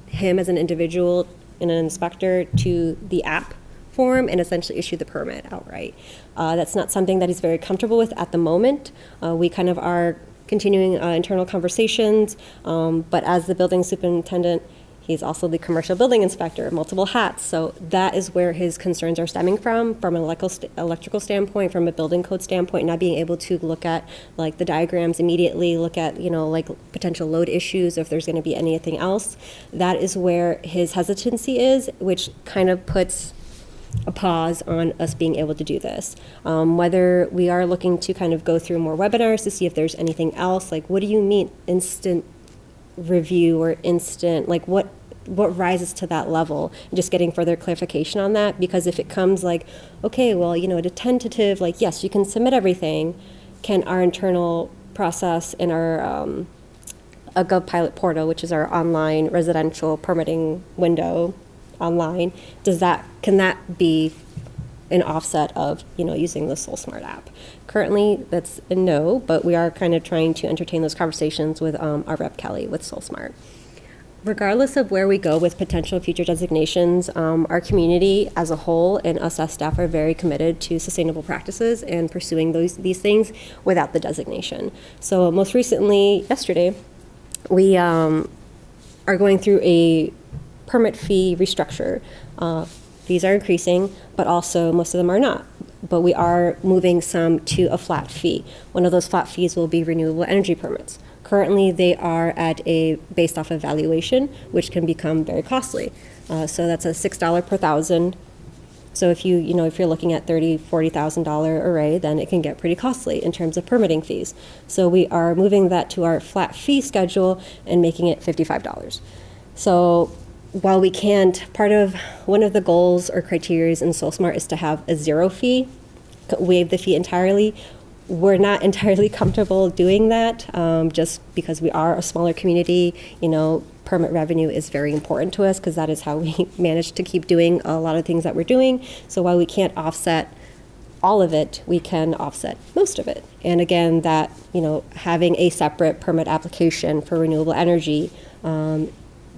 him as an individual and an inspector to the app form and essentially issue the permit outright. That's not something that he's very comfortable with at the moment. We kind of are continuing internal conversations, but as the building superintendent, he's also the commercial building inspector, multiple hats. So that is where his concerns are stemming from an electrical standpoint, from a building code standpoint, not being able to look at like the diagrams immediately, look at, like potential load issues, if there's gonna be anything else. That is where his hesitancy is, which kind of puts a pause on us being able to do this. Whether we are looking to kind of go through more webinars to see if there's anything else, like what do you mean instant review or instant, like what rises to that level, and just getting further clarification on that. Because if it comes like, okay, well, at a tentative, like, yes, you can submit everything, can our internal process in our a GovPilot portal, which is our online residential permitting window online, can that be an offset of using the SolSmart app? Currently, that's a no, but we are kind of trying to entertain those conversations with our rep Kelly with SolSmart. Regardless of where we go with potential future designations, our community as a whole and us as staff are very committed to sustainable practices and pursuing these things without the designation. So most recently, yesterday, we are going through a permit fee restructure. These are increasing, but also most of them are not. But we are moving some to a flat fee. One of those flat fees will be renewable energy permits. Currently, they are at based off of valuation, which can become very costly. So that's a $6 per thousand. So if if you're looking at $30,000, $40,000 array, then it can get pretty costly in terms of permitting fees. So we are moving that to our flat fee schedule and making it $55. So while we can't, one of the goals or criteria in SolSmart is to have a zero fee, waive the fee entirely. We're not entirely comfortable doing that, just because we are a smaller community. Permit revenue is very important to us because that is how we manage to keep doing a lot of things that we're doing. So while we can't offset all of it, we can offset most of it. And again, that, having a separate permit application for renewable energy,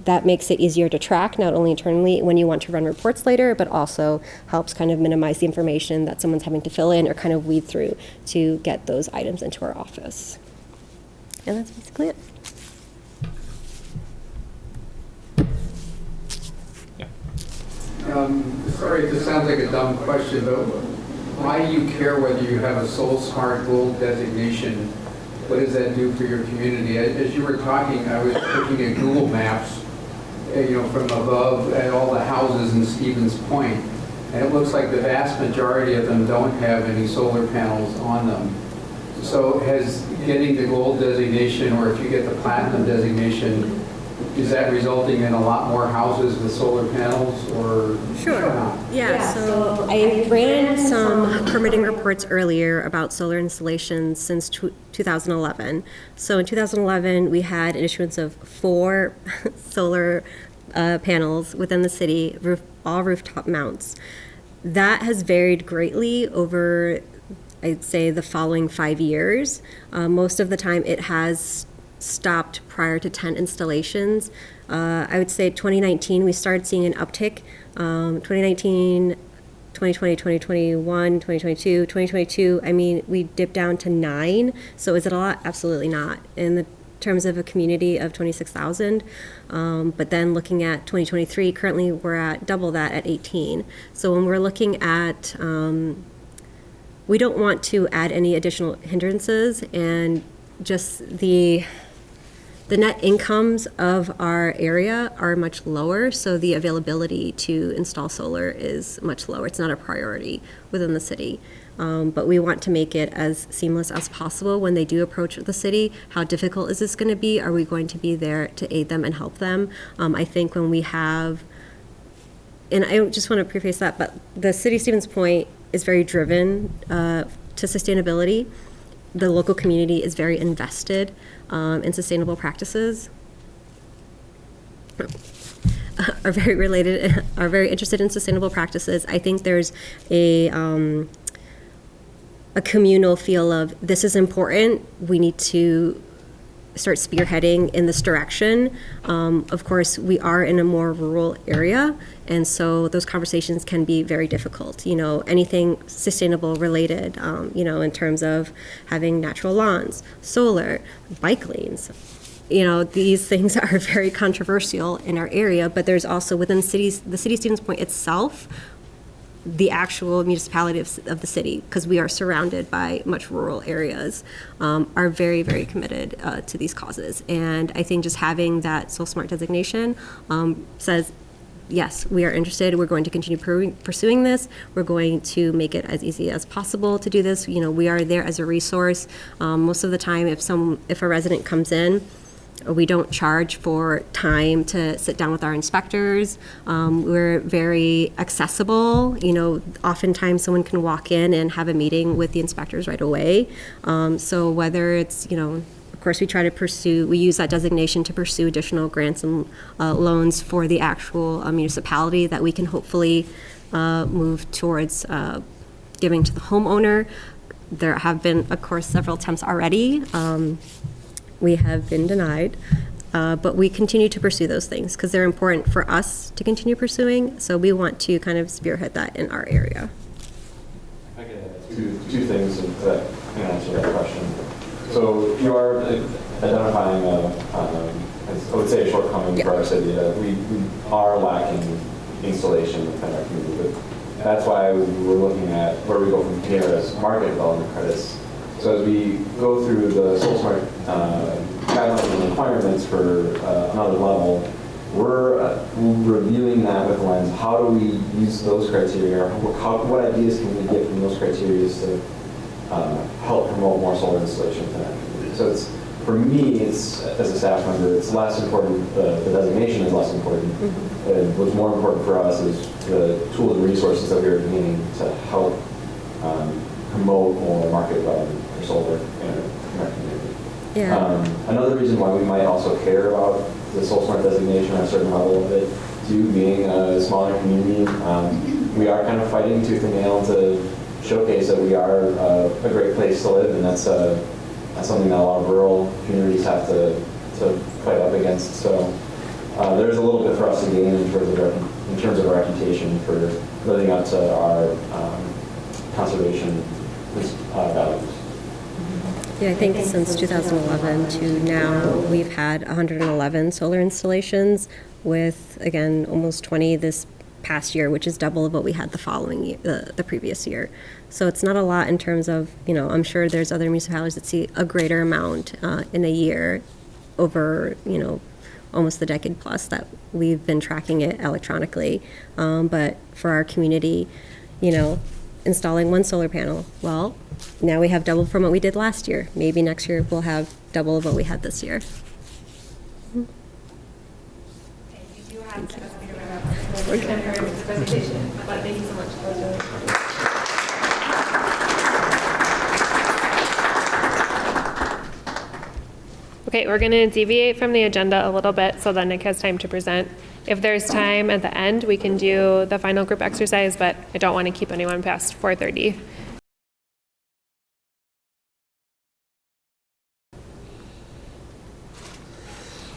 that makes it easier to track, not only internally when you want to run reports later, but also helps kind of minimize the information that someone's having to fill in or kind of weed through to get those items into our office. And that's basically it. Sorry, this sounds like a dumb question, but why do you care whether you have a Soul Smart Gold designation? What does that do for your community? As you were talking, I was looking at Google Maps, from above at all the houses in Stevens Point, and it looks like the vast majority of them don't have any solar panels on them. So has getting the gold designation, or if you get the platinum designation, is that resulting in a lot more houses with solar panels, or not? Yeah, so I ran some permitting reports earlier about solar installations since 2011. So in 2011, we had an issuance of 4 solar panels within the city, all rooftop mounts. That has varied greatly over, I'd say, the following 5 years. Most of the time it has stopped prior to 10 installations. I would say 2019, we started seeing an uptick. 2019, 2020, 2021, 2022, 2022, I mean, we dipped down to 9. So is it a lot? Absolutely not. In the terms of a community of 26,000. But then looking at 2023, currently we're at double that at 18. So when we're looking at, we don't want to add any additional hindrances, and just the net incomes of our area are much lower, so the availability to install solar is much lower. It's not a priority within the city. But we want to make it as seamless as possible when they do approach the city. How difficult is this going to be? Are we going to be there to aid them and help them? I think when we have, and I just want to preface that, but the city of Stevens Point is very driven to sustainability. The local community is very invested in sustainable practices, are very interested in sustainable practices. I think there's a communal feel of this is important. We need to start spearheading in this direction. Of course, we are in a more rural area, and so those conversations can be very difficult. Anything sustainable related, in terms of having natural lawns, solar, bike lanes. These things are very controversial in our area, but there's also within the city of Stevens Point itself, the actual municipality of the city, because we are surrounded by much rural areas, are very, very committed to these causes. And I think just having that Soul Smart designation says, yes, we are interested. We're going to continue pursuing this. We're going to make it as easy as possible to do this. We are there as a resource. Most of the time, if a resident comes in, we don't charge for time to sit down with our inspectors. We're very accessible. Oftentimes someone can walk in and have a meeting with the inspectors right away. So whether it's, of course, we use that designation to pursue additional grants and loans for the actual municipality that we can hopefully move towards giving to the homeowner. There have been, of course, several attempts already. We have been denied, but we continue to pursue those things because they're important for us to continue pursuing. So we want to kind of spearhead that in our area. I can add two things that can answer that question. So you are identifying, I would say, a shortcoming for our city. We are lacking installation within our community, but that's why we were looking at where we go from here as market development credits. So as we go through the Soul Smart guidelines and requirements for another level, we're reviewing that with the lens, how do we use those criteria, what ideas can we get from those criteria to help promote more solar installation within our community. So for me, as a staff member, it's less important, the designation is less important. And what's more important for us is the tools and resources that we are gaining to help promote more market development for solar in our community. Yeah. Another reason why we might also care about the Soul Smart designation on a certain level of it, too, being a smaller community, we are kind of fighting tooth and nail to showcase that we are a great place to live, and that's something that a lot of rural communities have to fight up against. So there's a little bit for us to gain in terms of our reputation for living up to our conservation values. Yeah, I think since 2011 to now, we've had 111 solar installations with, again, almost 20 this past year, which is double of what we had the following year, the previous year. So it's not a lot in terms of, I'm sure there's other municipalities that see a greater amount in a year over, almost the decade plus that we've been tracking it electronically. But for our community, installing one solar panel, well, now we have double from what we did last year. Maybe next year we'll have double of what we had this year. We're going to hurry with the presentation, but thank you so much. Okay, we're going to deviate from the agenda a little bit so that Nick has time to present. If there's time at the end, we can do the final group exercise, but I don't want to keep anyone past 4:30.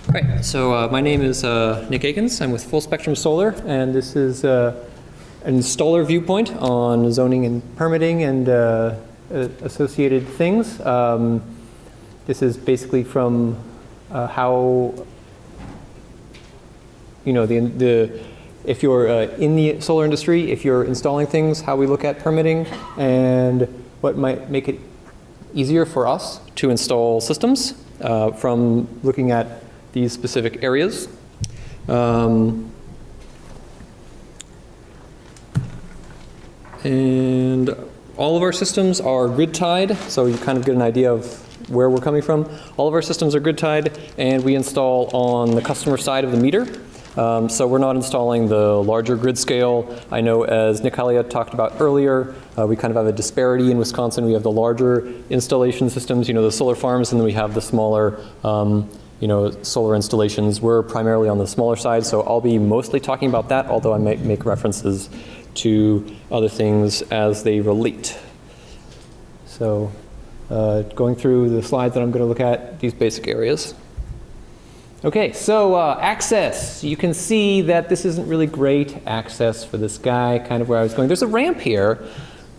Right, so my name is Nick Akins. I'm with Full Spectrum Solar, and this is an installer viewpoint on zoning and permitting and associated things. This is basically from how, if you're in the solar industry, if you're installing things, how we look at permitting, and what might make it easier for us to install systems from looking at these specific areas. And all of our systems are grid tied, so you kind of get an idea of where we're coming from. All of our systems are grid tied, and we install on the customer side of the meter. So we're not installing the larger grid scale. I know, as Nick Halia talked about earlier, we kind of have a disparity in Wisconsin. We have the larger installation systems, the solar farms, and then we have the smaller solar installations. We're primarily on the smaller side, so I'll be mostly talking about that, although I might make references to other things as they relate. So going through the slides that I'm going to look at, these basic areas. Okay, so access. You can see that this isn't really great access for this guy, kind of where I was going. There's a ramp here,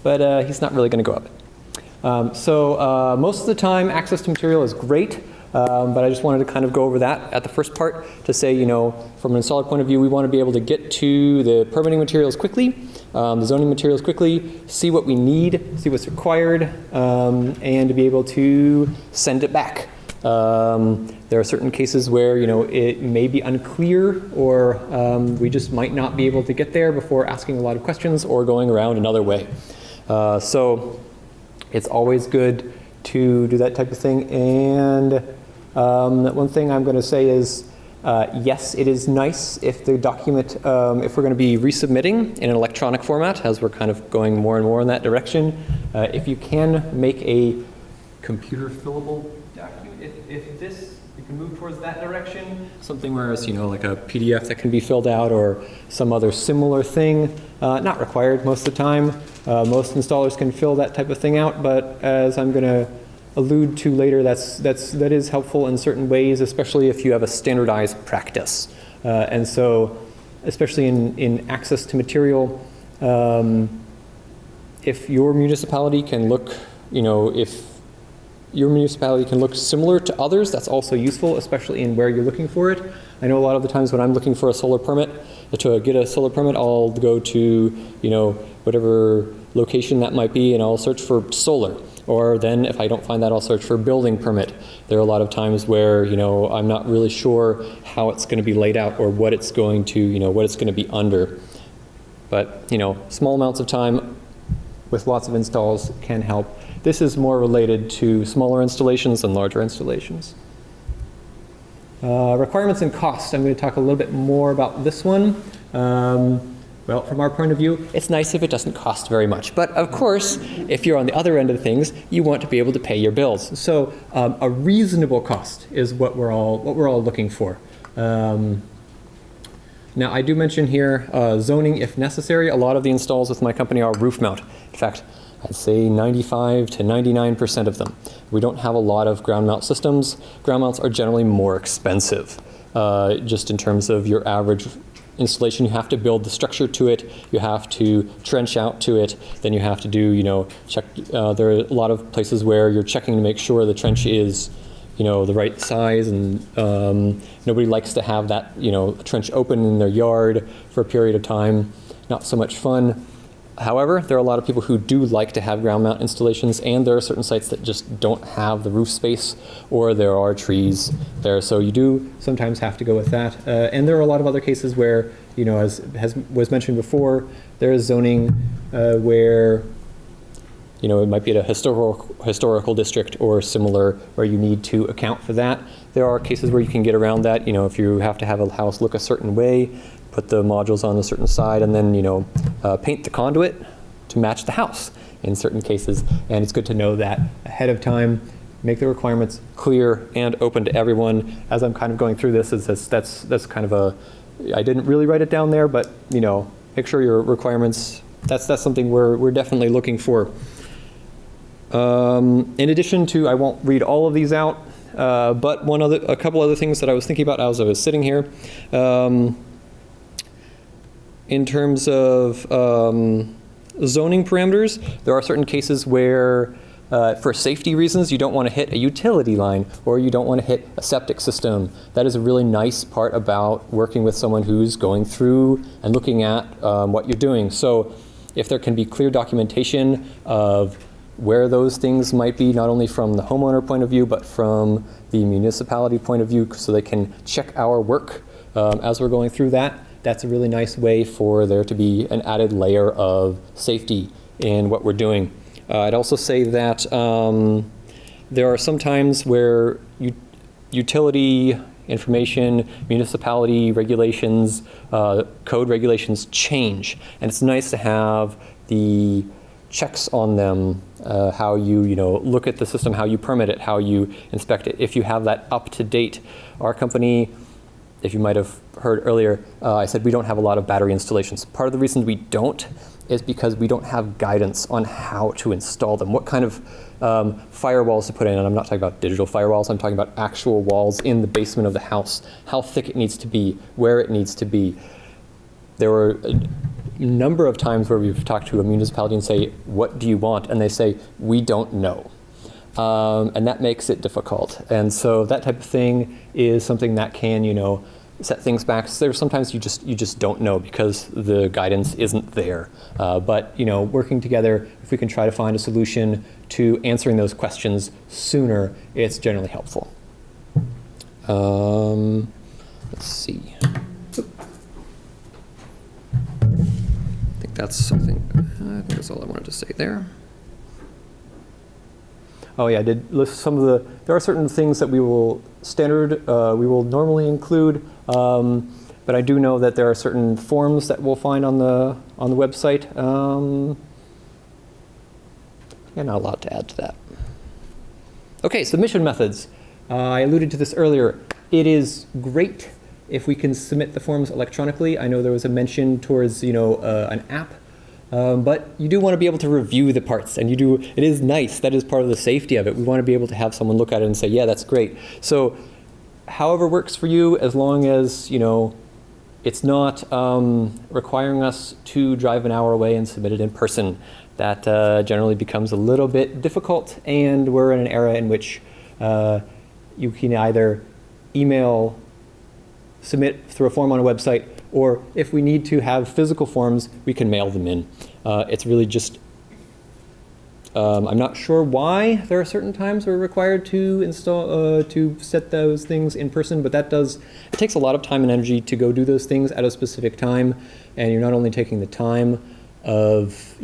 but he's not really going to go up it. So most of the time, access to material is great. But I just wanted to kind of go over that at the first part to say, from an installer point of view, we want to be able to get to the permitting materials quickly, the zoning materials quickly, see what we need, see what's required, and to be able to send it back. There are certain cases where, it may be unclear, or we just might not be able to get there before asking a lot of questions or going around another way. So it's always good to do that type of thing. And one thing I'm going to say is, yes, it is nice if the document, if we're going to be resubmitting in an electronic format, as we're kind of going more and more in that direction, if you can make a computer fillable document, if this, you can move towards that direction, something whereas, like a PDF that can be filled out or some other similar thing, not required most of the time. Most installers can fill that type of thing out, but as I'm going to allude to later, that is helpful in certain ways, especially if you have a standardized practice. And so, especially in access to material, if your municipality can look, if your municipality can look similar to others, that's also useful, especially in where you're looking for it. I know a lot of the times when I'm looking for a solar permit, to get a solar permit, I'll go to, whatever location that might be, and I'll search for solar. Or then if I don't find that, I'll search for building permit. There are a lot of times where, I'm not really sure how it's going to be laid out or what it's going to, what it's going to be under. But, small amounts of time with lots of installs can help. This is more related to smaller installations than larger installations. Requirements and costs. I'm going to talk a little bit more about this one. Well, from our point of view, it's nice if it doesn't cost very much. But of course, if you're on the other end of things, you want to be able to pay your bills. So a reasonable cost is what we're all looking for. Now, I do mention here zoning if necessary. A lot of the installs with my company are roof mount. In fact, I'd say 95 to 99% of them. We don't have a lot of ground mount systems. Ground mounts are generally more expensive, just in terms of your average installation. You have to build the structure to it, you have to trench out to it, then you have to do, check, there are a lot of places where you're checking to make sure the trench is, the right size, and nobody likes to have that, trench open in their yard for a period of time. Not so much fun. However, there are a lot of people who do like to have ground mount installations, and there are certain sites that just don't have the roof space, or there are trees there. So you do sometimes have to go with that. And there are a lot of other cases where, as was mentioned before, there is zoning where, it might be at a historical district or similar, where you need to account for that. There are cases where you can get around that. If you have to have a house look a certain way, put the modules on a certain side, and then paint the conduit to match the house in certain cases. And it's good to know that ahead of time. Make the requirements clear and open to everyone. As I'm kind of going through this, that's kind of I didn't really write it down there, but make sure your requirements. That's something we're definitely looking for. In addition to, I won't read all of these out, but a couple other things that I was thinking about as I was sitting here. In terms of zoning parameters, there are certain cases where, for safety reasons, you don't want to hit a utility line, or you don't want to hit a septic system. That is a really nice part about working with someone who's going through and looking at what you're doing. So if there can be clear documentation of where those things might be, not only from the homeowner point of view, but from the municipality point of view, so they can check our work as we're going through that. That's a really nice way for there to be an added layer of safety in what we're doing. I'd also say that there are some times where utility information, municipality regulations, code regulations change, and it's nice to have the checks on them, how you look at the system, how you permit it, how you inspect it. If you have that up to date, our company, if you might have heard earlier, I said we don't have a lot of battery installations. Part of the reason we don't is because we don't have guidance on how to install them, what kind of firewalls to put in. And I'm not talking about digital firewalls, I'm talking about actual walls in the basement of the house, how thick it needs to be, where it needs to be. There were a number of times where we've talked to a municipality and say, what do you want? And they say, we don't know. And that makes it difficult. And so that type of thing is something that can, set things back. So there's sometimes you just don't know because the guidance isn't there. But working together, if we can try to find a solution to answering those questions sooner, it's generally helpful. Let's see. I think that's that's all I wanted to say there. Oh yeah, I did list some of there are certain things that we will normally include, but I do know that there are certain forms that we'll find on the website. Not a lot to add to that. Okay, submission methods. I alluded to this earlier. It is great if we can submit the forms electronically. I know there was a mention towards an app. But you do want to be able to review the parts, and it is nice. That is part of the safety of it. We want to be able to have someone look at it and say, yeah, that's great. So however works for you, as long as, it's not requiring us to drive an hour away and submit it in person. That generally becomes a little bit difficult, and we're in an era in which you can either email, submit through a form on a website, or if we need to have physical forms, we can mail them in. It's really just, I'm not sure why there are certain times we're required to install, to set those things in person, but it takes a lot of time and energy to go do those things at a specific time, and you're not only taking the time of,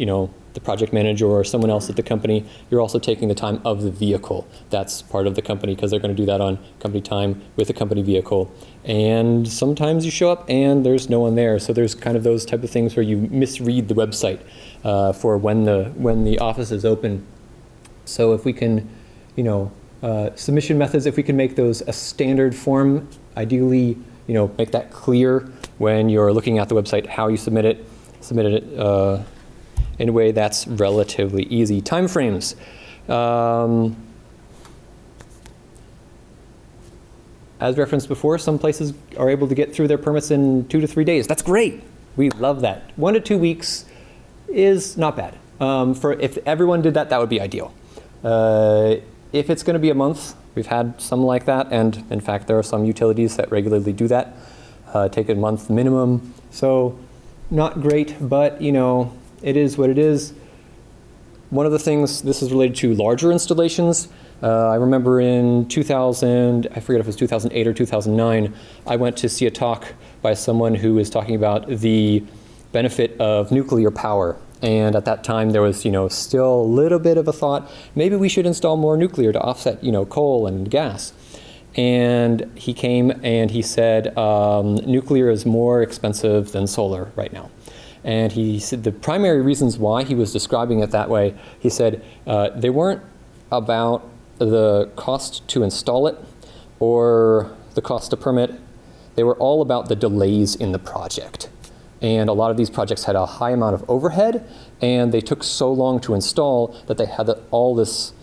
the project manager or someone else at the company, you're also taking the time of the vehicle. That's part of the company, because they're going to do that on company time with a company vehicle. And sometimes you show up and there's no one there. So there's kind of those type of things where you misread the website for when the office is open. So if we can, submission methods, if we can make those a standard form, ideally, make that clear when you're looking at the website, how you submit it in a way that's relatively easy. Timeframes. As referenced before, some places are able to get through their permits in 2 to 3 days. That's great. We love that. 1 to 2 weeks is not bad. If everyone did that, that would be ideal. If it's going to be a month, We've had some like that, and in fact, there are some utilities that regularly do that, take a month minimum. So not great, but you know, it is what it is. One of the things, this is related to larger installations. I remember in 2000, I forget if it was 2008 or 2009, I went to see a talk by someone who was talking about the benefit of nuclear power. And at that time, there was, you know, still a little bit of a thought, maybe we should install more nuclear to offset, you know, coal and gas. And he came and he said, nuclear is more expensive than solar right now. And he said the primary reasons why he was describing it that way, he said they weren't about the cost to install it or the cost to permit. They were all about the delays in the project. And a lot of these projects had a high amount of overhead, and they took so long to install that they had all this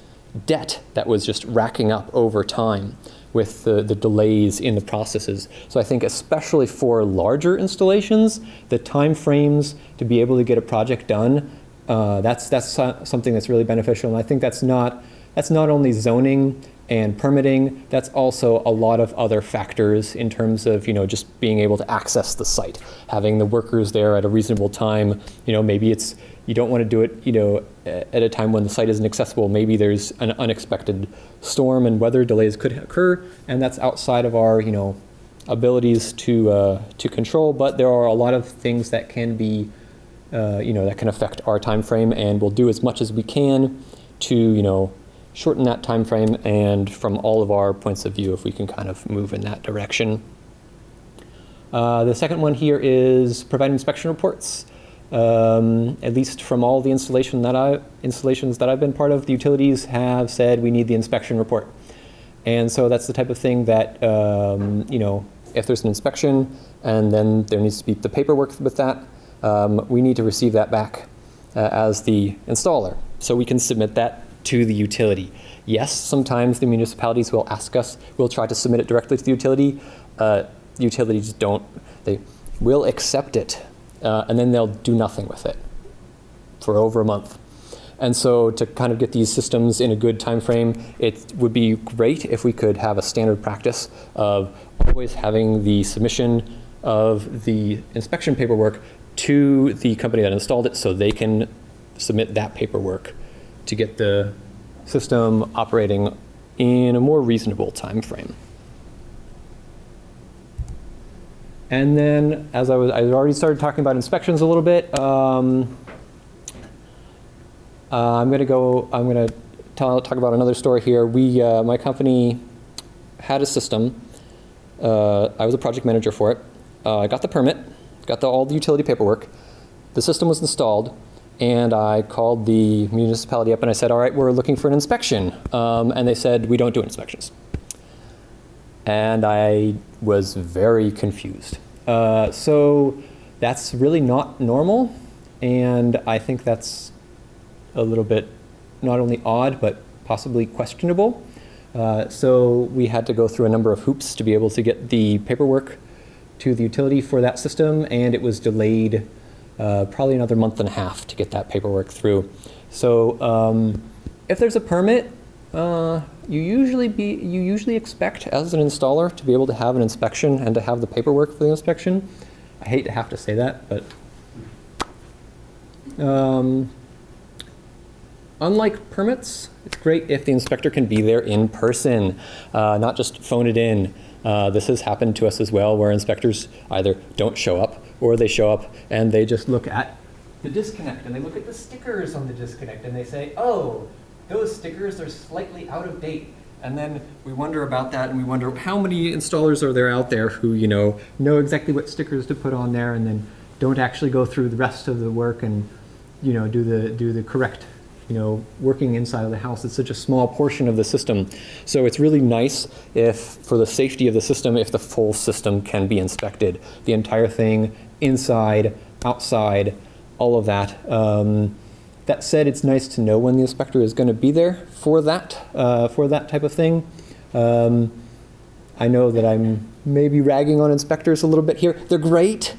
debt that was just racking up over time with the delays in the processes. So I think especially for larger installations, the time frames to be able to get a project done, that's something that's really beneficial. And I think that's not only zoning and permitting, that's also a lot of other factors in terms of, you know, just being able to access the site, having the workers there at a reasonable time. You know, maybe it's, you don't want to do it, you know, at a time when the site isn't accessible. Maybe there's an unexpected storm and weather delays could occur, and that's outside of our, you know, abilities to control. But there are a lot of things that can be, you know, that can affect our time frame, and we'll do as much as we can to, you know, shorten that time frame, and from all of our points of view, if we can kind of move in that direction. The second one here is provide inspection reports. At least from all the installations that I've been part of, the utilities have said we need the inspection report. And so that's the type of thing that, you know, if there's an inspection and then there needs to be the paperwork with that, we need to receive that back as the installer, so we can submit that to the utility. Yes, sometimes the municipalities will ask us, we'll try to submit it directly to the utility. Utilities don't, they will accept it, and then they'll do nothing with it for over a month. And so to kind of get these systems in a good time frame, it would be great if we could have a standard practice of always having the submission of the inspection paperwork to the company that installed it, so they can submit that paperwork to get the system operating in a more reasonable time frame. And then, as I already started talking about inspections a little bit. I'm going to talk about another story here. My company had a system. I was a project manager for it. I got the permit, got all the utility paperwork. The system was installed, and I called the municipality up and I said, all right, we're looking for an inspection. And they said, we don't do inspections. And I was very confused. So that's really not normal. And I think that's a little bit not only odd, but possibly questionable. So we had to go through a number of hoops to be able to get the paperwork to the utility for that system, and it was delayed probably another month and a half to get that paperwork through. So if there's a permit, you usually expect as an installer to be able to have an inspection and to have the paperwork for the inspection. I hate to have to say that, but unlike permits, it's great if the inspector can be there in person, not just phone it in. This has happened to us as well, where inspectors either don't show up or they show up and they just look at the disconnect and they look at the stickers on the disconnect and they say, oh, those stickers are slightly out of date. And then we wonder about that, and we wonder how many installers are there out there who, know exactly what stickers to put on there and then don't actually go through the rest of the work and, do the correct, working inside of the house. It's such a small portion of the system. So it's really nice if, for the safety of the system, if the full system can be inspected. The entire thing, inside, outside, all of that. That said, it's nice to know when the inspector is going to be there for that type of thing. I know that I'm maybe ragging on inspectors a little bit here. They're great,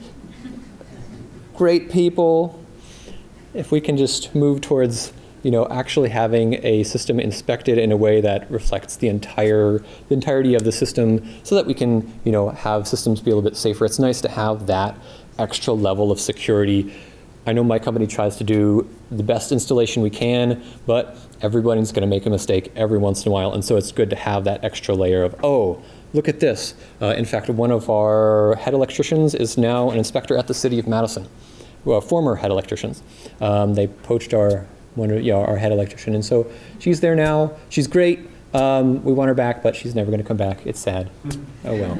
great people. If we can just move towards actually having a system inspected in a way that reflects the entirety of the system so that we can, have systems be a little bit safer. It's nice to have that extra level of security. I know my company tries to do the best installation we can, but everybody's going to make a mistake every once in a while, and so it's good to have that extra layer of, oh, look at this. In fact, one of our head electricians is now an inspector at the City of Madison. Well, former head electricians. They poached our head electrician, and so she's there now. She's great. We want her back, but she's never going to come back. It's sad. Oh well.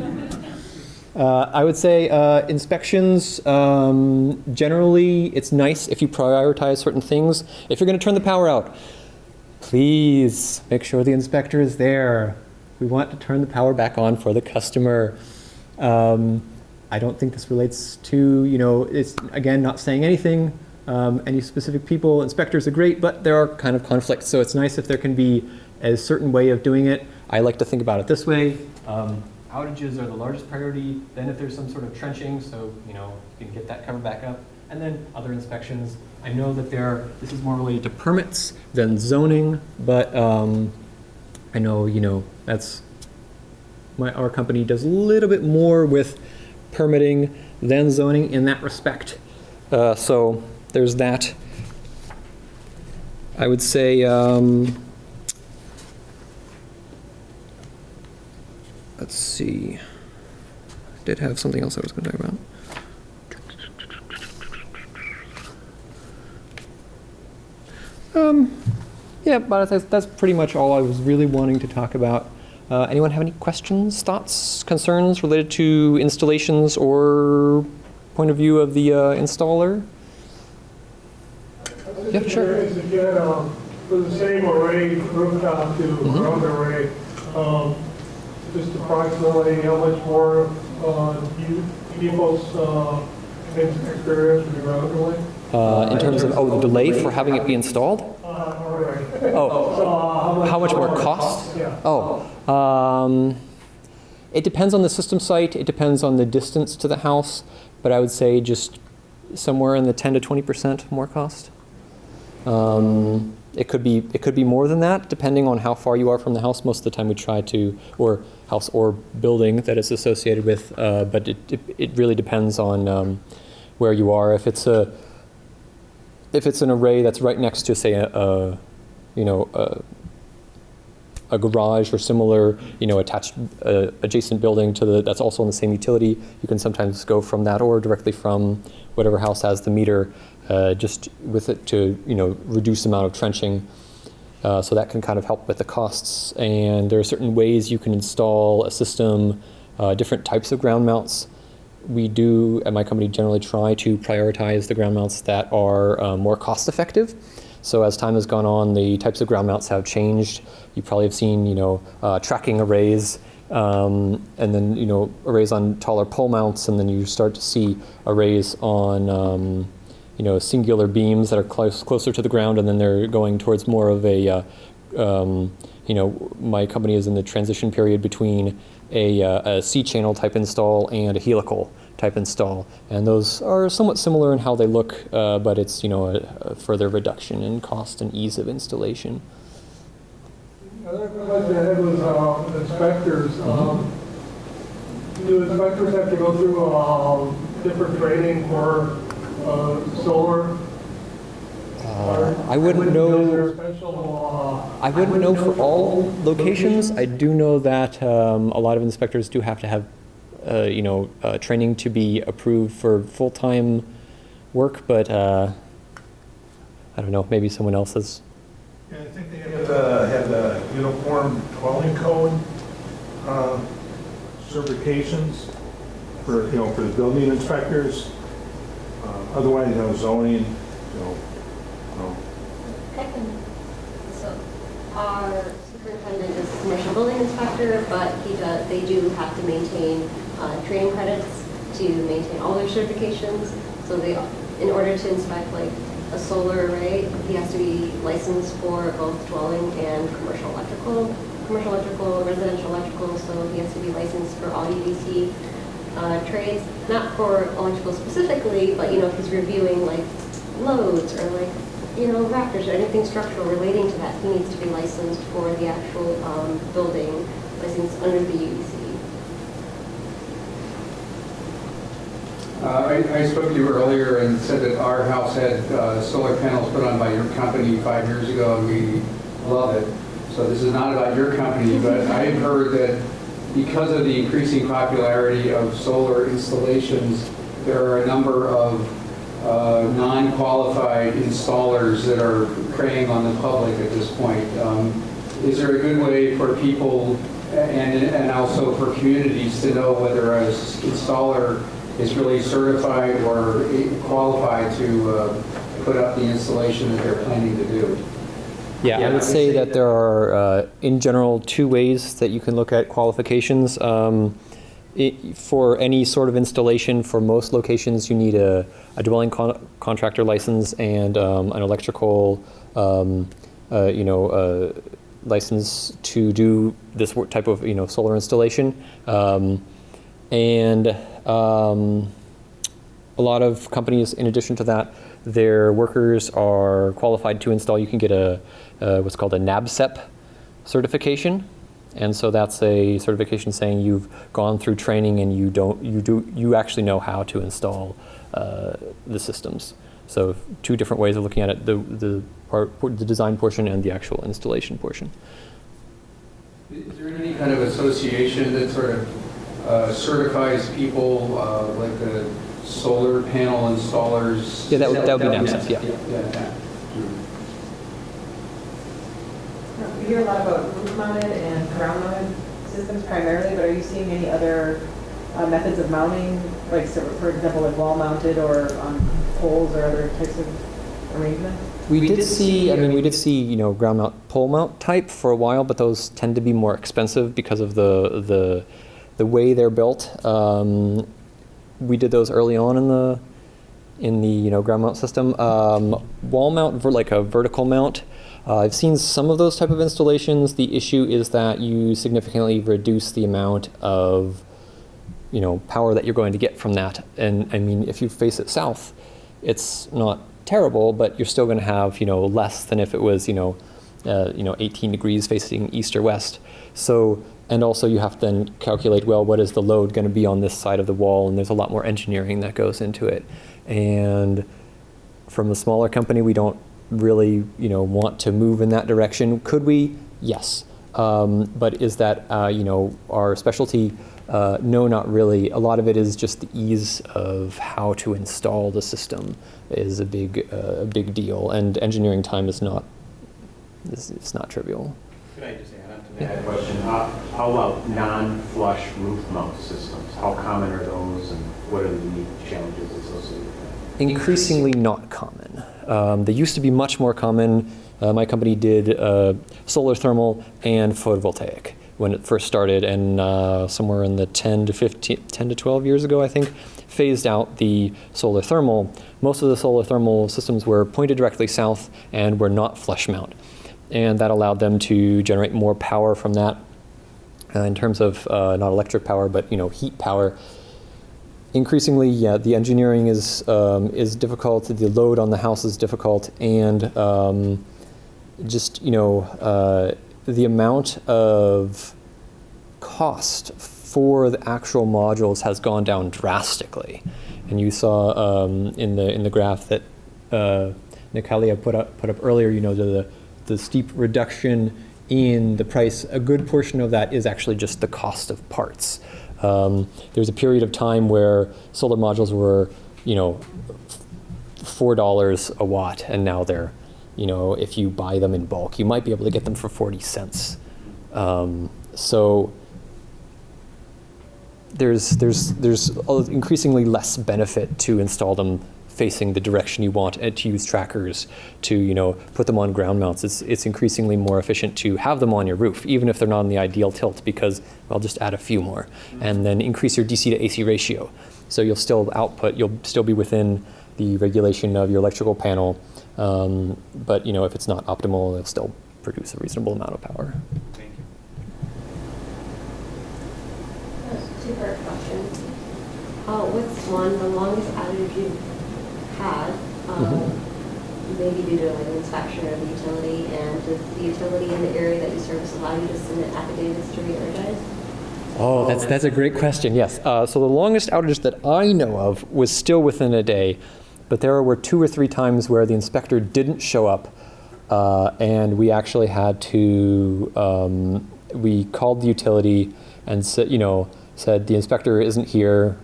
I would say inspections, generally, it's nice if you prioritize certain things. If you're going to turn the power out, please make sure the inspector is there. We want to turn the power back on for the customer. I don't think this relates to, it's, again, not saying anything, any specific people. Inspectors are great, but there are kind of conflicts, so it's nice if there can be a certain way of doing it. I like to think about it this way. Outages are the largest priority, then if there's some sort of trenching, so, you can get that covered back up, and then other inspections. I know that this is more related to permits than zoning, but I know, that's, our company does a little bit more with permitting than zoning in that respect. So there's that. I would say, let's see, I did have something else I was going to talk about. Yeah, but that's pretty much all I was really wanting to talk about. Anyone have any questions, thoughts, concerns related to installations or point of view of the installer? Yeah, sure. Again, for the same array, rooftop to ground array, just approximately how much more people's experience with the ground array? In terms of, the delay for having it be installed? How much more cost? It depends on the system site. It depends on the distance to the house, but I would say just somewhere in the 10 to 20% more cost. It could be more than that, depending on how far you are from the house. Most of the time we try to, or house or building that it's associated with, but it really depends on where you are. If it's an array that's right next to, say, a garage or similar, attached adjacent building to that's also in the same utility, you can sometimes go from that or directly from whatever house has the meter, just with it to reduce the amount of trenching. So that can kind of help with the costs. And there are certain ways you can install a system, different types of ground mounts. We do, at my company, generally try to prioritize the ground mounts that are more cost effective. So as time has gone on, the types of ground mounts have changed. You probably have seen, tracking arrays, and then, arrays on taller pole mounts, and then you start to see arrays on, singular beams that are closer to the ground, and then they're going towards more of a, my company is in the transition period between a C-channel type install and a helical type install, and those are somewhat similar in how they look, but it's a further reduction in cost and ease of installation. Another question I had was inspectors. Do inspectors have to go through different training for solar? I wouldn't know. I wouldn't know for all locations. I do know that a lot of inspectors do have to have, training to be approved for full-time work. But I don't know. Maybe someone else has. Yeah, I think they have to have the uniform dwelling code certifications for the building inspectors. Otherwise, zoning. So our superintendent is a commercial building inspector, but they do have to maintain training credits to maintain all their certifications. So in order to inspect like a solar array, he has to be licensed for both dwelling and commercial electrical, residential electrical. So he has to be licensed for all UDC trades, not for electrical specifically, but if he's reviewing like loads or like rafters or anything structural relating to that, he needs to be licensed for the actual building, licensed under the UEC. I spoke to you earlier and said that our house had solar panels put on by your company 5 years ago, and we love it. So this is not about your company, but I've heard that because of the increasing popularity of solar installations, there are a number of non-qualified installers that are preying on the public at this point. Is there a good way for people and also for communities to know whether an installer is really certified or qualified to put up the installation that they're planning to do? Yeah, I would say that there are, in general, 2 ways that you can look at qualifications. For any sort of installation, for most locations, you need a dwelling contractor license and an electrical, license to do this type of, solar installation. And a lot of companies, in addition to that, their workers are qualified to install. You can get a what's called a NABCEP certification, and so that's a certification saying you've gone through training and you actually know how to install the systems. So 2 different ways of looking at it: the design portion and the actual installation portion. Is there any kind of association that sort of certifies people like the solar panel installers? Yeah, that would be NABCEP, yeah. We hear a lot about roof-mounted and ground-mounted systems primarily, but are you seeing any other methods of mounting, like, so, for example, like wall-mounted or on poles or other types of arrangements? We did see, ground mount, pole mount type for a while, but those tend to be more expensive because of the way they're built. We did those early on in the ground mount system. Wall mount, like a vertical mount, I've seen some of those type of installations. The issue is that you significantly reduce the amount of power that you're going to get from that. And I mean, if you face it south, it's not terrible, but you're still going to have less than if it was 18 degrees facing east or west. So, and also you have to then calculate, well, what is the load going to be on this side of the wall? And there's a lot more engineering that goes into it. And from a smaller company, we don't really want to move in that direction. Could we? Yes. But is that our specialty? No, not really. A lot of it is just the ease of how to install the system is a big deal, and engineering time is not trivial. Could I just add on to that question? How about non-flush roof mount systems? How common are those, and what are the unique challenges associated with that? Increasingly not common. They used to be much more common. My company did solar thermal and photovoltaic when it first started, and somewhere in the 10 to 12 years ago, I think, phased out the solar thermal. Most of the solar thermal systems were pointed directly south and were not flush mount. And that allowed them to generate more power from that in terms of not electric power, but heat power. Increasingly, yeah, the engineering is difficult. The load on the house is difficult, and the amount of cost for the actual modules has gone down drastically. And you saw in the graph that Natalia put up earlier, the steep reduction in the price. A good portion of that is actually just the cost of parts. There's a period of time where solar modules were, $4 a watt, and now they're, if you buy them in bulk, you might be able to get them for 40 cents. So there's increasingly less benefit to install them facing the direction you want, and to use trackers to put them on ground mounts. It's increasingly more efficient to have them on your roof, even if they're not in the ideal tilt, because I'll just add a few more and then increase your DC to AC ratio. So you'll still be within the regulation of your electrical panel, but if it's not optimal, it'll still produce a reasonable amount of power. Thank you. Two-part question. What's the longest outage you've had maybe due to an inspection of the utility, and does the utility in the area that you service allow you to submit affidavits to re-energize? Oh, that's a great question, yes. So the longest outage that I know of was still within a day, but there were 2 or 3 times where the inspector didn't show up, and we actually had to, we called the utility and said, said the inspector isn't here.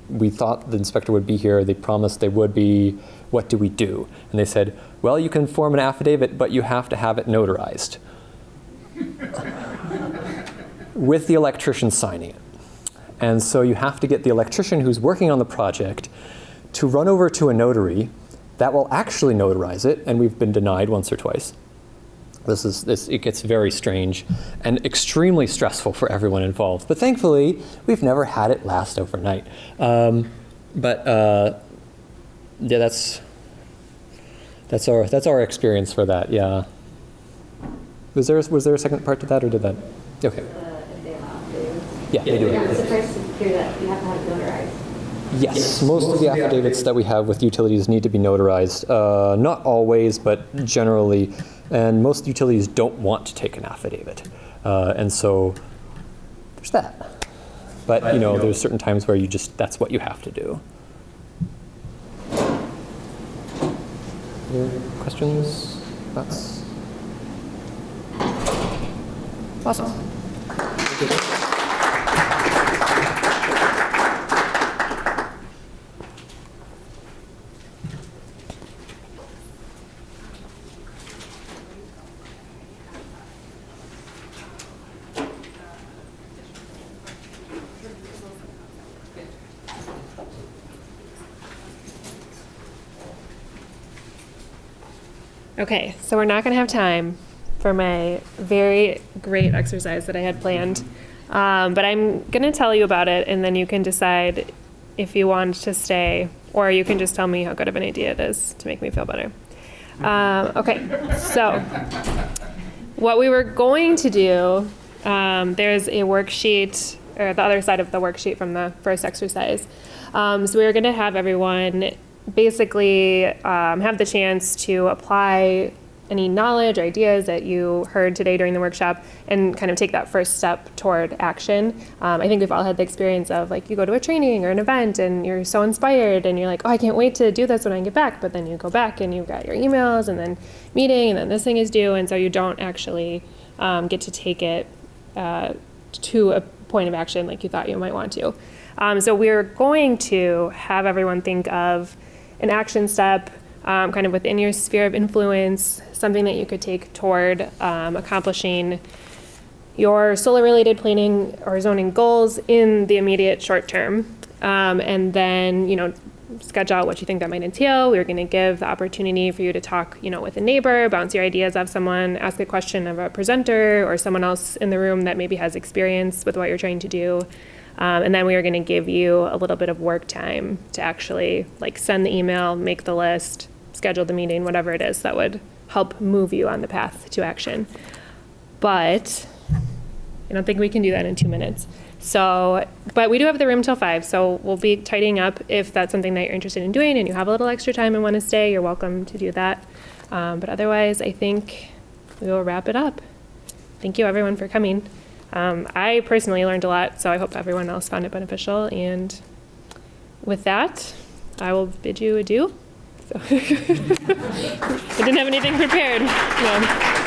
We thought the inspector would be here. They promised they would be. What do we do? And they said, well, you can form an affidavit, but you have to have it notarized with the electrician signing it. And so you have to get the electrician who's working on the project to run over to a notary that will actually notarize it, and we've been denied once or twice. It gets very strange and extremely stressful for everyone involved. But thankfully, we've never had it last overnight. Yeah, that's our experience for that. Yeah. Was there a second part to that, or did that? Okay. Yeah, they do it. I'm surprised to hear that you have to have it notarized. Yes, most of the affidavits that we have with utilities need to be notarized. Not always, but generally. And most utilities don't want to take an affidavit. And so there's that. But, there's certain times where that's what you have to do. Other questions? Thoughts? Awesome. Okay, so we're not going to have time for my very great exercise that I had planned, but I'm going to tell you about it, and then you can decide if you want to stay, or you can just tell me how good of an idea it is to make me feel better. Okay, so what we were going to do, there's a worksheet, or the other side of the worksheet from the first exercise. So we were going to have everyone basically have the chance to apply any knowledge or ideas that you heard today during the workshop and kind of take that first step toward action. I think we've all had the experience of, like, you go to a training or an event and you're so inspired and you're like, oh, I can't wait to do this when I get back. But then you go back and you've got your emails and then meeting and then this thing is due. And so you don't actually get to take it to a point of action like you thought you might want to. So we're going to have everyone think of an action step kind of within your sphere of influence, something that you could take toward accomplishing your solar-related planning or zoning goals in the immediate short term. And then, sketch out what you think that might entail. We're going to give the opportunity for you to talk, with a neighbor, bounce your ideas off someone, ask a question of a presenter or someone else in the room that maybe has experience with what you're trying to do. And then we are going to give you a little bit of work time to actually send the email, make the list, schedule the meeting, whatever it is that would help move you on the path to action. But I don't think we can do that in 2 minutes. So, but we do have the room till 5, so we'll be tidying up. If that's something that you're interested in doing and you have a little extra time and want to stay, you're welcome to do that. But otherwise, I think we will wrap it up. Thank you, everyone, for coming. I personally learned a lot, so I hope everyone else found it beneficial. And with that, I will bid you adieu. So I didn't have anything prepared. No.